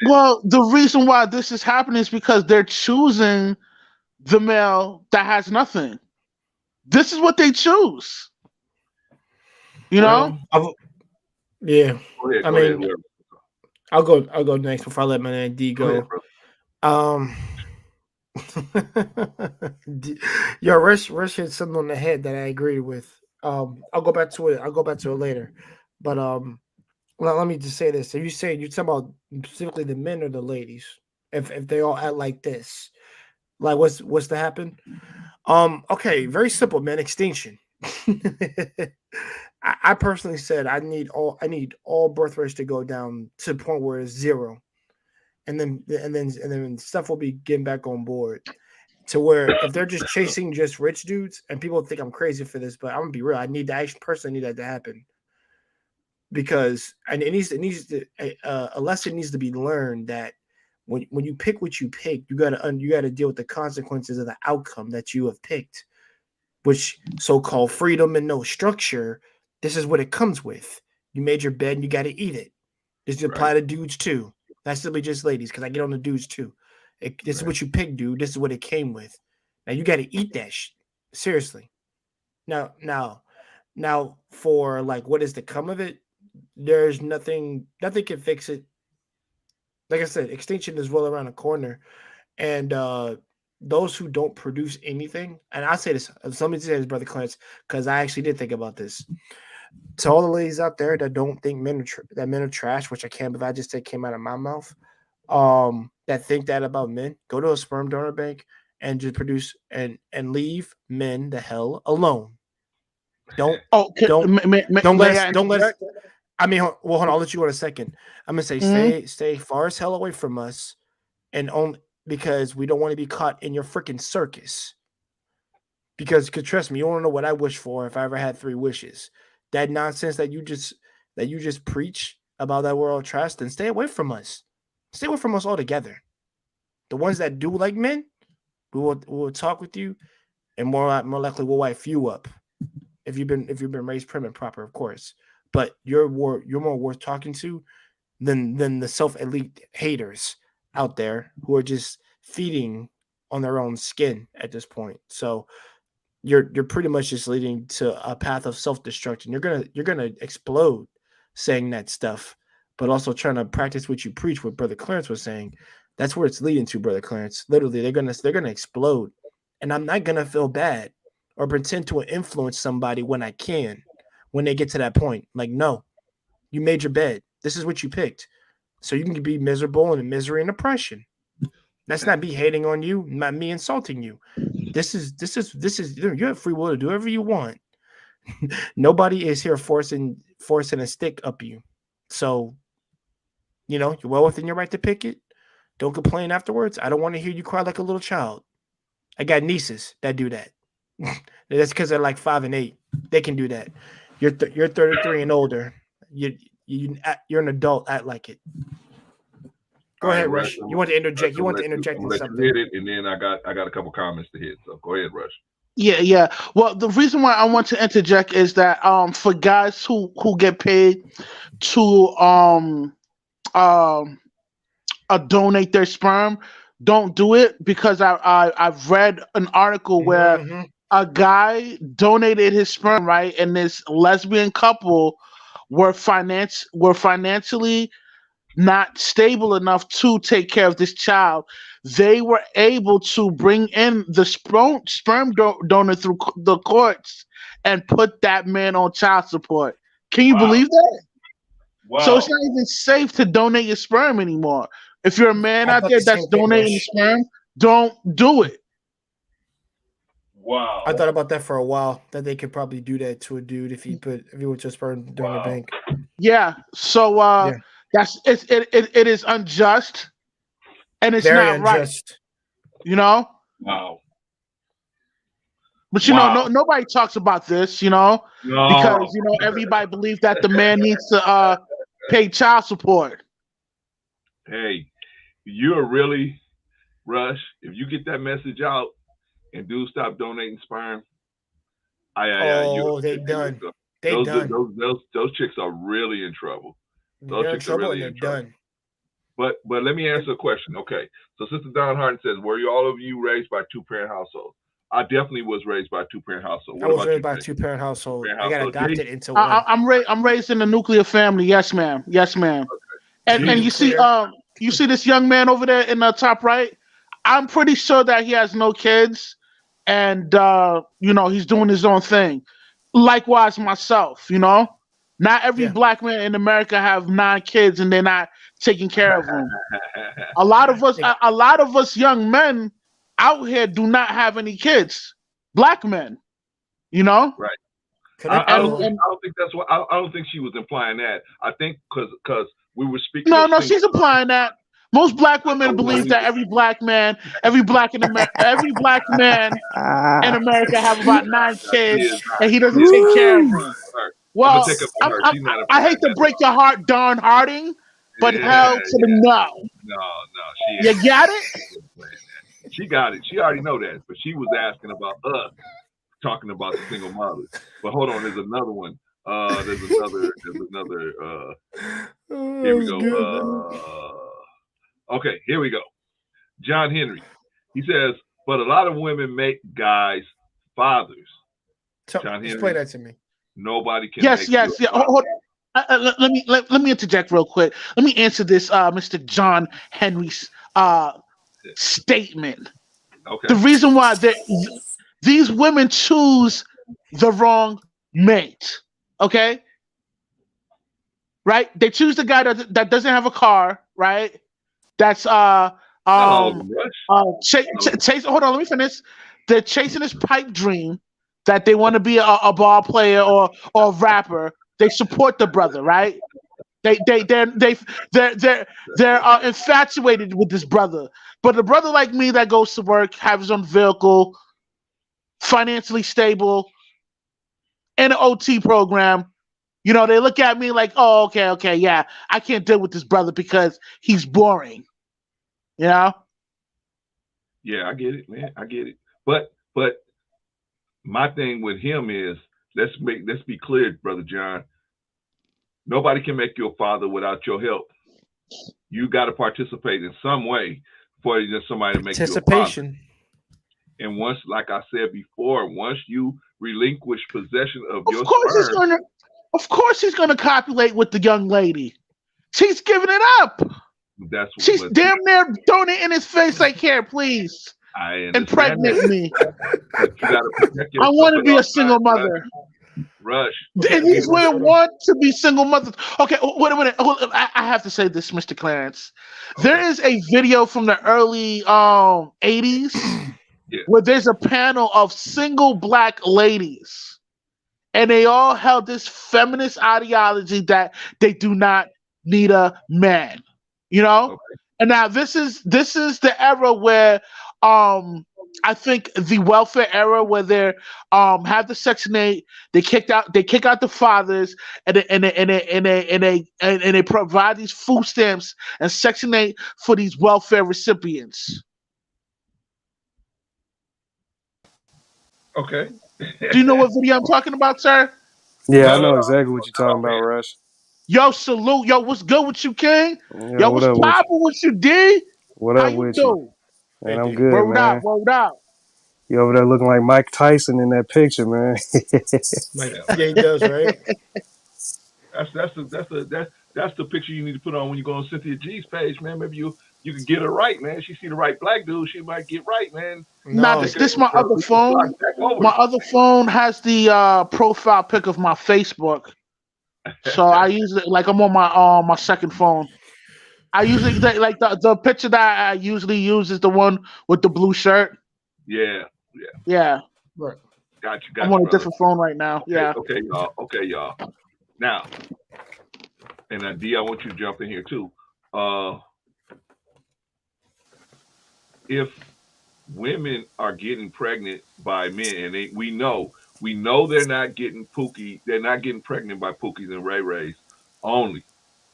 Speaker 12: the reason why this is happening is because they're choosing the male that has nothing. This is what they choose. You know?
Speaker 9: Yeah.
Speaker 1: Go ahead,
Speaker 9: I mean, I'll go next before I let my man D go. Yo, Rush hit something on the head that I agree with. I'll go back to it later. But let me just say this. So you talking about specifically the men or the ladies? If they all act like this, like what's to happen? Okay, very simple, man. Extinction. I personally said I need all birth rates to go down to the point where it's zero, and then stuff will be getting back on board to where if they're just chasing just rich dudes, and people think I'm crazy for this, but I'm gonna be real. I need that to happen, because and it needs to a lesson needs to be learned that when you pick what you pick, you gotta deal with the consequences of the outcome that you have picked, which so-called freedom and no structure. This is what it comes with. You made your bed and you got to eat it. This apply to dudes too. That's simply just ladies, because I get on the dudes too. This is what you pick, dude. This is what it came with. Now you got to eat that shit. Seriously. Now, for like what is to come of it, there's nothing can fix it. Like I said, extinction is well around the corner, and those who don't produce anything, and I say this, somebody says, Brother Clarence, because I actually did think about this. To all the ladies out there that don't think men are trash, which I can't believe I just said came out of my mouth, that think that about men, go to a sperm donor bank and just produce and leave men the hell alone. Don't let. I mean, well, hold on. I'll let you go in a second. I'm gonna say stay far as hell away from us, and only because we don't want to be caught in your freaking circus. Because trust me, you don't know what I wish for if I ever had 3 wishes. That nonsense that you just preach about that we're all trash, then stay away from us. Stay away from us altogether. The ones that do like men, we will talk with you, and more likely we'll wife you up if you've been raised prim and proper, of course. But you're more worth talking to than the self-elite haters out there who are just feeding on their own skin at this point. So you're pretty much just leading to a path of self-destruction. You're gonna explode saying that stuff, but also trying to practice what you preach, what Brother Clarence was saying. That's where it's leading to, Brother Clarence. Literally, they're gonna explode. And I'm not gonna feel bad or pretend to influence somebody when I can, when they get to that point. Like, no, you made your bed. This is what you picked. So you can be miserable and in misery and oppression. That's not me hating on you, not me insulting you. This is you have free will to do whatever you want. Nobody is here forcing a stick up you. So, you're well within your right to pick it. Don't complain afterwards. I don't want to hear you cry like a little child. I got nieces that do that. That's because they're like 5 and 8. They can do that. You're 33 and older. You're an adult. Act like it. Go ahead, Rush. You want to interject? You want to interject in something?
Speaker 1: Hit it, and then I got a couple comments to hit. So go ahead, Rush.
Speaker 12: Yeah. Well, the reason why I want to interject is that for guys who get paid to donate their sperm, don't do it, because I've read an article where a guy donated his sperm, right, and this lesbian couple were financially not stable enough to take care of this child. They were able to bring in the sperm donor through the courts and put that man on child support. Can you believe that?
Speaker 1: Wow.
Speaker 12: So it's not even safe to donate your sperm anymore. If you're a man out there that's donating sperm, don't do it.
Speaker 1: Wow.
Speaker 9: I thought about that for a while, that they could probably do that to a dude if he went to sperm donor bank.
Speaker 12: Yeah. So it is unjust, and it's
Speaker 9: Very
Speaker 12: not
Speaker 9: unjust.
Speaker 12: right.
Speaker 1: Wow.
Speaker 12: But nobody talks about this,
Speaker 1: No.
Speaker 12: because everybody believes that the man needs to pay child support.
Speaker 1: Hey, you're really, Rush, if you get that message out and dudes stop donating sperm,
Speaker 9: they done.
Speaker 1: Those chicks are really in trouble.
Speaker 9: They're in trouble and they're done.
Speaker 1: But let me answer a question. Okay, so Sister Don Harden says, were all of you raised by two-parent households? I definitely was raised by a two-parent household.
Speaker 9: I was raised by a two-parent household. I got adopted into one.
Speaker 12: I'm raised in a nuclear family. Yes, ma'am. Yes, ma'am. Okay. And you see this young man over there in the top right? I'm pretty sure that he has no kids, and he's doing his own thing. Likewise, myself. Not every black man in America have 9 kids and they're not taking care of them. A lot of us young men out here do not have any kids. Black men,
Speaker 1: Right. I don't
Speaker 12: And-
Speaker 1: think that's what. I don't think she was implying that. I think because we were speaking.
Speaker 12: No, she's implying that. Most black women believe that every black man in America have about 9 kids, and he doesn't take care of them. Well, I hate to break your heart, Darn Harding, but hell to the no.
Speaker 1: She
Speaker 12: You got it?
Speaker 1: She got it. She already know that, but she was asking about us talking about the single mothers. But hold on, there's another one. There's another. Here we go. Okay, here we go. John Henry. He says, but a lot of women make guys fathers.
Speaker 9: John Henry, explain that to me.
Speaker 1: Nobody can.
Speaker 12: Yes. Hold on. Let me interject real quick. Let me answer this, Mr. John Henry's statement.
Speaker 1: Okay.
Speaker 12: The reason why these women choose the wrong mate. Okay. Right? They choose the guy that doesn't have a car. Right? That's hold on, let me finish. They're chasing this pipe dream that they want to be a ball player or a rapper. They support the brother, right? They're infatuated with this brother. But a brother like me that goes to work, have his own vehicle, financially stable, in an OT program, they look at me like, oh, okay, yeah, I can't deal with this brother because he's boring.
Speaker 1: Yeah, I get it, man. I get it. But my thing with him is, let's be clear, Brother John. Nobody can make you a father without your help. You got to participate in some way for somebody to make you a problem.
Speaker 9: Participation.
Speaker 1: And once, like I said before, once you relinquish possession of your
Speaker 12: sperm, of course he's gonna copulate with the young lady. She's giving it up. She's damn near throwing it in his face like, here, please. Impregnate me.
Speaker 1: But you gotta protect yourself.
Speaker 12: I want to be a single mother.
Speaker 1: Rush.
Speaker 12: And these women want to be single mothers. Okay, wait a minute. I have to say this, Mr. Clarence. Okay. There is a video from the early 80s where there's a panel of single black ladies. And they all held this feminist ideology that they do not need a man. You know? Okay. And now this is the era where I think the welfare era where they have the Section 8, they kick out the fathers and they provide these food stamps and Section 8 for these welfare recipients.
Speaker 1: Okay.
Speaker 12: Do you know what video I'm talking about, sir?
Speaker 11: Yeah, I know exactly what you're talking about, Rush.
Speaker 12: Yo, salute. Yo, what's good with you, King?
Speaker 11: Yeah,
Speaker 12: yo, what's poppin' with you, D?
Speaker 11: What up with you? Man, I'm good,
Speaker 12: word
Speaker 11: man.
Speaker 12: Word out.
Speaker 11: You over there looking like Mike Tyson in that picture, man.
Speaker 9: Yeah, he does, right?
Speaker 1: That's the picture you need to put on when you go on Cynthia G's page, man. Maybe you can get her right, man. She see the right black dude, she might get right, man.
Speaker 12: No, this my other phone. My other phone has the profile pic of my Facebook. So I usually I'm on my second phone. I usually like the picture that I usually use is the one with the blue shirt.
Speaker 1: Yeah.
Speaker 12: Right.
Speaker 1: Got you.
Speaker 12: I'm on a different phone right now.
Speaker 1: Okay,
Speaker 12: yeah.
Speaker 1: Okay, y'all. Now, and D, I want you to jump in here too. If women are getting pregnant by men, and we know they're not getting pregnant by Pookies and Ray Rays only,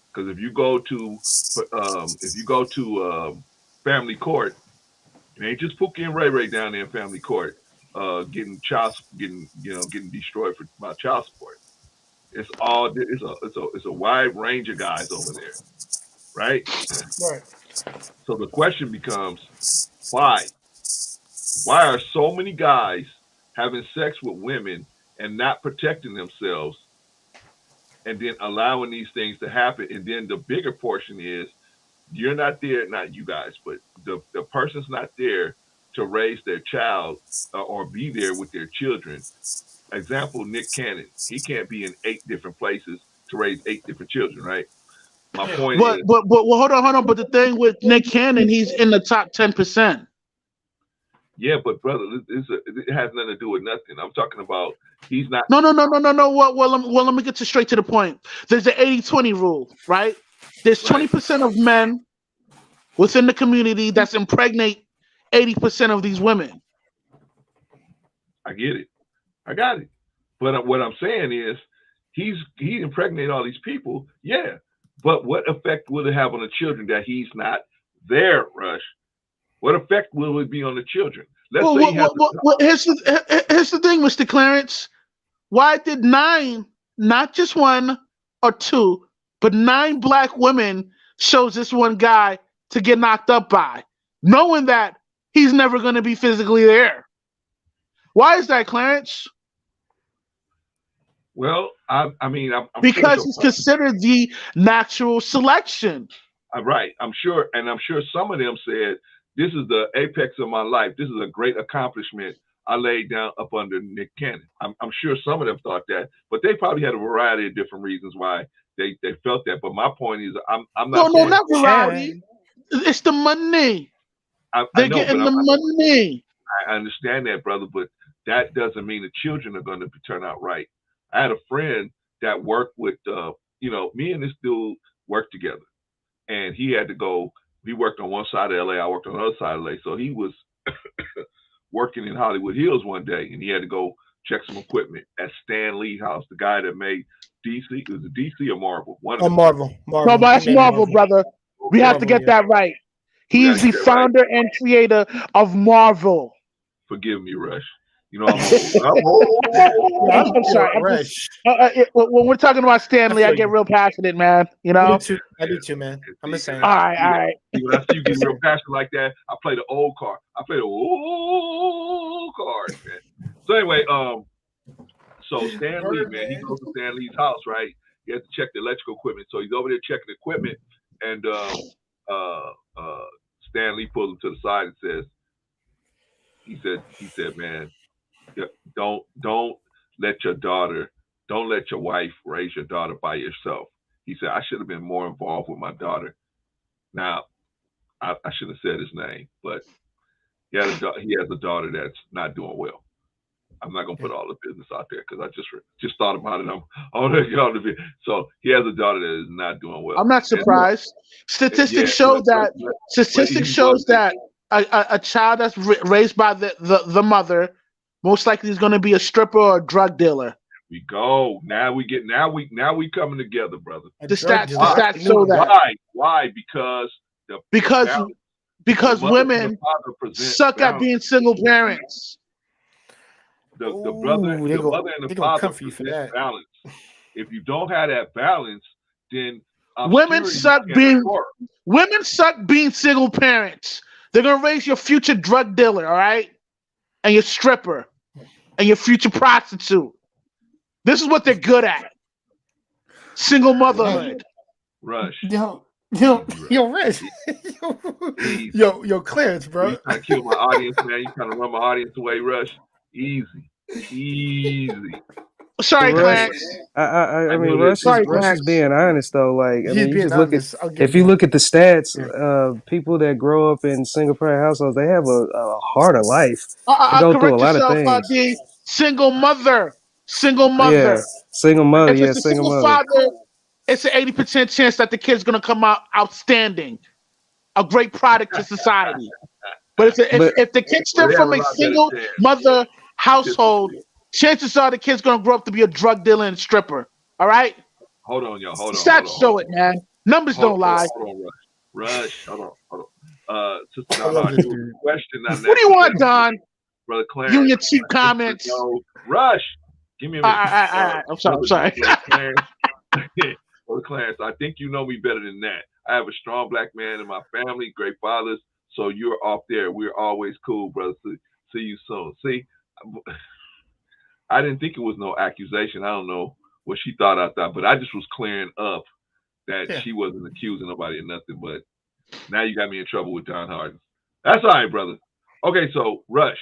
Speaker 1: because if you go to family court, it ain't just Pookie and Ray Ray down there in family court, getting destroyed by child support. It's a wide range of guys over there, right?
Speaker 12: Right.
Speaker 1: So the question becomes, why? Why are so many guys having sex with women and not protecting themselves, and then allowing these things to happen? And then the bigger portion is, you're not there, not you guys, but the person's not there to raise their child or be there with their children. Example, Nick Cannon. He can't be in 8 different places to raise 8 different children, right? My point is...
Speaker 12: But hold on. But the thing with Nick Cannon, he's in the top 10%.
Speaker 1: Yeah, but brother, it has nothing to do with nothing. I'm talking about he's not...
Speaker 12: No. Well, let me get straight to the point. There's the 80-20 rule, right? There's 20% of men within the community that's impregnate 80% of these women.
Speaker 1: I get it. I got it. But what I'm saying is, he impregnated all these people, yeah. But what effect will it have on the children that he's not there, Rush? What effect will it be on the children? Here's the thing, Mr. Clarence. Why did 9, not just 1 or 2, but 9 black women chose this one guy to get knocked up by, knowing that he's never going to be physically there? Why is that, Clarence? Well, I'm
Speaker 12: because it's considered the natural selection.
Speaker 1: Right. I'm sure some of them said, this is the apex of my life. This is a great accomplishment I laid down up under Nick Cannon. I'm sure some of them thought that, but they probably had a variety of different reasons why they felt that. But my point is, I'm not.
Speaker 12: No, not variety. It's the money. They're getting the money.
Speaker 1: I understand that, brother, but that doesn't mean the children are going to turn out right. I had a friend that worked with, me and this dude worked together, and he had to go. He worked on one side of LA. I worked on the other side of LA. So he was working in Hollywood Hills one day, and he had to go check some equipment at Stan Lee's house, the guy that made DC. It was DC or Marvel?
Speaker 9: Marvel.
Speaker 12: No, but that's Marvel, brother. We have to get that right. He's the founder and creator of Marvel.
Speaker 1: Forgive me, Rush. You know, I'm
Speaker 12: I'm sorry. When we're talking about Stanley, I get real passionate, man. You know.
Speaker 9: I do too, man. I'm the same.
Speaker 12: All right.
Speaker 1: When I see you get real passionate like that, I play the old card. I play the old card, man. So anyway, so Stan Lee, man, he goes to Stan Lee's house, right? He has to check the electrical equipment. So he's over there checking the equipment, and Stan Lee pulls him to the side and says, he said, man, don't let your wife raise your daughter by yourself. He said, I should have been more involved with my daughter. Now, I shouldn't have said his name, but he has a daughter that's not doing well. I'm not gonna put all the business out there because I just thought about it. So he has a daughter that is not doing well.
Speaker 12: I'm not surprised. Statistics show that a child that's raised by the mother most likely is going to be a stripper or a drug dealer.
Speaker 1: We go. Now we coming together, brother.
Speaker 12: The stats show that.
Speaker 1: Why?
Speaker 12: Because women suck at being single parents.
Speaker 1: The mother and the father present balance. If you don't have that balance, then
Speaker 12: women suck being single parents. They're gonna raise your future drug dealer, all right, and your stripper, and your future prostitute. This is what they're good at. Single motherhood.
Speaker 1: Rush.
Speaker 9: Yo, Rush. Yo, Clarence, bro.
Speaker 1: You trying to kill my audience, man. You trying to run my audience away, Rush. Easy.
Speaker 12: Sorry, Clarence.
Speaker 11: I mean, Rush is being honest though. Like, I mean, you just look at if you look at the stats, people that grow up in single parent households, they have a harder life. They go through a lot of things.
Speaker 12: Single mother.
Speaker 11: Yeah, single mother.
Speaker 12: If it's a single father, it's an 80% chance that the kid's gonna come out outstanding, a great product to society. But if the kid's still from a single mother household, chances are the kid's gonna grow up to be a drug dealer and stripper. All right.
Speaker 1: Hold on, y'all.
Speaker 12: Stats show it, man. Numbers don't lie.
Speaker 1: Hold on, Rush. Hold on. Sister Don, question on that.
Speaker 12: What do you want, Don?
Speaker 1: Brother Clarence.
Speaker 12: You and your cheap comments.
Speaker 1: Rush. Give me a minute.
Speaker 12: I'm sorry.
Speaker 1: Brother Clarence, I think you know me better than that. I have a strong black man in my family, great fathers. So you're off there. We're always cool, brother. See you soon. See, I didn't think it was no accusation. I don't know what she thought I thought, but I just was clearing up that she wasn't accusing nobody of nothing. But now you got me in trouble with Don Harden. That's all right, brother. Okay, so Rush,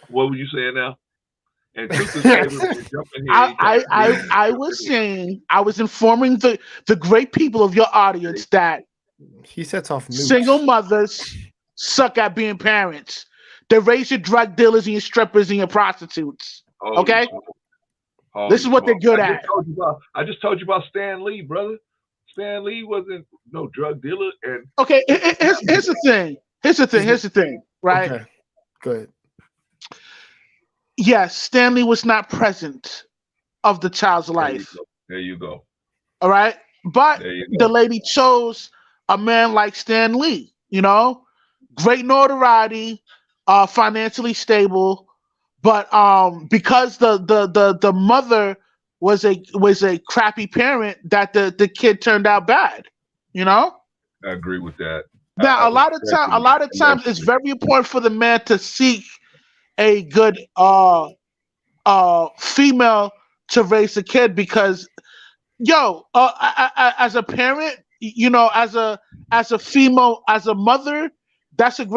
Speaker 1: what were you saying now? And
Speaker 12: I was saying, I was informing the great people of your audience that
Speaker 9: he sets off nukes. Single
Speaker 12: mothers suck at being parents. They raise your drug dealers and your strippers and your prostitutes. Okay? This is what they're good at.
Speaker 1: I just told you about Stan Lee, brother. Stan Lee wasn't no drug dealer. And
Speaker 12: okay, here's the thing. Right?
Speaker 9: Okay. Good.
Speaker 12: Yes, Stanley was not present of the child's life.
Speaker 1: There you go.
Speaker 12: All right? But the lady chose a man like Stan Lee, you know? Great notoriety, financially stable, but because the mother was a crappy parent, that the kid turned out bad, you know?
Speaker 1: I agree with that.
Speaker 12: Now, a lot of times it's very important for the man to seek a good female to raise a kid, because as a parent, you know, as a female, as a mother, that's a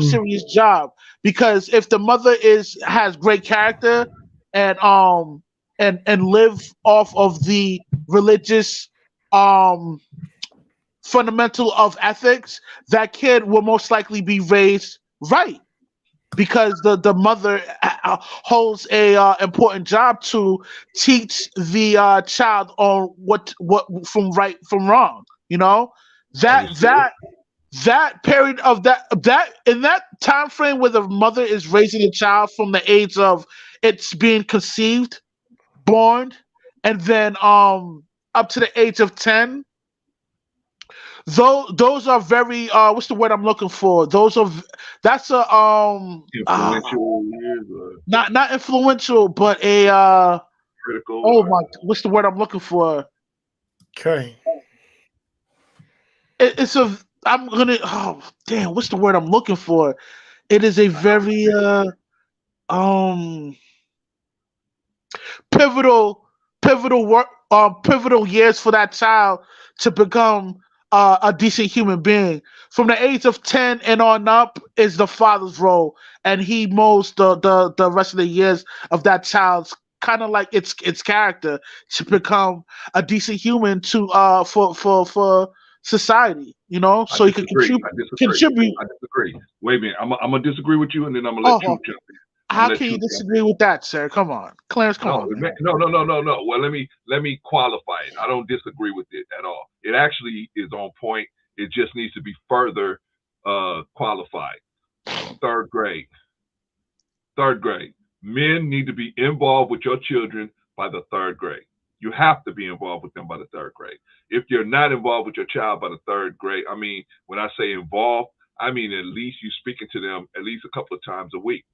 Speaker 12: serious job, because if the mother has great character and live off of the religious fundamental of ethics, that kid will most likely be raised right, because the mother holds a important job to teach the child on what from right from wrong. You know, that period of that in that time frame where the mother is raising a child from the age of it's being conceived, born, and then up to the age of 10. those are very what's the word I'm looking for? That's a
Speaker 1: Influential years or
Speaker 12: not influential, but a
Speaker 1: critical.
Speaker 12: oh my, what's the word I'm looking for?
Speaker 9: Okay.
Speaker 12: It's a I'm gonna oh damn, what's the word I'm looking for? It is a very um pivotal pivotal years for that child to become a decent human being. From the age of 10 and on up is the father's role, and he molds the rest of the years of that child's kind of like its character to become a decent human to for society,
Speaker 1: I
Speaker 12: so he can
Speaker 1: disagree. I disagree.
Speaker 12: contribute.
Speaker 1: I disagree. Wait a minute. I'm gonna disagree with you, and then I'm gonna let
Speaker 12: Oh,
Speaker 1: Truth jump in. I'm
Speaker 12: how
Speaker 1: gonna let
Speaker 12: can you
Speaker 1: Truth jump
Speaker 12: disagree with that, sir? Come on, Clarence, come on, man.
Speaker 1: No. Well, let me qualify it. I don't disagree with it at all. It actually is on point. It just needs to be further qualified. Third grade. Third grade. Men need to be involved with your children by the third grade. You have to be involved with them by the third grade. If you're not involved with your child by the third grade, I mean, when I say involved, I mean at least you speaking to them at least a couple of times a week.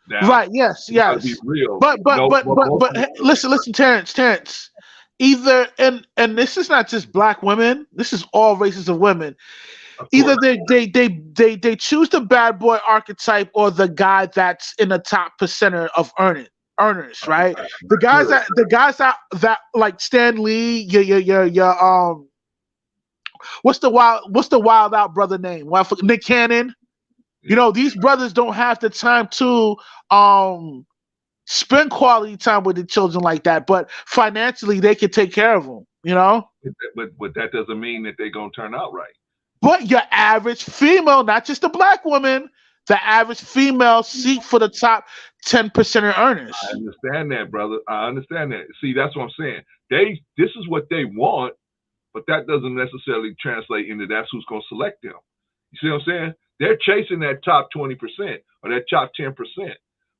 Speaker 1: Now,
Speaker 12: Right? Yes,
Speaker 1: you gotta be
Speaker 12: yes.
Speaker 1: real.
Speaker 12: But but
Speaker 1: No,
Speaker 12: but
Speaker 1: but
Speaker 12: but
Speaker 1: most
Speaker 12: but hey, listen, Terrence. Either and this is not just black women. This is all races of women.
Speaker 1: of
Speaker 12: Either
Speaker 1: course.
Speaker 12: they choose the bad boy archetype or the guy that's in the top percenter of earners, right? The guys that like Stan Lee, your what's the wild out brother name? Nick Cannon. These brothers don't have the time to spend quality time with the children like that, but financially they can take care of them.
Speaker 1: But that doesn't mean that they're gonna turn out right.
Speaker 12: But your average female, not just the black woman, the average female seek for the top 10% of earners.
Speaker 1: I understand that, brother. I understand that. See, that's what I'm saying. This is what they want, but that doesn't necessarily translate into that's who's gonna select them. You see what I'm saying? They're chasing that top 20% or that top 10%,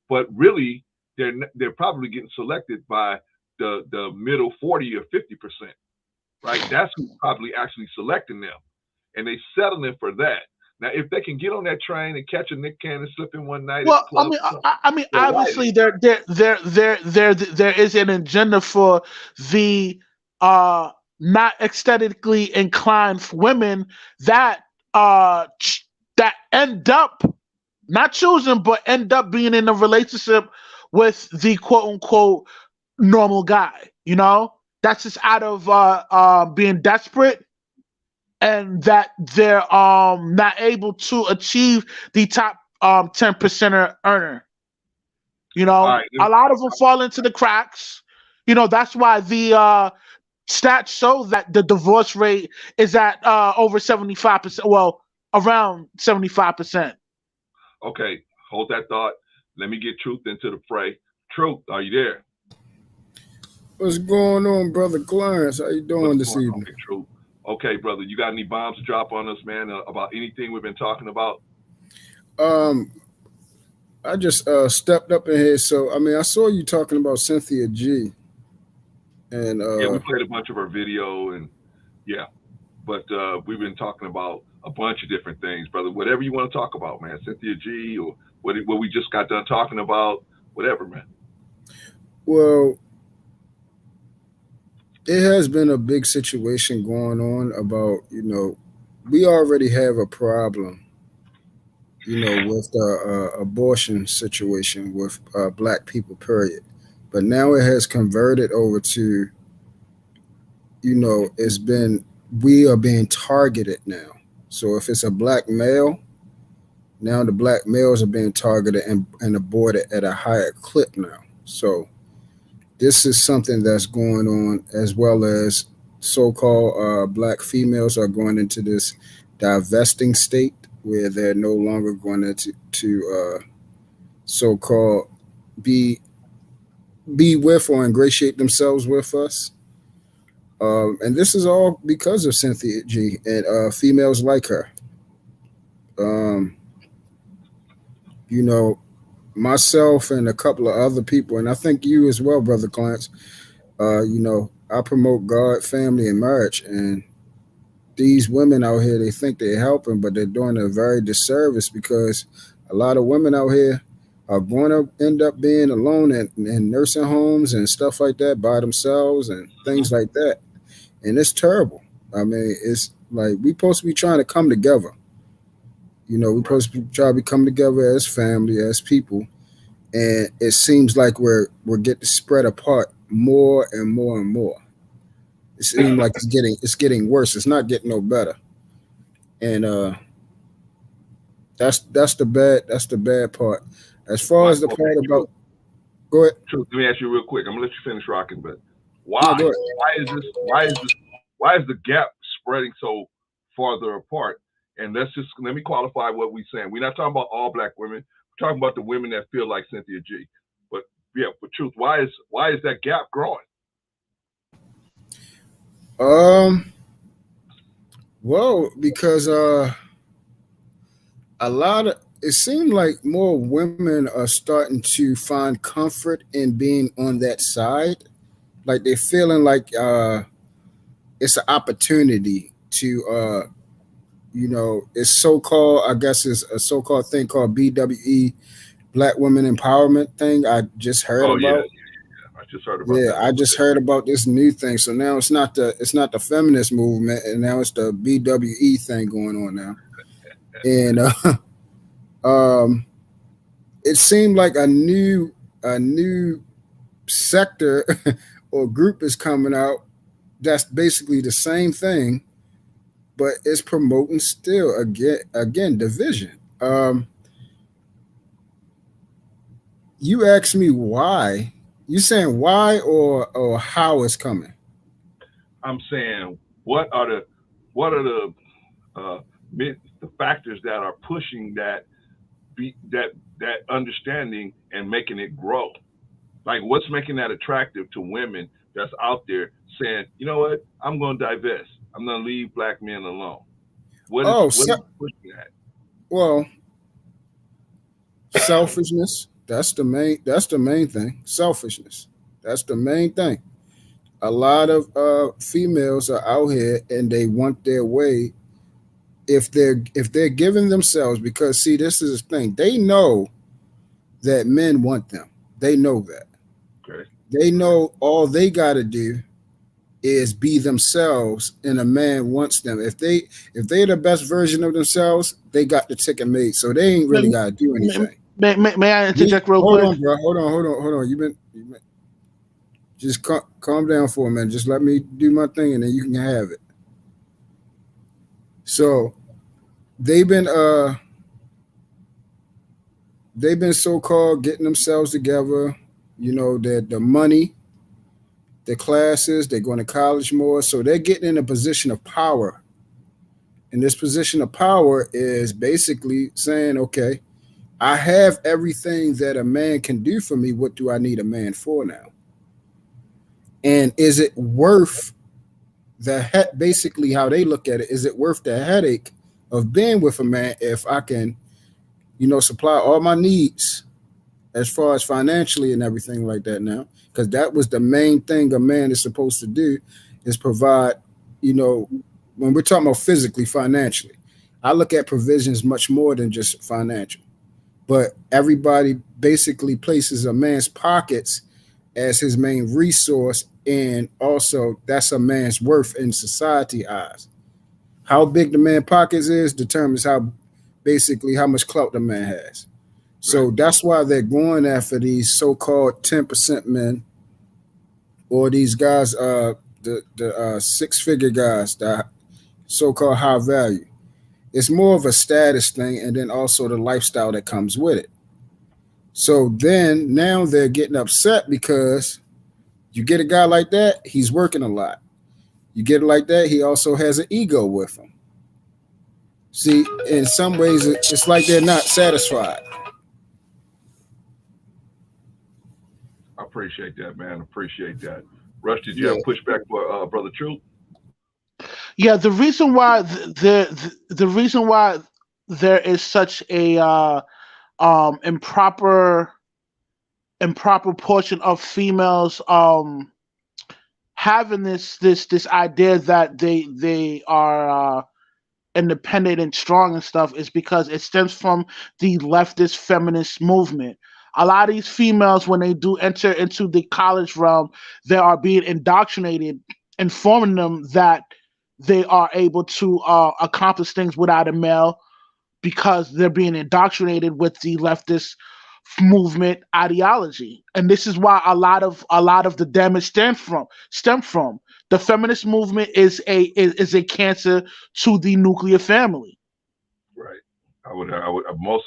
Speaker 1: but really they're probably getting selected by the middle 40 or 50%, right? That's who's probably actually selecting them, and they settling for that. Now, if they can get on that train and catch a Nick Cannon slipping one night at the
Speaker 12: Well,
Speaker 1: club,
Speaker 12: I mean,
Speaker 1: they're
Speaker 12: obviously
Speaker 1: right.
Speaker 12: there is an agenda for the not aesthetically inclined women that that end up not choosing but end up being in a relationship with the quote unquote normal guy. That's just out of being desperate, and that they're not able to achieve the top 10% earner.
Speaker 1: All right,
Speaker 12: A lot of them fall into the cracks. That's why the stats show that the divorce rate is at over 75%. Well, around 75%.
Speaker 1: okay, hold that thought. Let me get Truth into the fray. Truth, are you there?
Speaker 13: What's going on, brother Clarence? How you doing this evening?
Speaker 1: Okay, Truth. Okay, brother, you got any bombs to drop on us, man, about anything we've been talking about?
Speaker 13: I just stepped up in here, so I mean, I saw you talking about Cynthia G, and
Speaker 1: Yeah, we played a bunch of her video, and yeah, but we've been talking about a bunch of different things, brother. Whatever you want to talk about, man. Cynthia G, or what we just got done talking about, whatever, man.
Speaker 13: Well, it has been a big situation going on about, we already have a problem, with the abortion situation with black people, period. But now it has converted over to, we are being targeted now. So if it's a black male, now the black males are being targeted and aborted at a higher clip now. So this is something that's going on, as well as so-called black females are going into this divesting state where they're no longer going to so-called be with or ingratiate themselves with us. And this is all because of Cynthia G and females like her. Um, myself and a couple of other people, and I think you as well, Brother Clarence, I promote God, family, and marriage. And these women out here, they think they're helping, but they're doing a very disservice, because a lot of women out here are going to end up being alone in nursing homes and stuff like that by themselves and things like that. And it's terrible. I mean, it's like we supposed to be trying to come together. You know, we're supposed to try to come together as family, as people, and it seems like we're getting spread apart more and more and more. It seems like it's getting worse. It's not getting no better, and that's the bad part. As far as the part about, go ahead.
Speaker 1: Truth, let me ask you real quick. I'm gonna let you finish rocking, but
Speaker 13: No,
Speaker 1: why?
Speaker 13: go ahead.
Speaker 1: Why is the gap spreading so farther apart? And let me qualify what we're saying. We're not talking about all black women. We're talking about the women that feel like Cynthia G. But yeah, but truth, why is that gap growing?
Speaker 13: Well, because a lot of it seems like more women are starting to find comfort in being on that side. Like they're feeling like it's an opportunity to it's so-called, I guess it's a so-called thing called BWE, Black Women Empowerment thing. I just heard
Speaker 1: Oh
Speaker 13: about.
Speaker 1: yeah. I just heard about
Speaker 13: Yeah,
Speaker 1: that.
Speaker 13: I just heard about this new thing. So now it's not the feminist movement, and now it's the BWE thing going on now. And it seemed like a new sector or group is coming out that's basically the same thing, but it's promoting still again division. You asked me why. You saying why or how it's coming?
Speaker 1: I'm saying what are the factors that are pushing that understanding and making it grow? Like what's making that attractive to women that's out there saying, you know what, I'm going to divest. I'm going to leave black men alone. What is pushing that?
Speaker 13: Well, selfishness. That's the main thing. Selfishness. That's the main thing. A lot of females are out here and they want their way. If they're giving themselves, because see, this is the thing. They know that men want them. They know that.
Speaker 1: Okay.
Speaker 13: They know all they got to do is be themselves, and a man wants them. If they're the best version of themselves, they got the ticket made. So they ain't really got to do anything.
Speaker 12: May I interject real quick?
Speaker 13: Hold on, bro. Hold on. You've been just calm down for a minute. Just let me do my thing, and then you can have it. So they've been so-called getting themselves together. You know, the money, the classes, they're going to college more, so they're getting in a position of power. And this position of power is basically saying, okay, I have everything that a man can do for me. What do I need a man for now? And is it worth basically how they look at it, is it worth the headache of being with a man if I can, supply all my needs as far as financially and everything like that now? Because that was the main thing a man is supposed to do, is provide, when we're talking about physically, financially. I look at provisions much more than just financial. But everybody basically places a man's pockets as his main resource, and also that's a man's worth in society eyes. How big the man pockets is determines how much clout the man has. So that's why they're going after these so-called 10% men, or these guys, the six-figure guys, that so-called high value. It's more of a status thing, and then also the lifestyle that comes with it. So then now they're getting upset because you get a guy like that, he's working a lot. You get it like that, he also has an ego with him. See, in some ways, it's like they're not satisfied.
Speaker 1: I appreciate that, man. Appreciate that. Rush, did you have pushback for Brother Truth?
Speaker 12: Yeah, the reason why the reason why there is such a improper portion of females having this idea that they are independent and strong and stuff is because it stems from the leftist feminist movement. A lot of these females, when they do enter into the college realm, they are being indoctrinated, informing them that they are able to accomplish things without a male because they're being indoctrinated with the leftist movement ideology. And this is why a lot of the damage stem from. The feminist movement is a cancer to the nuclear family.
Speaker 1: Right. I would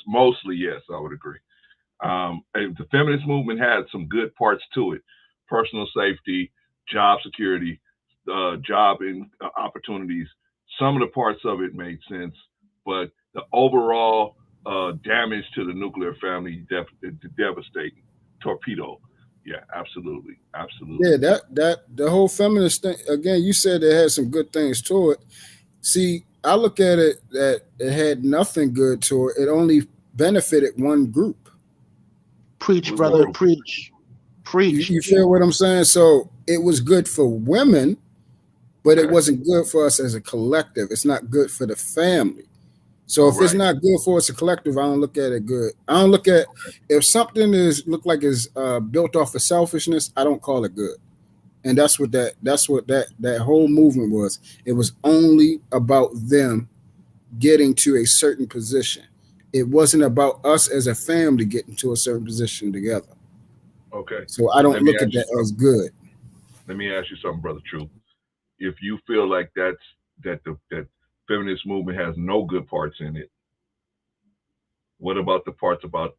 Speaker 1: mostly yes, I would agree. And the feminist movement had some good parts to it: personal safety, job security, job opportunities. Some of the parts of it made sense, but the overall damage to the nuclear family devastating. Torpedo. Yeah, absolutely, absolutely.
Speaker 13: Yeah, that the whole feminist thing. Again, you said it had some good things to it. See, I look at it that it had nothing good to it. It only benefited one group.
Speaker 12: Preach, brother, preach.
Speaker 13: You feel what I'm saying? So it was good for women, but it wasn't good for us as a collective. It's not good for the family. So if it's not good for us as a collective, I don't look at it good. I don't look at if something look like it's built off of selfishness, I don't call it good. And that's what that whole movement was. It was only about them getting to a certain position. It wasn't about us as a family getting to a certain position together.
Speaker 1: Okay.
Speaker 13: So I don't look at that as good.
Speaker 1: Let me ask you something, Brother True. If you feel like that feminist movement has no good parts in it, what about the parts about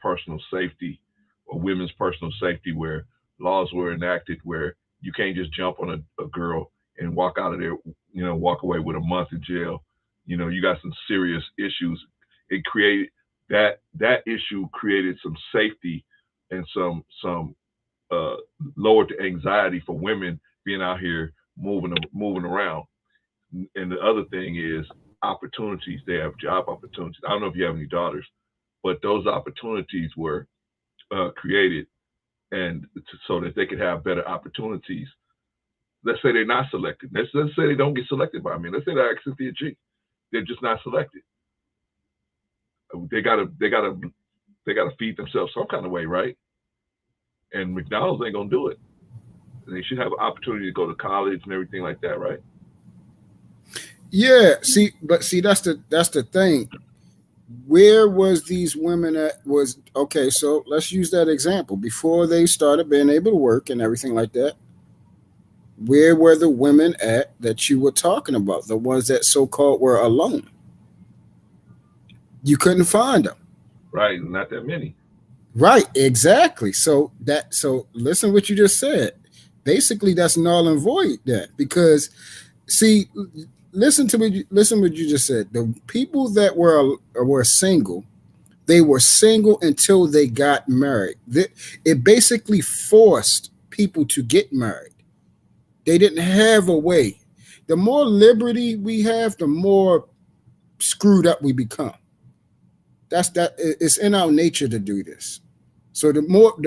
Speaker 1: personal safety or women's personal safety, where laws were enacted where you can't just jump on a girl and walk out of there, walk away with a month in jail? You got some serious issues. It created that issue created some safety and some lowered the anxiety for women being out here moving around. And the other thing is opportunities. They have job opportunities. I don't know if you have any daughters, but those opportunities were created, and so that they could have better opportunities. Let's say they're not selected. Let's say they don't get selected by me. Let's say they're Cynthia G. They're just not selected. They gotta feed themselves some kind of way, right? And McDonald's ain't gonna do it. They should have an opportunity to go to college and everything like that, right?
Speaker 13: Yeah, see, that's the thing. Where was these women at? Okay, so let's use that example. Before they started being able to work and everything like that, where were the women at that you were talking about? The ones that so-called were alone. You couldn't find them.
Speaker 1: Right, not that many.
Speaker 13: Right, exactly. So listen what you just said. Basically, that's null and void then, because see, listen what you just said. The people that were single, they were single until they got married. It basically forced people to get married. They didn't have a way. The more liberty we have, the more screwed up we become. It's in our nature to do this. So the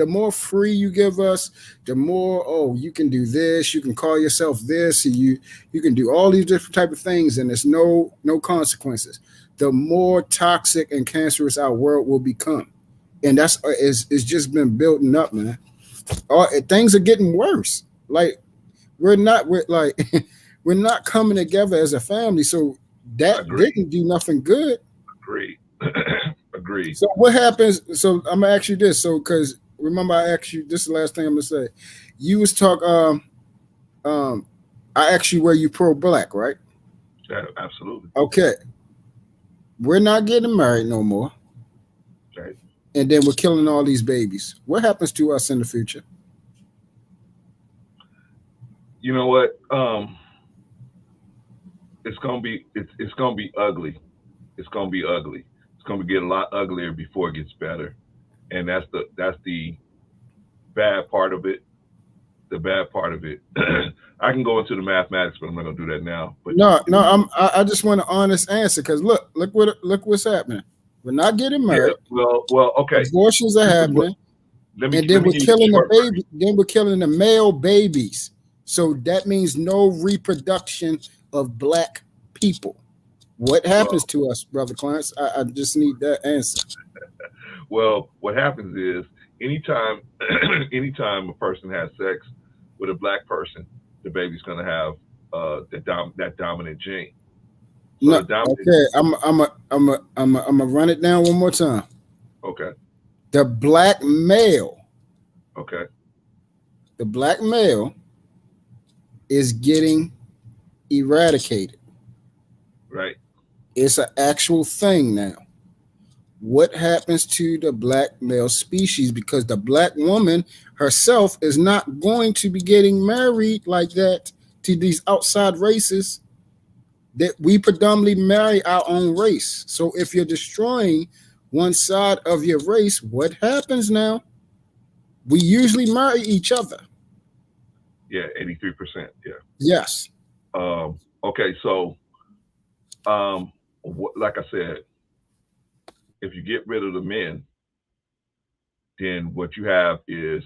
Speaker 13: more free you give us, the more, you can do this, you can call yourself this, and you can do all these different type of things, and there's no consequences. The more toxic and cancerous our world will become, and it's just been building up, man. Things are getting worse. Like we're not coming together as a family, so that didn't do nothing good.
Speaker 1: Agreed. Agreed.
Speaker 13: So what happens? So I'm gonna ask you this. So because remember I asked you this is the last thing I'm gonna say. You was I asked you were you pro-black, right?
Speaker 1: Yeah, absolutely.
Speaker 13: Okay. We're not getting married no more.
Speaker 1: Right.
Speaker 13: And then we're killing all these babies. What happens to us in the future?
Speaker 1: You know what? It's gonna be ugly. It's gonna be ugly. It's gonna get a lot uglier before it gets better, and that's the bad part of it. The bad part of it. I can go into the mathematics, but I'm not gonna do that now. But
Speaker 13: I just want an honest answer, because look what's happening. We're not getting married.
Speaker 1: Yeah, well, okay.
Speaker 13: Abortions are happening. And then we're killing the baby. Then we're killing the male babies. So that means no reproduction of black people. What happens to us, Brother Clarence? I just need that answer.
Speaker 1: Well, what happens is anytime anytime a person has sex with a black person, the baby's going to have that dominant gene. So
Speaker 13: No,
Speaker 1: the dominant.
Speaker 13: okay. I'm a run it down one more time.
Speaker 1: Okay.
Speaker 13: The black male.
Speaker 1: Okay.
Speaker 13: The black male is getting eradicated.
Speaker 1: Right.
Speaker 13: It's an actual thing now. What happens to the black male species? Because the black woman herself is not going to be getting married like that to these outside races. That we predominantly marry our own race. So if you're destroying one side of your race, what happens now? We usually marry each other.
Speaker 1: Yeah, 83%. Yeah.
Speaker 13: Yes.
Speaker 1: Okay, so like I said, if you get rid of the men, then what you have is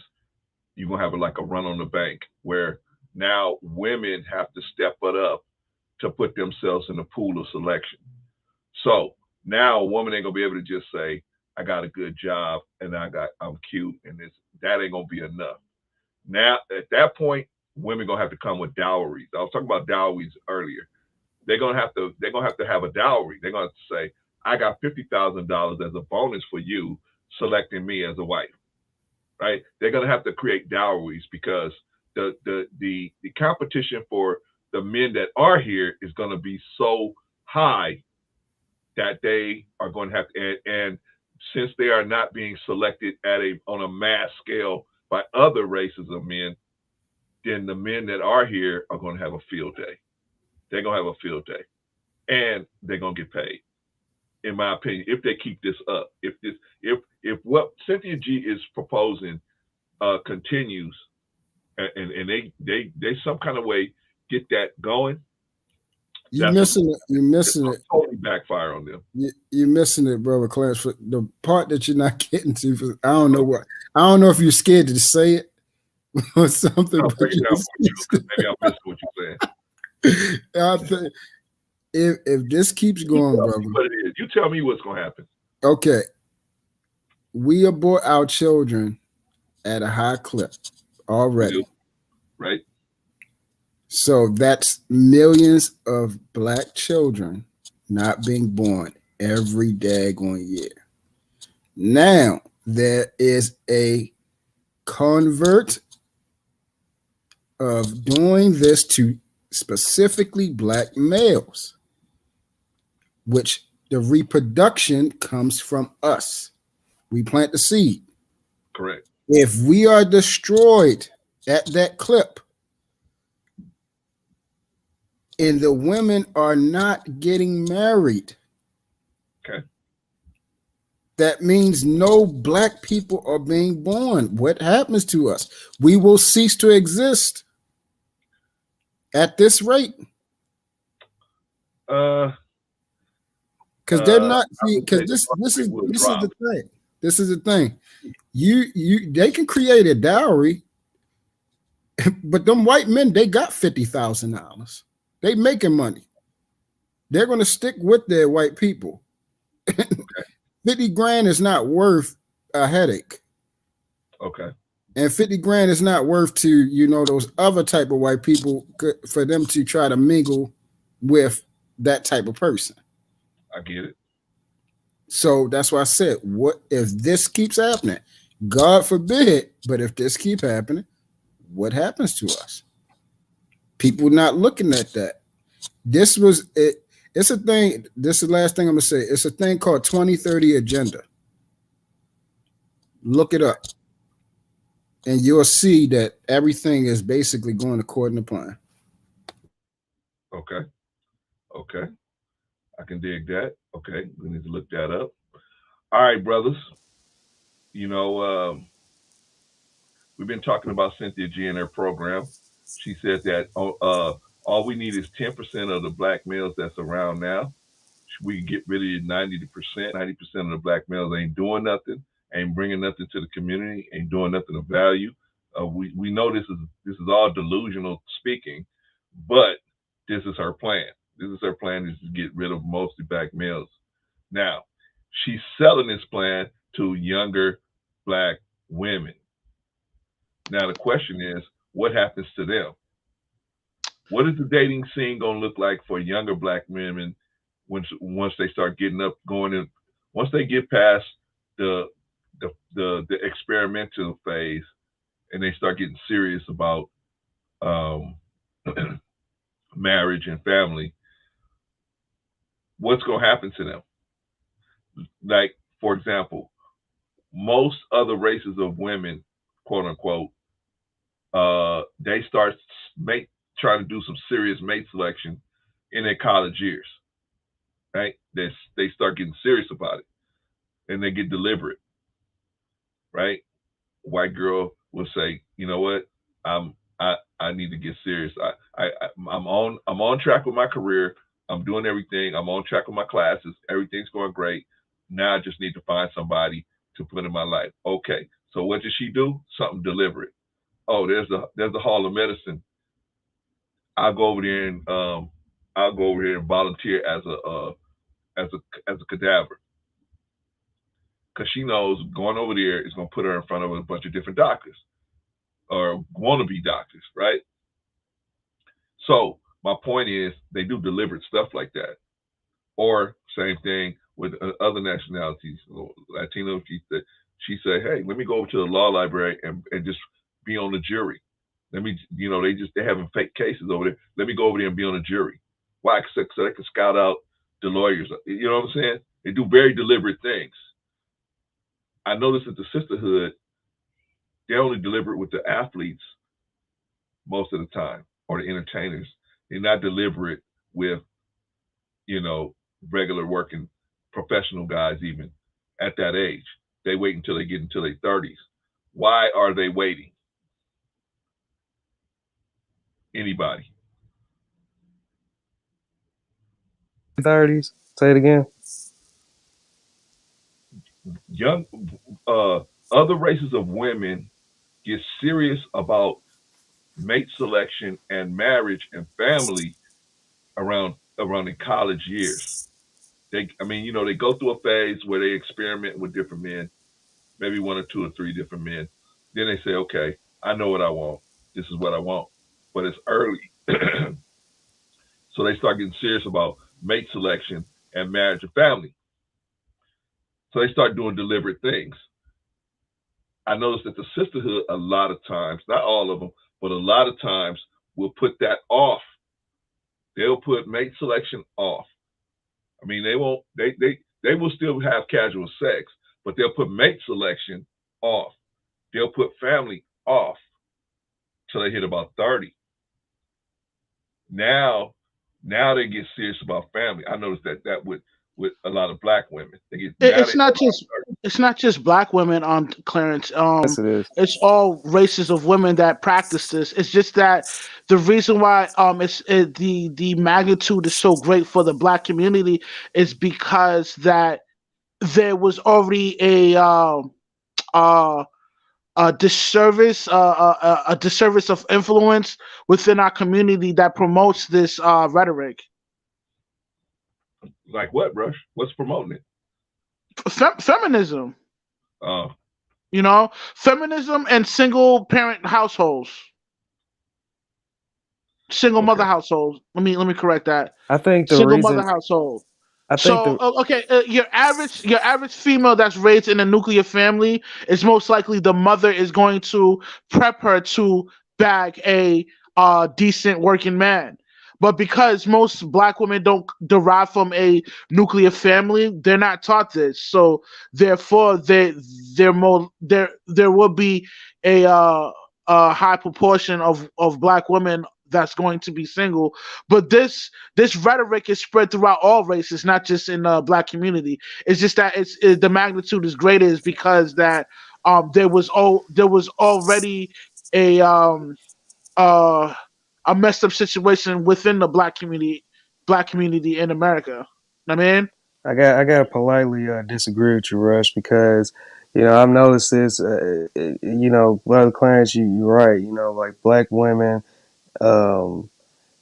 Speaker 1: you're gonna have like a run on the bank where now women have to step it up to put themselves in the pool of selection. So now a woman ain't gonna be able to just say, I got a good job and I'm cute and that ain't gonna be enough. Now at that point, women gonna have to come with dowries. I was talking about dowries earlier. They're gonna have to have a dowry. They're gonna have to say, I got $50,000 as a bonus for you selecting me as a wife. Right? They're gonna have to create dowries because the competition for the men that are here is gonna be so high that they are going to have to, and since they are not being selected on a mass scale by other races of men, then the men that are here are going to have a field day. They're going to have a field day, and they're going to get paid. In my opinion, if they keep this up, if what Cynthia G is proposing continues, and they some kind of way get that going.
Speaker 13: You're missing it. You're missing it.
Speaker 1: Totally backfire on them.
Speaker 13: You're missing it, Brother Clarence. For the part that you're not getting to, I don't know what. I don't know if you're scared to say it or something.
Speaker 1: I'll break it down for you because maybe I'm missing what you're saying.
Speaker 13: I think if this keeps going, brother,
Speaker 1: what it is. You tell me what's going to happen.
Speaker 13: Okay, we abort our children at a high clip already.
Speaker 1: Right.
Speaker 13: So that's millions of black children not being born every daggone year. Now there is a convert of doing this to specifically black males, which the reproduction comes from us. We plant the seed.
Speaker 1: Correct.
Speaker 13: If we are destroyed at that clip, and the women are not getting married,
Speaker 1: okay,
Speaker 13: that means no black people are being born. What happens to us? We will cease to exist at this rate.
Speaker 1: Because
Speaker 13: they're not, because this is the thing. This is the thing. They can create a dowry, but them white men, they got $50,000. They making money. They're going to stick with their white people. Okay. 50 grand is not worth a headache.
Speaker 1: Okay.
Speaker 13: And 50 grand is not worth to, those other type of white people for them to try to mingle with that type of person.
Speaker 1: I get it.
Speaker 13: So that's why I said, what if this keeps happening? God forbid, but if this keeps happening, what happens to us? People not looking at that. This was it. It's a thing. This is the last thing I'm gonna say. It's a thing called 2030 agenda. Look it up, and you'll see that everything is basically going according to plan.
Speaker 1: Okay. Okay. I can dig that. Okay. We need to look that up. All right, brothers. We've been talking about Cynthia G and her program. She said that all we need is 10% of the black males that's around now. We can get rid of 90%. 90% of the black males ain't doing nothing, ain't bringing nothing to the community, ain't doing nothing of value. We know this is all delusional speaking, but this is her plan. This is her plan, is to get rid of mostly black males. Now, she's selling this plan to younger black women. Now the question is, what happens to them? What is the dating scene gonna look like for younger black women once they start getting up, going in, once they get past the experimental phase and they start getting serious about marriage and family? What's gonna happen to them? Like, for example, most other races of women, quote unquote, they start trying to do some serious mate selection in their college years, right? They start getting serious about it, and they get deliberate, right? White girl will say, you know what, I need to get serious. I'm on track with my career. I'm doing everything. I'm on track with my classes. Everything's going great. Now I just need to find somebody to put in my life. Okay, so what did she do? Something deliberate. Oh, there's the Hall of Medicine. I'll go over there and volunteer as a cadaver, because she knows going over there is going to put her in front of a bunch of different doctors or wannabe doctors, right? So my point is, they do deliberate stuff like that. Or same thing with other nationalities. Latino, she said, hey, let me go over to the law library and just be on the jury. Let me, they having fake cases over there. Let me go over there and be on a jury. Why? So they can scout out the lawyers. You know what I'm saying? They do very deliberate things. I noticed that the sisterhood, they're only deliberate with the athletes most of the time, or the entertainers. They're not deliberate with, regular working professional guys even at that age. They wait until they get into their 30s. Why are they waiting? Anybody?
Speaker 11: 30s. Say it again.
Speaker 1: Young, other races of women get serious about mate selection and marriage and family around the college years. They go through a phase where they experiment with different men, maybe one or two or three different men. Then they say, okay, I know what I want. This is what I want. But it's early. So they start getting serious about mate selection and marriage and family. So they start doing deliberate things. I noticed that the sisterhood, a lot of times, not all of them, but a lot of times, will put that off. They'll put mate selection off. I mean, they won't. They will still have casual sex, but they'll put mate selection off. They'll put family off till they hit about 30. Now they get serious about family. I noticed that with a lot of black women, they get.
Speaker 12: It's not just black women, Clarence.
Speaker 11: Yes, it is.
Speaker 12: It's all races of women that practice this. It's just that the reason why the magnitude is so great for the black community is because that there was already a disservice of influence within our community that promotes this rhetoric.
Speaker 1: Like what, Rush? What's promoting it?
Speaker 12: Feminism.
Speaker 1: Oh.
Speaker 12: Feminism and single parent households. Single mother households. Let me correct that.
Speaker 11: I think the
Speaker 12: single
Speaker 11: reason,
Speaker 12: mother household.
Speaker 11: I think
Speaker 12: Your average female that's raised in a nuclear family is most likely the mother is going to prep her to bag a decent working man. But because most black women don't derive from a nuclear family, they're not taught this. So therefore, there will be a high proportion of black women that's going to be single. But this rhetoric is spread throughout all races, not just in the black community. It's just that the magnitude is greater is because that there was already a messed up situation within the black community in America. I mean,
Speaker 11: I got to politely disagree with you, Rush, because I've noticed this. Brother Clarence, you're right. Like black women, um,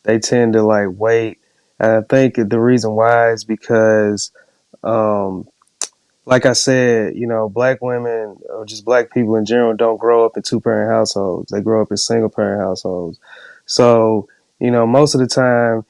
Speaker 11: they tend to like wait. And I think the reason why is because, um, like I said, black women or just black people in general don't grow up in two-parent households. They grow up in single-parent households. So, most of the time,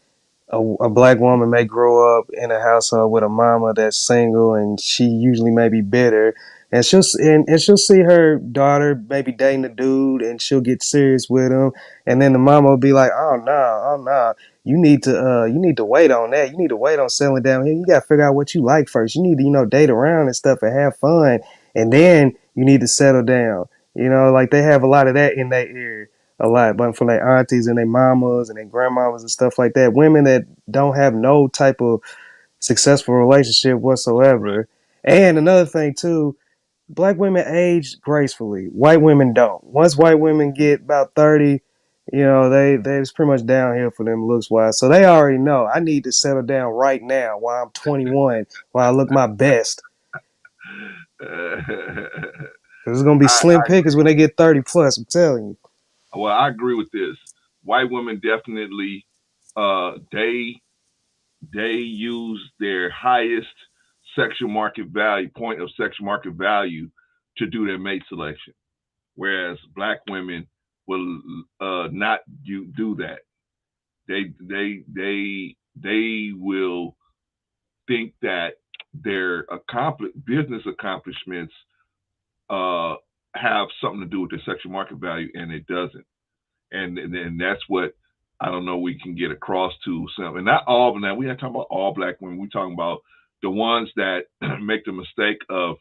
Speaker 11: a black woman may grow up in a household with a mama that's single, and she usually may be bitter, and she'll see her daughter maybe dating a dude, and she'll get serious with him, and then the mama will be like, oh no, you need to wait on that. You need to wait on settling down here. You got to figure out what you like first. You need to date around and stuff and have fun, and then you need to settle down. Like they have a lot of that in their ear a lot, but from their aunties and their mamas and their grandmamas and stuff like that. Women that don't have no type of successful relationship whatsoever. And another thing too, black women age gracefully. White women don't. Once white women get about 30, they it's pretty much downhill for them looks wise. So they already know I need to settle down right now while I'm 21, while I look my best. Because it's gonna be slim pickings when they get 30 plus, I'm telling you.
Speaker 1: Well, I agree with this. White women definitely, they use their highest sexual market value point of sexual market value to do their mate selection, whereas black women will not do that. They will think that their business accomplishments have something to do with their sexual market value, and it doesn't. And that's what I don't know we can get across to some, and not all of them. We're not talking about all black women. We're talking about the ones that make the mistake of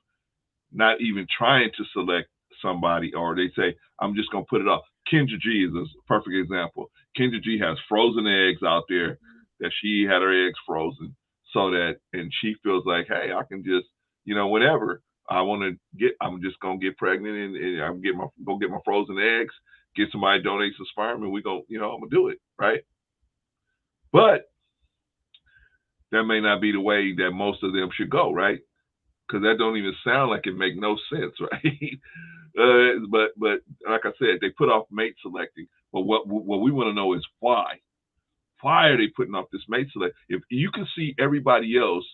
Speaker 1: not even trying to select somebody, or they say, I'm just gonna put it off. Cynthia G is a perfect example. Cynthia G has frozen eggs out there that she had her eggs frozen so that, and she feels like, hey, I can just, whenever I want to get, I'm just gonna get pregnant and I'm go get my frozen eggs, get somebody to donate some sperm, and we go, I'm gonna do it, right? But that may not be the way that most of them should go, right? Because that don't even sound like it make no sense, right? But like I said, they put off mate selecting. But what we want to know is why? Why are they putting off this mate select? If you can see everybody else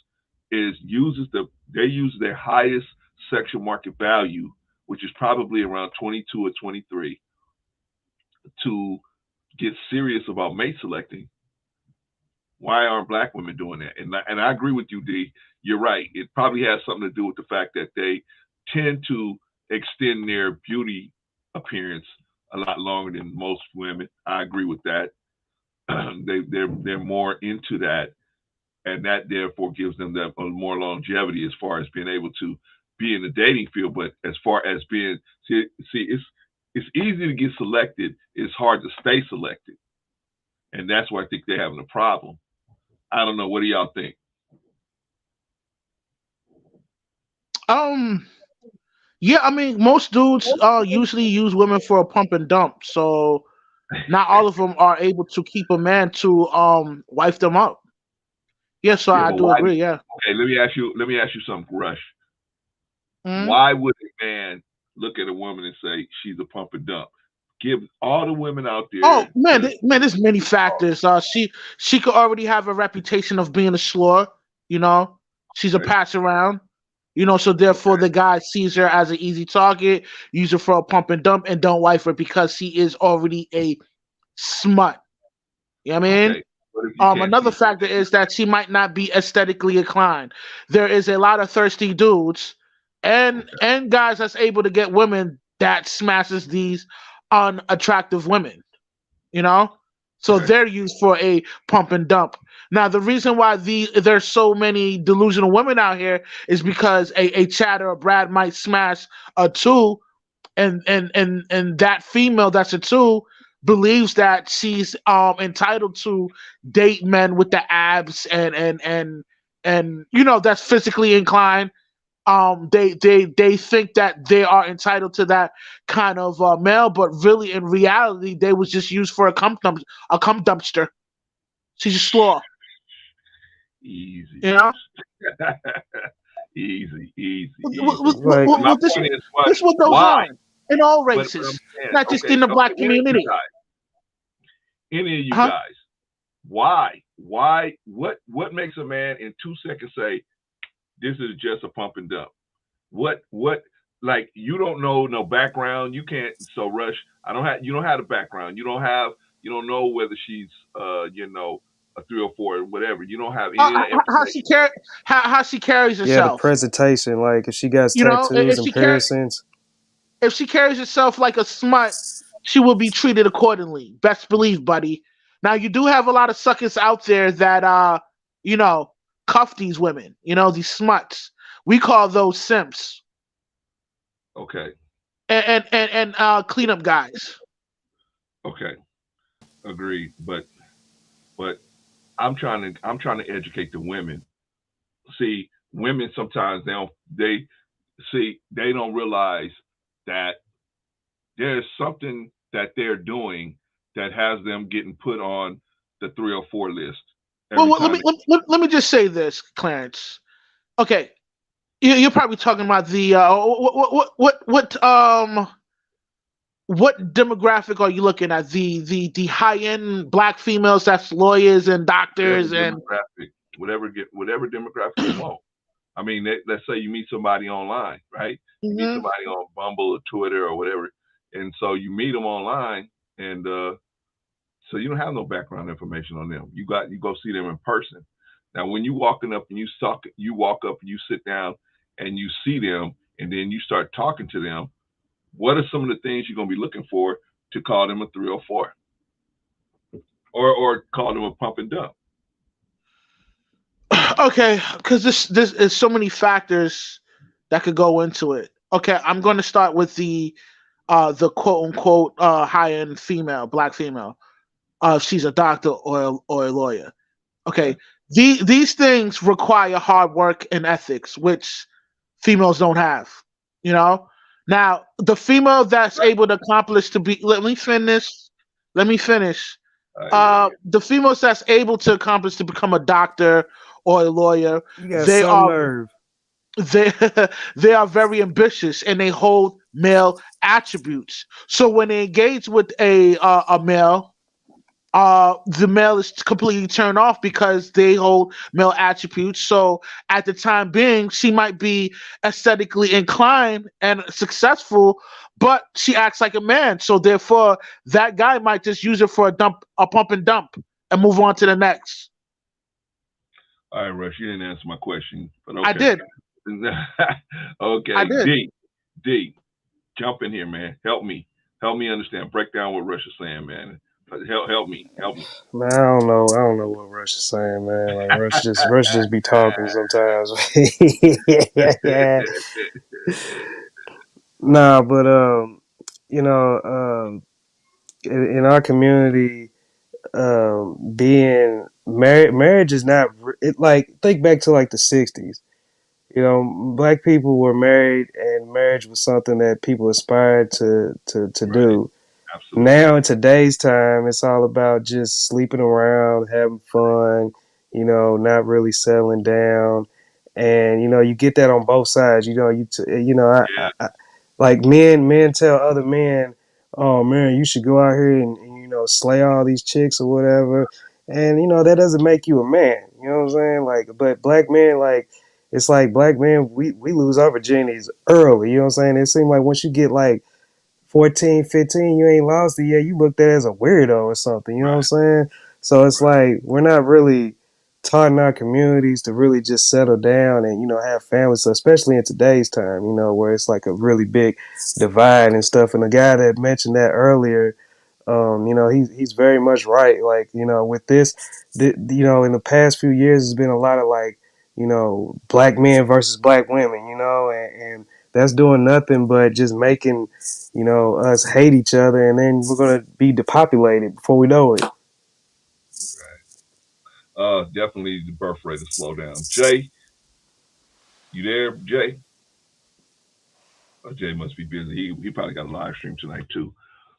Speaker 1: uses their highest sexual market value, which is probably around 22 or 23, to get serious about mate selecting. Why aren't black women doing that? And I agree with you, D. You're right. It probably has something to do with the fact that they tend to extend their beauty appearance a lot longer than most women. I agree with that. They're more into that, and that therefore gives them that more longevity as far as being able to be in the dating field. But as far as being, see, it's easy to get selected. It's hard to stay selected, and that's why I think they're having a problem. I don't know. What do y'all think?
Speaker 12: Yeah, I mean, most dudes usually use women for a pump and dump, so not all of them are able to keep a man to wife them up. Yeah, so
Speaker 1: Yeah,
Speaker 12: I
Speaker 1: but
Speaker 12: do
Speaker 1: why?
Speaker 12: agree. Yeah.
Speaker 1: Okay, let me ask you something, Rush.
Speaker 12: Mhm.
Speaker 1: Why would a man look at a woman and say she's a pump and dump? Give all the women out
Speaker 12: Oh
Speaker 1: there.
Speaker 12: man, there's many factors. She could already have a reputation of being a slur. You know, she's a
Speaker 1: Okay,
Speaker 12: pass around. So therefore the guy sees her as an easy target, use her for a pump and dump, and don't wife her because she is already a smut. You know what I mean?
Speaker 1: okay. But if you can't
Speaker 12: Another
Speaker 1: see,
Speaker 12: factor is that she might not be aesthetically inclined. There is a lot of thirsty dudes and guys that's able to get women that smashes these unattractive women. You know, so
Speaker 1: okay,
Speaker 12: they're used for a pump and dump. Now, the reason why there's so many delusional women out here is because a Chad or a Brad might smash a two, and that female that's a two believes that she's entitled to date men with the abs and that's physically inclined. They think that they are entitled to that kind of male, but really in reality they was just used for a cum dumpster. She's a slaw.
Speaker 1: easy.
Speaker 12: You know.
Speaker 1: Easy.
Speaker 11: Like,
Speaker 1: My
Speaker 12: This
Speaker 1: point is,
Speaker 12: this what goes
Speaker 1: why?
Speaker 12: on in all
Speaker 1: But I'm
Speaker 12: races,
Speaker 1: saying,
Speaker 12: not just
Speaker 1: okay,
Speaker 12: in the black
Speaker 1: any of you
Speaker 12: community.
Speaker 1: guys,
Speaker 12: Huh?
Speaker 1: why? What makes a man in 2 seconds say this is just a pump and dump? What? Like, you don't know no background. You can't. So Rush, you don't have the background. You don't know whether she's a 304 or whatever. You don't have any of that information.
Speaker 12: How she carries
Speaker 11: yeah, the
Speaker 12: herself.
Speaker 11: presentation, like if she got
Speaker 12: You know,
Speaker 11: tattoos and piercings.
Speaker 12: if she carries herself like a smut, she will be treated accordingly. Best believe, buddy. Now you do have a lot of suckers out there that cuff these women. These smuts. We call those simps
Speaker 1: Okay.
Speaker 12: and cleanup guys.
Speaker 1: Okay. Agreed. But I'm trying to educate the women. See, women sometimes they don't realize that there's something that they're doing that has them getting put on the 304 list.
Speaker 12: Well, let me just say this, Clarence. Okay, you're probably talking about the what demographic are you looking at? The high end black females that's lawyers and doctors
Speaker 1: whatever demographic you want. I mean, let's say you meet somebody online, right? You meet somebody on Bumble or Twitter or whatever, and so you meet them online, and so you don't have no background information on them. You go see them in person. Now, when you walking up and you walk up and you sit down and you see them, and then you start talking to them. What are some of the things you're gonna be looking for to call them a 304, or call them a pump and dump?
Speaker 12: Okay, because this is so many factors that could go into it. Okay, I'm going to start with the quote unquote high end female, black female. She's a doctor or a lawyer. Okay, these things require hard work and ethics, which females don't have. Now the female that's able to accomplish to be. Let me finish. The females that's able to accomplish to become a doctor or a lawyer,
Speaker 11: You got
Speaker 12: they
Speaker 11: some
Speaker 12: are
Speaker 11: nerve.
Speaker 12: they are very ambitious and they hold male attributes. So when they engage with a male, the male is completely turned off because they hold male attributes. So at the time being, she might be aesthetically inclined and successful, but she acts like a man. So therefore, that guy might just use it for a pump and dump, and move on to the next.
Speaker 1: All right, Rush, you didn't answer my question, but okay.
Speaker 12: I did.
Speaker 1: Okay,
Speaker 12: I did.
Speaker 1: D, jump in here, man. Help me understand. Break down what Rush is saying, man. Help me.
Speaker 11: Man, I don't know what Rush is saying, man. Like Rush just be talking sometimes. Yeah. Nah, but in our community, being marriage is not it. Like, think back to like the '60s. Black people were married, and marriage was something that people aspired to do.
Speaker 1: Absolutely.
Speaker 11: Now in today's time, it's all about just sleeping around, having fun, not really settling down. And you get that on both sides. Like men tell other men, "Oh man, you should go out here and slay all these chicks or whatever." And that doesn't make you a man. You know what I'm saying? Like, but black men, like, it's like black men, we lose our virginities early. You know what I'm saying? It seems like once you get like 14, 15, you ain't lost it yet. You looked at as a weirdo or something. You know what I'm saying? So it's like we're not really taught in our communities to really just settle down and have families. So especially in today's time, where it's like a really big divide and stuff. And the guy that mentioned that earlier, he's very much right. Like, with this, in the past few years, there's been a lot of like, black men versus black women, and that's doing nothing but just making, us hate each other, and then we're gonna be depopulated before we know it.
Speaker 1: Definitely the birth rate to slow down. Jay, you there, Jay? Oh, Jay must be busy. He probably got a live stream tonight too.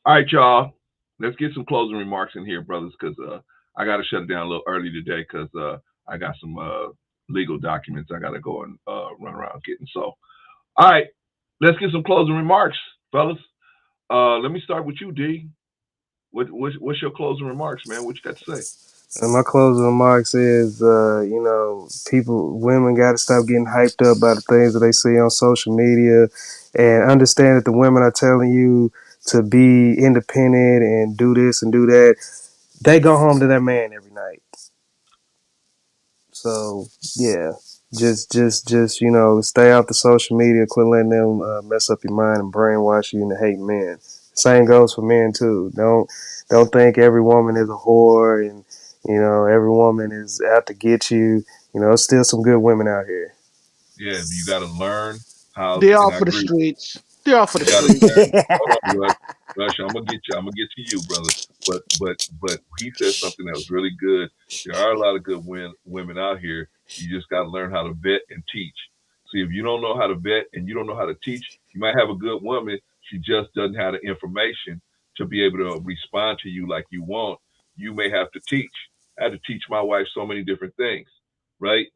Speaker 1: All right, y'all. Let's get some closing remarks in here, brothers, because I got to shut it down a little early today because I got some legal documents I got to go and run around getting. So, all right, let's get some closing remarks, fellas. Let me start with you, D. What's your closing remarks, man? What you got to say?
Speaker 11: And my closing remarks is, women got to stop getting hyped up by the things that they see on social media, and understand that the women are telling you to be independent and do this and do that. They go home to their man every night. So yeah, just stay off the social media. Quit letting them mess up your mind and brainwash you into hating men. Same goes for men too. Don't think every woman is a whore and every woman is out to get you. There's still some good women out here.
Speaker 1: Yeah, you got to learn how,
Speaker 12: They
Speaker 1: and
Speaker 12: all
Speaker 1: I
Speaker 12: for the
Speaker 1: agree.
Speaker 12: streets. They all for the
Speaker 1: You got to
Speaker 12: streets.
Speaker 1: learn. Hold on, Rush. I'm gonna get you. I'm gonna get to you, brother. But he said something that was really good. There are a lot of good women out here. You just got to learn how to vet and teach. See, if you don't know how to vet and you don't know how to teach, you might have a good woman. She just doesn't have the information to be able to respond to you like you want. You may have to teach. I had to teach my wife so many different things, right?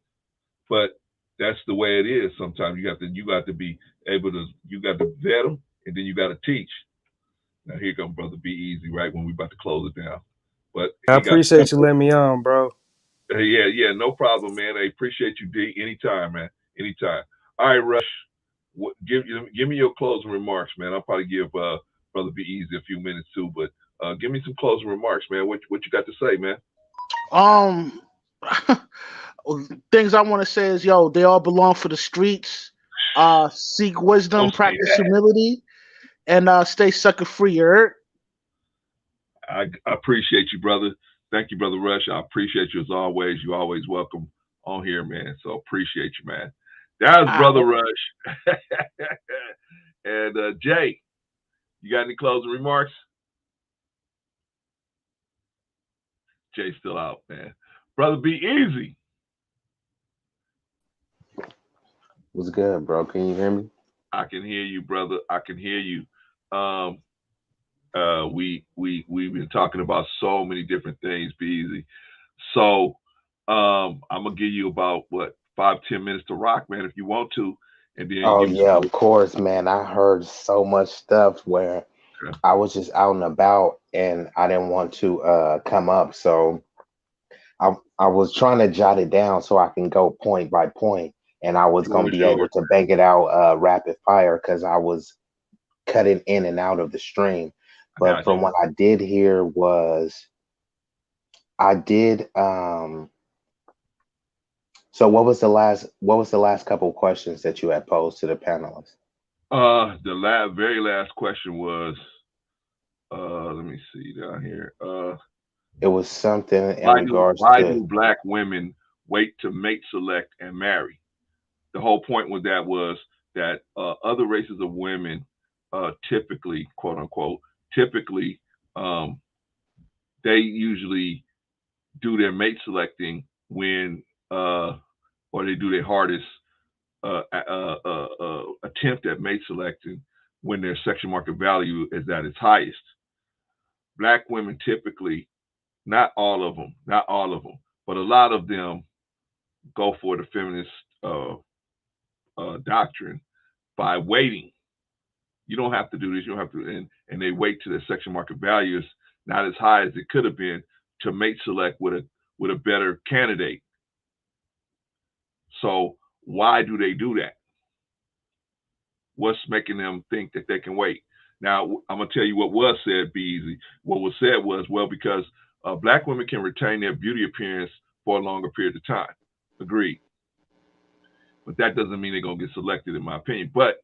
Speaker 1: But that's the way it is. Sometimes you got to be able to, you got to vet them, and then you got to teach. Now here come brother Be Easy, right when we about to close it down. But
Speaker 11: I
Speaker 1: he got
Speaker 11: appreciate you letting me on, bro.
Speaker 1: yeah, no problem, man. I appreciate you, D. Anytime, man. Anytime. All right, Rush. Give me your closing remarks, man. I'll probably give brother Be Easy a few minutes too, but give me some closing remarks, man. What you got to say, man?
Speaker 12: Um, things I want to say is, yo, they all belong for the streets. Seek wisdom,
Speaker 1: Don't say
Speaker 12: practice
Speaker 1: that.
Speaker 12: humility, and stay sucker free. You heard?
Speaker 1: I appreciate you, brother. Thank you, brother Rush. I appreciate you as always. You always welcome on here, man. So appreciate you, man. That was brother Rush. And Jay, you got any closing remarks? Jay's still out, man. Brother Be Easy.
Speaker 14: What's good, bro? Can you hear me?
Speaker 1: I can hear you, brother. I can hear you. We've been talking about so many different things, Be Easy. So I'm gonna give you about 5-10 minutes to rock, man, if you want to, and then
Speaker 14: Oh
Speaker 1: give me
Speaker 14: yeah,
Speaker 1: some.
Speaker 14: of course, man. I heard so much stuff where
Speaker 1: Okay.
Speaker 14: I was just out and about and I didn't want to come up. So I was trying to jot it down so I can go point by point and I was gonna
Speaker 1: Sure,
Speaker 14: be able
Speaker 1: sure.
Speaker 14: to bang it out rapid fire because I was cutting in and out of the stream.
Speaker 1: I
Speaker 14: But
Speaker 1: got
Speaker 14: from
Speaker 1: you.
Speaker 14: what I did hear was I did so what was the last couple of questions that you had posed to the panelists?
Speaker 1: The very last question was, let me see down here.
Speaker 14: It was something in regards
Speaker 1: Why
Speaker 14: to,
Speaker 1: do black women wait to mate select and marry? The whole point with that was that other races of women typically, quote unquote, typically they usually do their mate selecting when or they do their hardest attempt at mate selecting when their sexual market value is at its highest. Black women typically, not all of them, but a lot of them go for the feminist doctrine by waiting. You don't have to do this. You don't have to, and they wait till their sexual market value is not as high as it could have been to mate select with a better candidate. So why do they do that? What's making them think that they can wait? Now I'm gonna tell you what was said. Be easy. What was said was, well, because black women can retain their beauty appearance for a longer period of time. Agreed. But that doesn't mean they're gonna get selected, in my opinion. But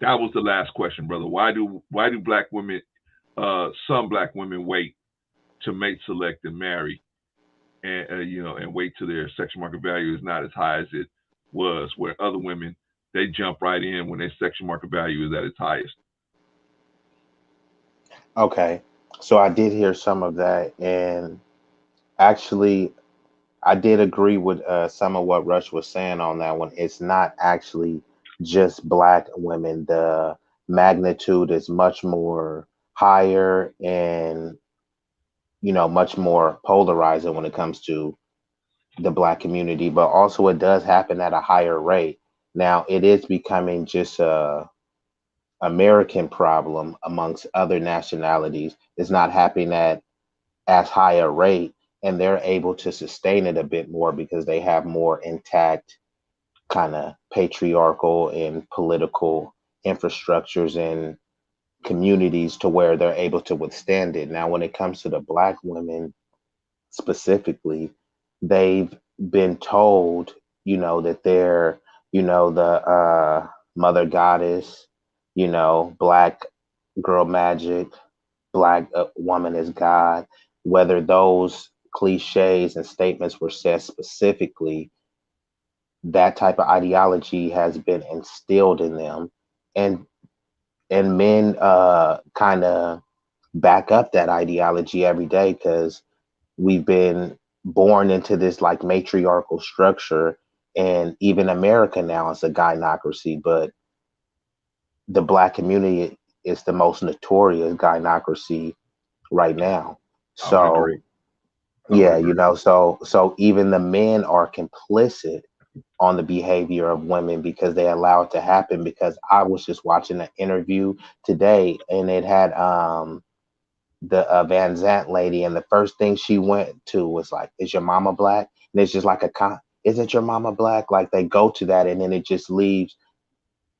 Speaker 1: that was the last question, brother. Why do black women, some black women, wait to mate select and marry, and and wait till their sexual market value is not as high as it was, where other women, they jump right in when their sexual market value is at its highest.
Speaker 14: okay. So I did hear some of that, and actually, I did agree with some of what Rush was saying on that one. It's not actually just black women. The magnitude is much more higher and much more polarizing when it comes to the Black community, but also it does happen at a higher rate. Now it is becoming just a American problem amongst other nationalities. It's not happening at as high a rate, and they're able to sustain it a bit more because they have more intact kind of patriarchal and political infrastructures and communities to where they're able to withstand it. Now, when it comes to the Black women specifically, they've been told, that they're, the mother goddess, Black girl magic, Black woman is God. Whether those cliches and statements were said specifically, that type of ideology has been instilled in them, and men kind of back up that ideology every day because we've been born into this like matriarchal structure, and even America now is a gynocracy, but the Black community is the most notorious gynocracy right now.
Speaker 1: I would
Speaker 14: So
Speaker 1: agree.
Speaker 14: yeah, so even the men are complicit on the behavior of women because they allow it to happen. Because I was just watching an interview today, and it had the Van Zant lady, and the first thing she went to was like, "Is your mama Black?" And it's just like "Isn't your mama Black?" Like they go to that, and then it just leaves.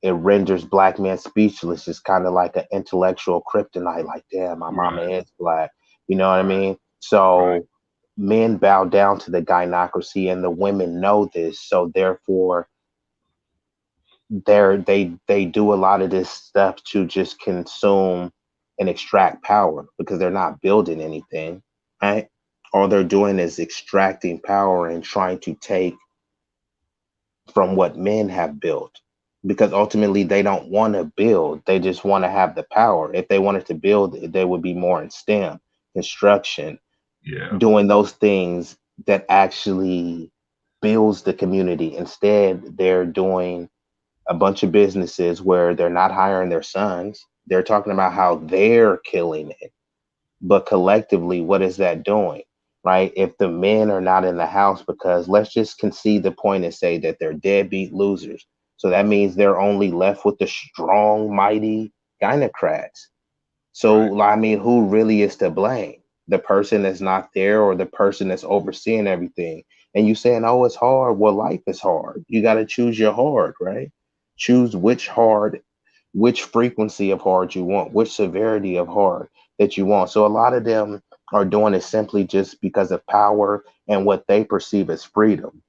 Speaker 14: It renders Black men speechless. It's kind of like an intellectual kryptonite. Like, damn, my mama
Speaker 1: Right.
Speaker 14: is Black. You know what I
Speaker 1: Right.
Speaker 14: mean?
Speaker 1: Right.
Speaker 14: So men bow down to the gynocracy, and the women know this. So therefore, they do a lot of this stuff to just consume and extract power because they're not building anything, right? All they're doing is extracting power and trying to take from what men have built, because ultimately they don't want to build, they just want to have the power. If they wanted to build, they would be more in STEM, construction,
Speaker 1: Yeah.
Speaker 14: doing those things that actually builds the community. Instead, they're doing a bunch of businesses where they're not hiring their sons. They're talking about how they're killing it. But collectively, what is that doing? Right? If the men are not in the house, because let's just concede the point and say that they're deadbeat losers. So that means they're only left with the strong, mighty gynocrats.
Speaker 1: Right.
Speaker 14: So, I mean, who really is to blame? The person that's not there or the person that's overseeing everything? And you saying, oh, it's hard. Well, life is hard. You got to choose your hard, right? Choose which hard, which frequency of hard you want, which severity of hard that you want. So a lot of them are doing it simply just because of power and what they perceive as freedom.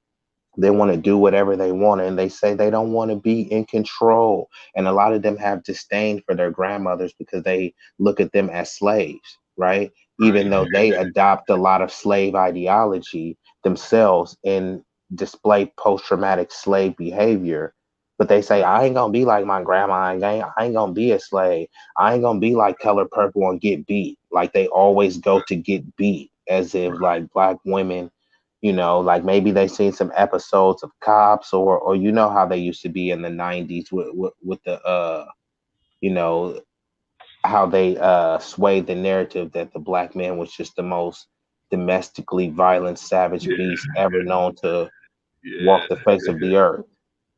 Speaker 14: They want to do whatever they want, and they say they don't want to be in control. And a lot of them have disdain for their grandmothers because they look at them as slaves, right? Even
Speaker 1: Right.
Speaker 14: though they adopt a lot of slave ideology themselves and display post-traumatic slave behavior. But they say, I ain't gonna be like my grandma. I ain't gonna be a slave. I ain't gonna be like Color Purple and get beat. Like they always go to get beat, as if
Speaker 1: Right.
Speaker 14: like Black women, like maybe they seen some episodes of Cops, or how they used to be in the 90s with the you know how they swayed the narrative that the Black man was just the most domestically violent savage
Speaker 1: Yeah.
Speaker 14: beast ever known to
Speaker 1: Yeah.
Speaker 14: walk the face of the earth.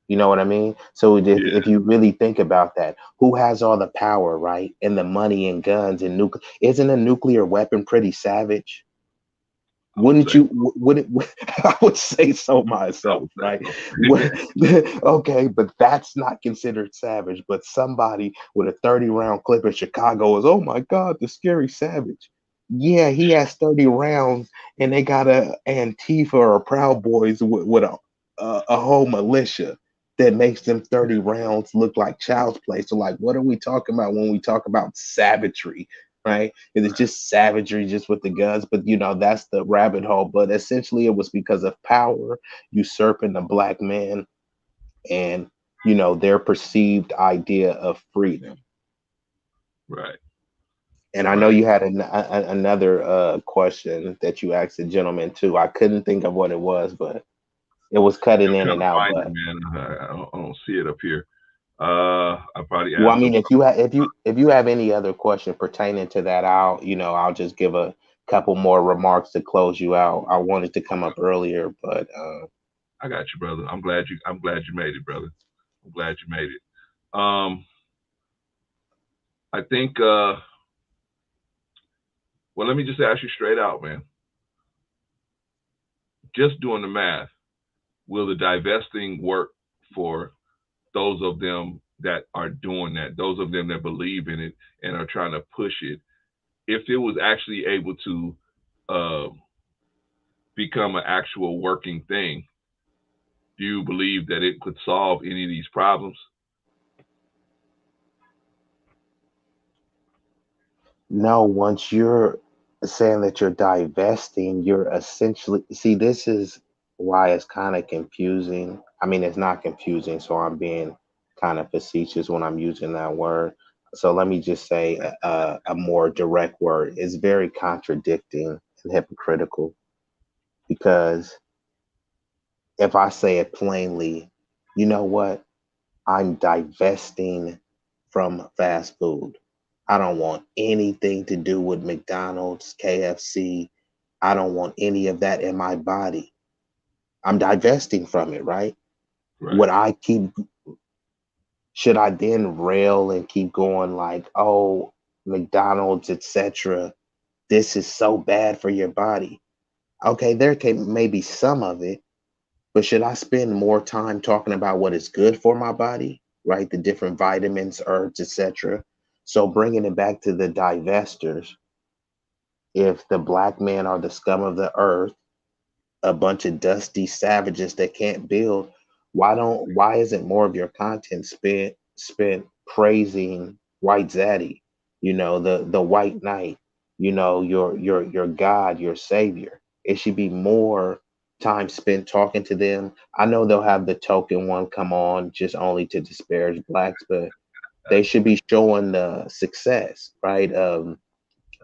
Speaker 14: You know what I mean? So
Speaker 1: Yeah.
Speaker 14: if you really think about that, who has all the power, right? And the money and guns and nuclear, isn't a nuclear weapon pretty savage?
Speaker 1: I would
Speaker 14: Wouldn't
Speaker 1: say
Speaker 14: you? Would it? I would say so
Speaker 1: I
Speaker 14: myself,
Speaker 1: would say
Speaker 14: right?
Speaker 1: so.
Speaker 14: Okay, but that's not considered savage. But somebody with a 30-round clip in Chicago is, oh my God, the scary savage. Yeah, he has 30 rounds, and they got a Antifa or Proud Boys with a whole militia that makes them 30 rounds look like child's play. So, like, what are we talking about when we talk about savagery? Right? It's just savagery, just with the guns. But that's the rabbit hole. But essentially, it was because of power usurping the Black man, and their perceived idea of freedom.
Speaker 1: Right.
Speaker 14: And I know
Speaker 1: Right.
Speaker 14: you had another question that you asked the gentleman too. I couldn't think of what it was, but it was cutting
Speaker 1: I'm
Speaker 14: in
Speaker 1: trying
Speaker 14: and
Speaker 1: to
Speaker 14: out.
Speaker 1: find it,
Speaker 14: But
Speaker 1: man. I don't see it up here. I probably
Speaker 14: well, I
Speaker 1: answered.
Speaker 14: mean, if you have any other question pertaining to that, I'll just give a couple more remarks to close you out. I wanted to come up earlier, but
Speaker 1: I got you, brother. I'm glad you made it, brother. I'm glad you made it. I think well, let me just ask you straight out, man. Just doing the math, will the divesting work for those of them that are doing that, those of them that believe in it and are trying to push it? If it was actually able to become an actual working thing, do you believe that it could solve any of these problems?
Speaker 14: no, once you're saying that you're divesting, you're essentially, see, this is why it's kind of confusing. I mean, it's not confusing, so I'm being kind of facetious when I'm using that word. So let me just say a more direct word. It's very contradicting and hypocritical because if I say it plainly, you know what? I'm divesting from fast food. I don't want anything to do with McDonald's, KFC. I don't want any of that in my body. I'm divesting from it, right?
Speaker 1: Right.
Speaker 14: Would I keep, should I then rail and keep going like, oh, McDonald's, etc. This is so bad for your body. Okay, there can maybe some of it, but should I spend more time talking about what is good for my body, right? The different vitamins, herbs, etc. So bringing it back to the divestors, if the black men are the scum of the earth, a bunch of dusty savages that can't build, why isn't more of your content spent praising White Zaddy, the white knight, your God, your savior? It should be more time spent talking to them. I know they'll have the token one come on just only to disparage blacks, but they should be showing the success, right?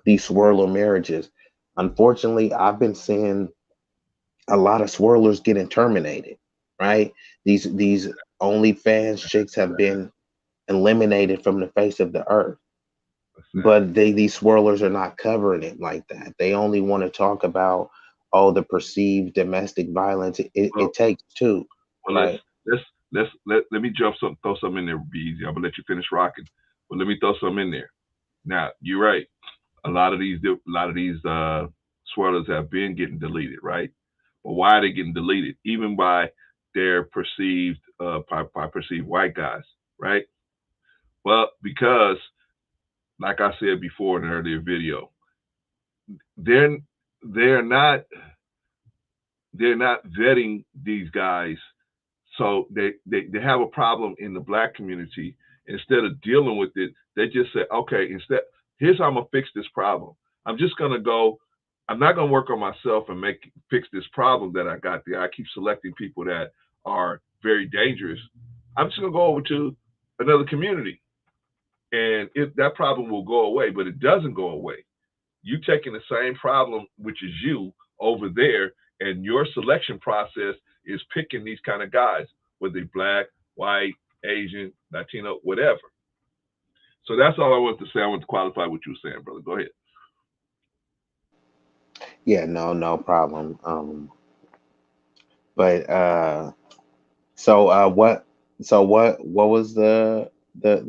Speaker 14: These swirler marriages. Unfortunately, I've been seeing a lot of swirlers getting terminated, right? These OnlyFans chicks have been eliminated from the face of the earth. But these swirlers are not covering it like that. They only want to talk about, oh, the perceived domestic violence.
Speaker 1: Well,
Speaker 14: It takes two,
Speaker 1: well,
Speaker 14: right?
Speaker 1: let me throw something in there. Be easy. I'm gonna let you finish rocking, but let me throw something in there. Now, you're right. A lot of these swirlers have been getting deleted, right? But why are they getting deleted? Even by their perceived by perceived white guys, right? Well, because like I said before in an earlier video, they're they're not they're not vetting these guys. So they have a problem in the black community. Instead of dealing with it, they just say, okay, here's how I'm gonna fix this problem. I'm just gonna go, I'm not gonna work on myself and fix this problem that I got there. I keep selecting people that are very dangerous. I'm just gonna go over to another community. And that problem will go away, but it doesn't go away. You taking the same problem, which is you, over there, and your selection process is picking these kind of guys, whether they're black, white, Asian, Latino, whatever. So that's all I wanted to say. I want to qualify what you were saying, brother. Go ahead.
Speaker 14: Yeah, no problem. But what what was the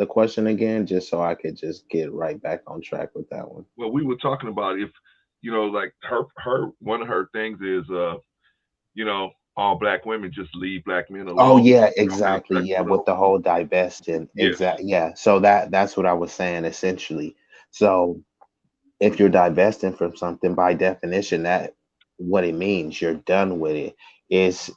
Speaker 14: question again? Just so I could just get right back on track with that one.
Speaker 1: Well, we were talking about if, like her one of her things is, all black women just leave black men
Speaker 14: Oh
Speaker 1: alone.
Speaker 14: yeah,
Speaker 1: Don't have
Speaker 14: exactly.
Speaker 1: sex
Speaker 14: Yeah,
Speaker 1: with
Speaker 14: with
Speaker 1: them.
Speaker 14: the whole divesting.
Speaker 1: Yes.
Speaker 14: Exact. Yeah. So that's what I was saying essentially. So if you're divesting from something, by definition, that what it means, you're done with it. Is,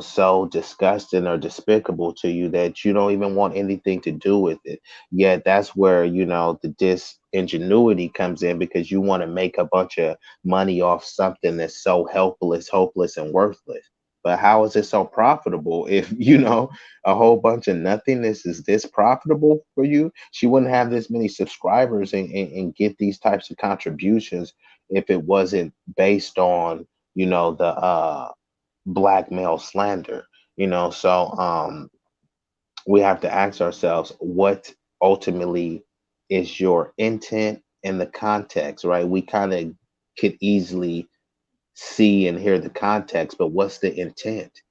Speaker 14: so disgusting or despicable to you that you don't even want anything to do with it. Yet that's where, the disingenuity comes in, because you want to make a bunch of money off something that's so helpless, hopeless, and worthless. But how is it so profitable if, a whole bunch of nothingness is this profitable for you? She wouldn't have this many subscribers and get these types of contributions if it wasn't based on, the black male slander. So we have to ask ourselves, what ultimately is your intent and the context, right? We kind of could easily see and hear the context, but what's the intent?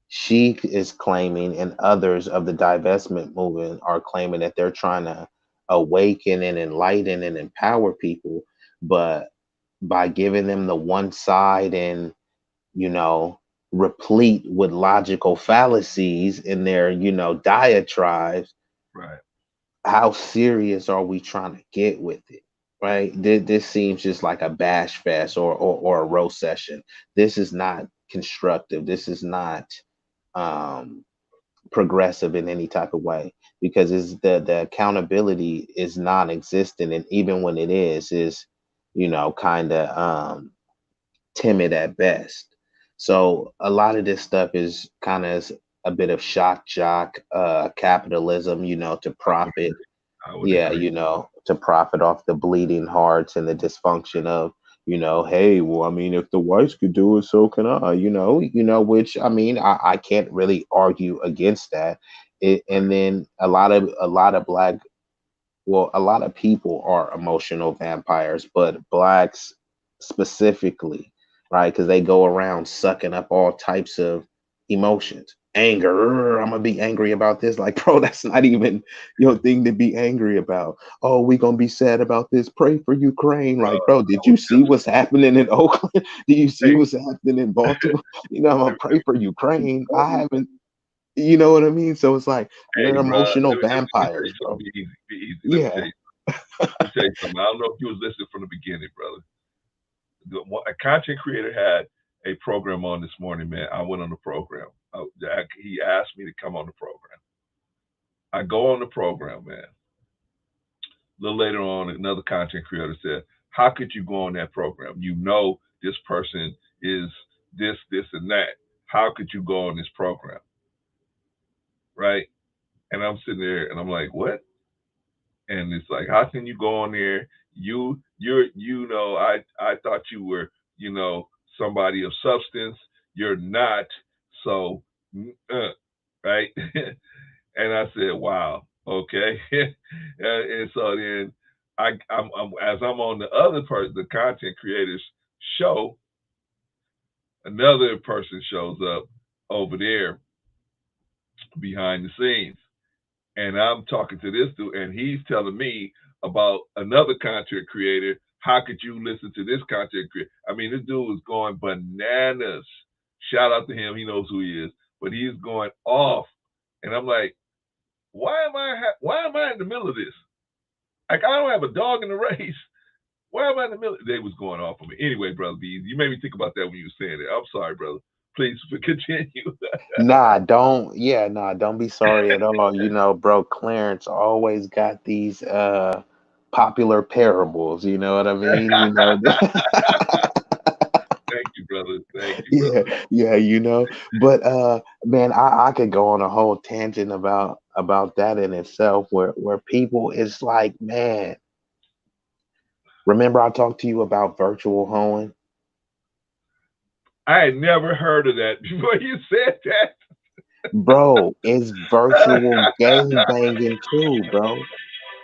Speaker 14: She is claiming, and others of the divestment movement are claiming that they're trying to awaken and enlighten and empower people, but by giving them the one side and, you know, replete with logical fallacies in their, you know, diatribes,
Speaker 1: Right.
Speaker 14: how serious are we trying to get with it? Right. This seems just like a bash fest or a roast session. This is not constructive. This is not um, progressive in any type of way, because it's the accountability is non-existent, and even when it is, you know, kind of timid at best. So a lot of this stuff is kind of a bit of shock jock capitalism, you know, to
Speaker 1: I would
Speaker 14: profit.
Speaker 1: agree. I would
Speaker 14: Yeah,
Speaker 1: agree.
Speaker 14: you know, to profit off the bleeding hearts and the dysfunction of, you know, hey, well, I mean, if the whites could do it, so can I, which I mean, I can't really argue against that. And then a lot of black, well, a lot of people are emotional vampires, but blacks specifically, right? Because they go around sucking up all types of emotions. Anger, I'm gonna be angry about this. Like, bro, that's not even your thing to be angry about. Oh, we gonna be sad about this. Pray for Ukraine. Like, bro,
Speaker 1: I
Speaker 14: did
Speaker 1: was
Speaker 14: you see what's happening in Oakland? Do you see
Speaker 1: hey,
Speaker 14: what's happening in Baltimore? You know, I'm gonna pray for Ukraine.
Speaker 1: let
Speaker 14: I
Speaker 1: me,
Speaker 14: haven't, you know what I mean? So it's like
Speaker 1: hey,
Speaker 14: they're
Speaker 1: bro,
Speaker 14: emotional
Speaker 1: let me tell
Speaker 14: vampires,
Speaker 1: you something.
Speaker 14: bro.
Speaker 1: Be easy. Be easy. Let me tell
Speaker 14: Yeah.
Speaker 1: you. Let me tell you something. I don't know if you was listening from the beginning, brother. A content creator had a program on this morning, man. I went on the program. He asked me to come on the program. I go on the program, man. A little later on, another content creator said, "How could you go on that program? You know this person is this, this, and that. How could you go on this program?" Right? And I'm sitting there and I'm like, "What?" And it's like, "How can you go on there? I thought you were, somebody of substance. You're not. So, right?" And I said, "Wow, okay." And so then as I'm on the other part, the content creators show, another person shows up over there behind the scenes, and I'm talking to this dude, and he's telling me about another content creator. How could you listen to this content creator? I mean, this dude was going bananas. Shout out to him; he knows who he is, but he's going off, and I'm like, why am I in the middle of this? Like, I don't have a dog in the race. Why am I in the middle? They was going off on me. Anyway, brother B, you made me think about that when you were saying it. I'm sorry, brother. Please continue.
Speaker 14: Don't be sorry at all. You know, bro, Clarence always got these popular parables, you know what I mean? You know,
Speaker 1: Thank you, brother. Thank you,
Speaker 14: yeah,
Speaker 1: brother.
Speaker 14: yeah, you know. But man, I could go on a whole tangent about that in itself where people it's like, man, remember I talked to you about virtual hoeing?
Speaker 1: I had never heard of that before you said that.
Speaker 14: Bro, it's virtual gang banging too, bro.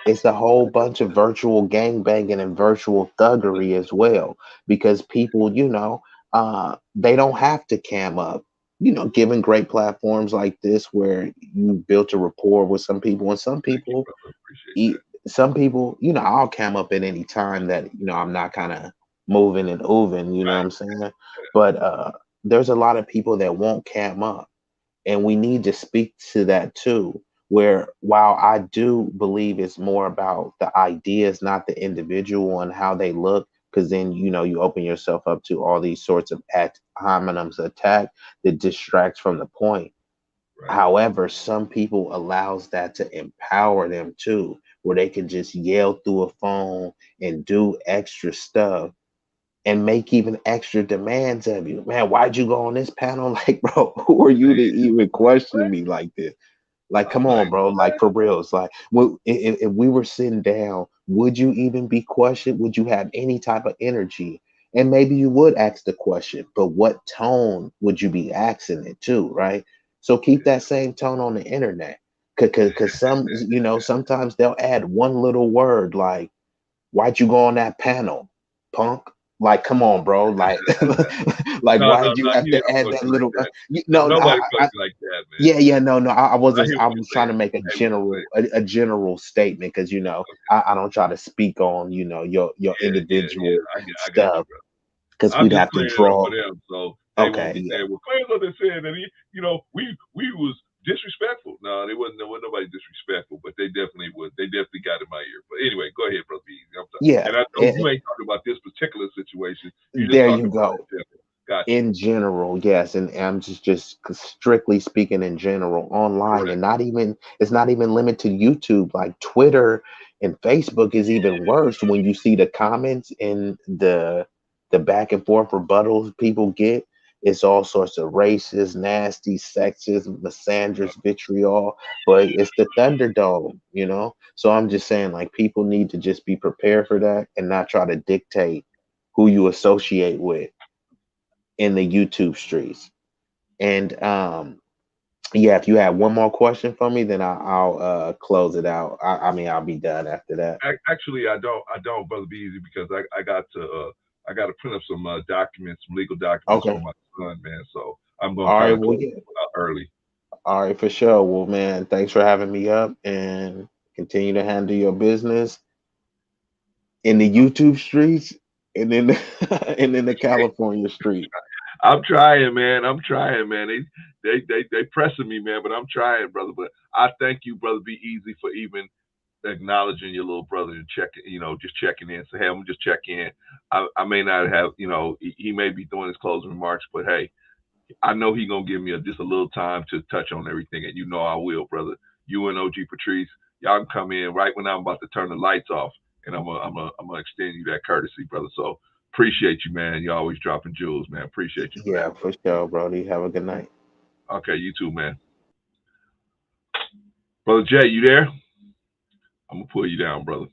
Speaker 14: It's a whole bunch of virtual gang banging and virtual thuggery as well, because people, they don't have to cam up. You know, given great platforms like this where you built a rapport with some people, and some
Speaker 1: Thank you,
Speaker 14: people,
Speaker 1: brother. Appreciate
Speaker 14: e-
Speaker 1: that.
Speaker 14: some people, I'll cam up at any time that I'm not kind of moving and ooving. You know what I'm saying? But there's a lot of people that won't cam up, and we need to speak to that too, where while I do believe it's more about the ideas, not the individual and how they look, because then you open yourself up to all these sorts of act hominums attack that distracts from the point.
Speaker 1: Right.
Speaker 14: However, some people allows that to empower them too, where they can just yell through a phone and do extra stuff and make even extra demands of you. Man, why'd you go on this panel? Like, bro, who are you to even question me like this? Like,
Speaker 1: I'm
Speaker 14: come
Speaker 1: like,
Speaker 14: on, bro. Like, for real. It's like, well, if we were sitting down, would you even be questioned? Would you have any type of energy? And maybe you would ask the question, but what tone would you be asking it to, right? So keep that same tone on the internet. Cause sometimes they'll add one little word like, why'd you go on that panel, punk? Like, come on, bro. Like, like,
Speaker 1: No,
Speaker 14: why
Speaker 1: no,
Speaker 14: did you
Speaker 1: no.
Speaker 14: have
Speaker 1: He
Speaker 14: to
Speaker 1: didn't
Speaker 14: add
Speaker 1: approach
Speaker 14: that
Speaker 1: you like
Speaker 14: little?
Speaker 1: that.
Speaker 14: No,
Speaker 1: Nobody approached you like that, man.
Speaker 14: yeah, no, no. I
Speaker 1: I
Speaker 14: wasn't.
Speaker 1: hear
Speaker 14: I
Speaker 1: what you're
Speaker 14: was trying to
Speaker 1: saying.
Speaker 14: make a
Speaker 1: I hear what you're
Speaker 14: general,
Speaker 1: saying.
Speaker 14: a general statement because I don't try to speak on your
Speaker 1: Yeah.
Speaker 14: individual
Speaker 1: I got you,
Speaker 14: stuff
Speaker 1: bro.
Speaker 14: because
Speaker 1: I'm
Speaker 14: we'd
Speaker 1: just
Speaker 14: have to
Speaker 1: clearing it up for
Speaker 14: draw.
Speaker 1: them, so they won't
Speaker 14: Okay,
Speaker 1: be
Speaker 14: yeah,
Speaker 1: saying, "Well, claims what they said that we was disrespectful." No, they wasn't. There wasn't nobody disrespectful, but they definitely was. They definitely got in my ear. But anyway, go ahead, brother.
Speaker 14: yeah.
Speaker 1: And I know you ain't talking about this particular situation. You're just
Speaker 14: There you
Speaker 1: talking about
Speaker 14: go.
Speaker 1: it general. Got you.
Speaker 14: In general, yes, and I'm just strictly speaking in general online, and
Speaker 1: Correct.
Speaker 14: it's not even limited to YouTube. Like Twitter and Facebook is even worse when you see the comments and the back and forth rebuttals people get. It's all sorts of racist, nasty, sexist, misandrous vitriol, but it's the Thunderdome, you know. So I'm just saying, like, people need to just be prepared for that and not try to dictate who you associate with in the YouTube streets. And yeah, if you have one more question for me, then I'll close it out. I mean, I'll be done after that.
Speaker 1: Actually, I don't, brother. Be easy because I got to print up some documents, some legal documents for
Speaker 14: Okay.
Speaker 1: my son, man. So I'm gonna
Speaker 14: All
Speaker 1: try
Speaker 14: right.
Speaker 1: to
Speaker 14: Well,
Speaker 1: close
Speaker 14: yeah.
Speaker 1: out early.
Speaker 14: All right, for sure. Well, man, thanks for having me up and continue to handle your business in the YouTube streets and in and in the California street.
Speaker 1: I'm trying, man. I'm trying, man. They pressing me, man, but I'm trying, brother. But I thank you, brother. Be easy for even acknowledging your little brother and checking, just checking in. Say, hey, I'm just check in. I may not have, he may be doing his closing remarks, but hey, I know he gonna give me just a little time to touch on everything, and I will, brother. You and OG Patrice, y'all can come in right when I'm about to turn the lights off, and I'm gonna extend you that courtesy, brother. So appreciate you, man. You always dropping jewels, man. Appreciate you for
Speaker 14: Yeah,
Speaker 1: that,
Speaker 14: for sure, Brody. Have a good night.
Speaker 1: brother. Okay, you too, man. Brother Jay, you there? I'm gonna pull you down, brother.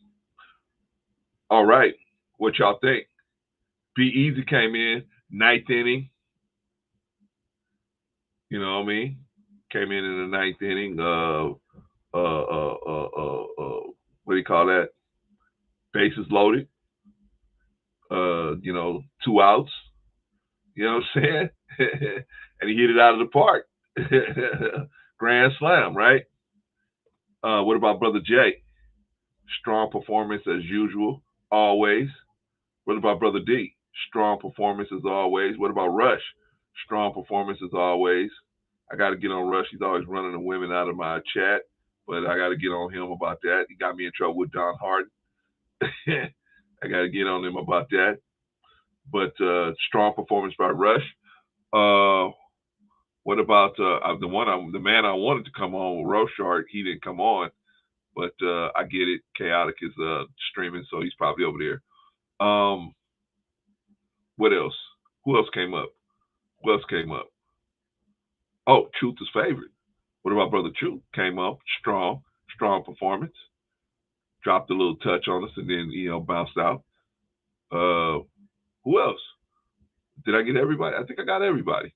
Speaker 1: All right, what y'all think? Be Easy came in ninth inning. You know what I mean? Came in the ninth inning. What do you call that? Bases loaded. 2 outs. You know what I'm saying? And he hit it out of the park. Grand slam, right? What about Brother Jay? Strong performance as usual, always. What about Brother D? Strong performance as always. What about Rush? Strong performance as always. I got to get on Rush. He's always running the women out of my chat, but I got to get on him about that. He got me in trouble with Don Hart. I got to get on him about that. But strong performance by Rush. What about the man I wanted to come on, Roshart? He didn't come on, but I get it. Chaotic is streaming, so he's probably over there. What else? Who else came up? Who else came up? Oh, Truth is favorite. What about Brother Truth? Came up strong performance. Dropped a little touch on us and then bounced out. Who else? Did I get everybody? I think I got everybody.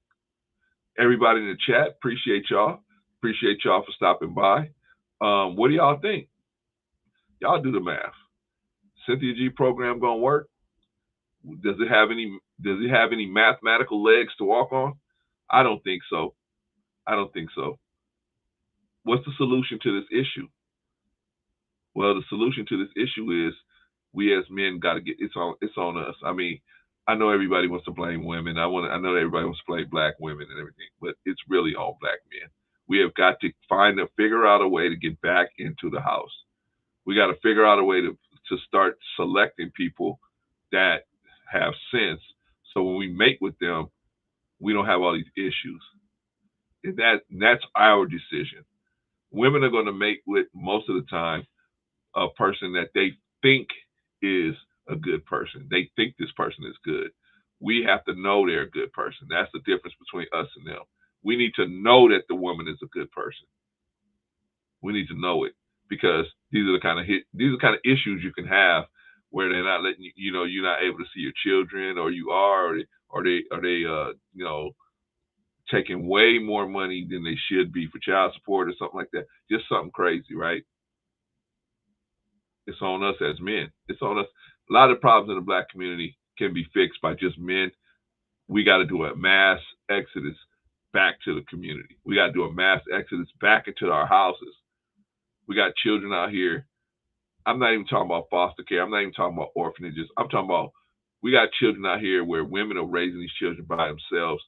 Speaker 1: Everybody in the chat, appreciate y'all. Appreciate y'all for stopping by. What do y'all think? Y'all do the math. Cynthia G program gonna work? Does it have any mathematical legs to walk on? I don't think so. I don't think so. What's the solution to this issue? Well, the solution to this issue is we as men got to get it's on us. I mean, I know everybody wants to blame women. I know everybody wants to blame black women and everything, but it's really all black men. We have got to figure out a way to get back into the house. We got to figure out a way to start selecting people that have sense. So when we mate with them, we don't have all these issues. And that's our decision. Women are going to mate with most of the time a person that they think is a good person. They think this person is good. We have to know they're a good person. That's the difference between us and them. We need to know that the woman is a good person. We need to know it because these are the kind of issues you can have where they're not letting you're not able to see your children, or you are, or they taking way more money than they should be for child support or something like that. Just something crazy, right? It's on us as men. It's on us. A lot of problems in the black community can be fixed by just men. We got to do a mass exodus back to the community. We got to do a mass exodus back into our houses. We got children out here. I'm not even talking about foster care. I'm not even talking about orphanages. I'm talking about we got children out here where women are raising these children by themselves.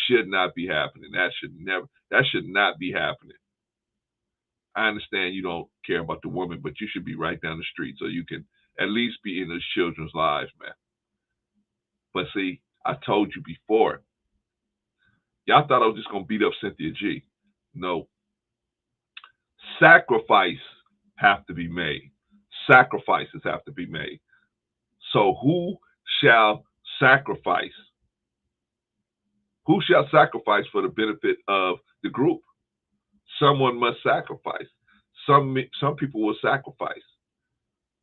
Speaker 1: Should not be happening. That should not be happening. I understand you don't care about the woman, but you should be right down the street so you can at least be in those children's lives, man. But see, I told you before, y'all thought I was just going to beat up Cynthia G. No. Sacrifice have to be made. Sacrifices have to be made. So who shall sacrifice? Who shall sacrifice for the benefit of the group? Someone must sacrifice. Some people will sacrifice.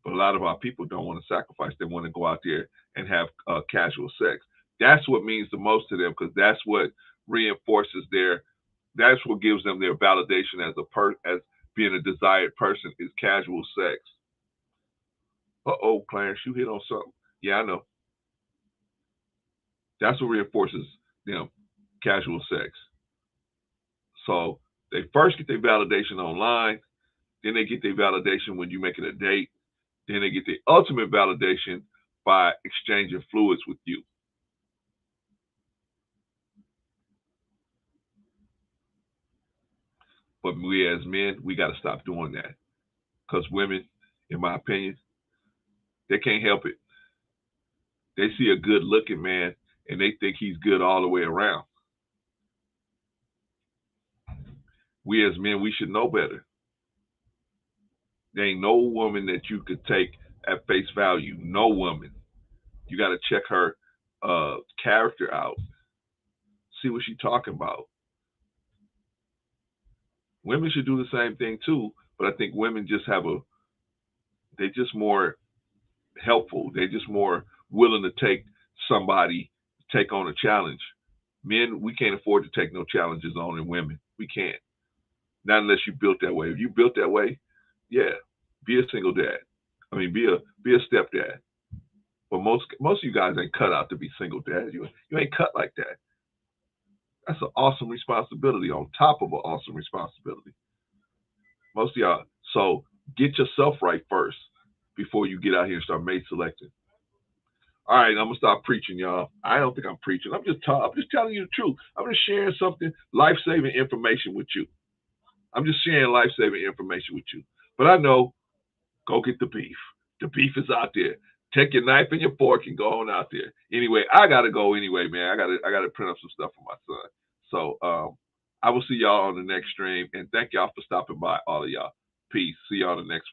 Speaker 1: But a lot of our people don't want to sacrifice. They want to go out there and have casual sex. That's what means the most to them, because that's what reinforces that's what gives them their validation as being a desired person, is casual sex. Uh-oh, Clarence, you hit on something. Yeah, I know. That's what reinforces them, casual sex. So they first get their validation online, then they get their validation when you make it a date, then they get the ultimate validation by exchanging fluids with you. But we as men, we got to stop doing that. Because women, in my opinion, they can't help it. They see a good looking man and they think he's good all the way around. We as men, we should know better. There ain't no woman that you could take at face value. No woman. You got to check her character out. See what she's talking about. Women should do the same thing too, but I think women just they're just more helpful. They're just more willing to take on a challenge. Men, we can't afford to take no challenges on in women. We can't. Not unless you built that way. If you built that way, yeah, be a single dad. I mean, be a stepdad. But most of you guys ain't cut out to be single dads. You ain't cut like that. That's an awesome responsibility on top of an awesome responsibility. Most of y'all. So get yourself right first before you get out here and start mate selecting. All right, I'm gonna stop preaching, y'all. I don't think I'm preaching. I'm just telling you the truth. I'm just sharing something, life-saving information with you. I'm just sharing life-saving information with you. But I know, go get the beef. The beef is out there. Take your knife and your fork and go on out there. Anyway, I gotta go anyway, man. I gotta print up some stuff for my son. So I will see y'all on the next stream, and thank y'all for stopping by, all of y'all. Peace. See y'all on the next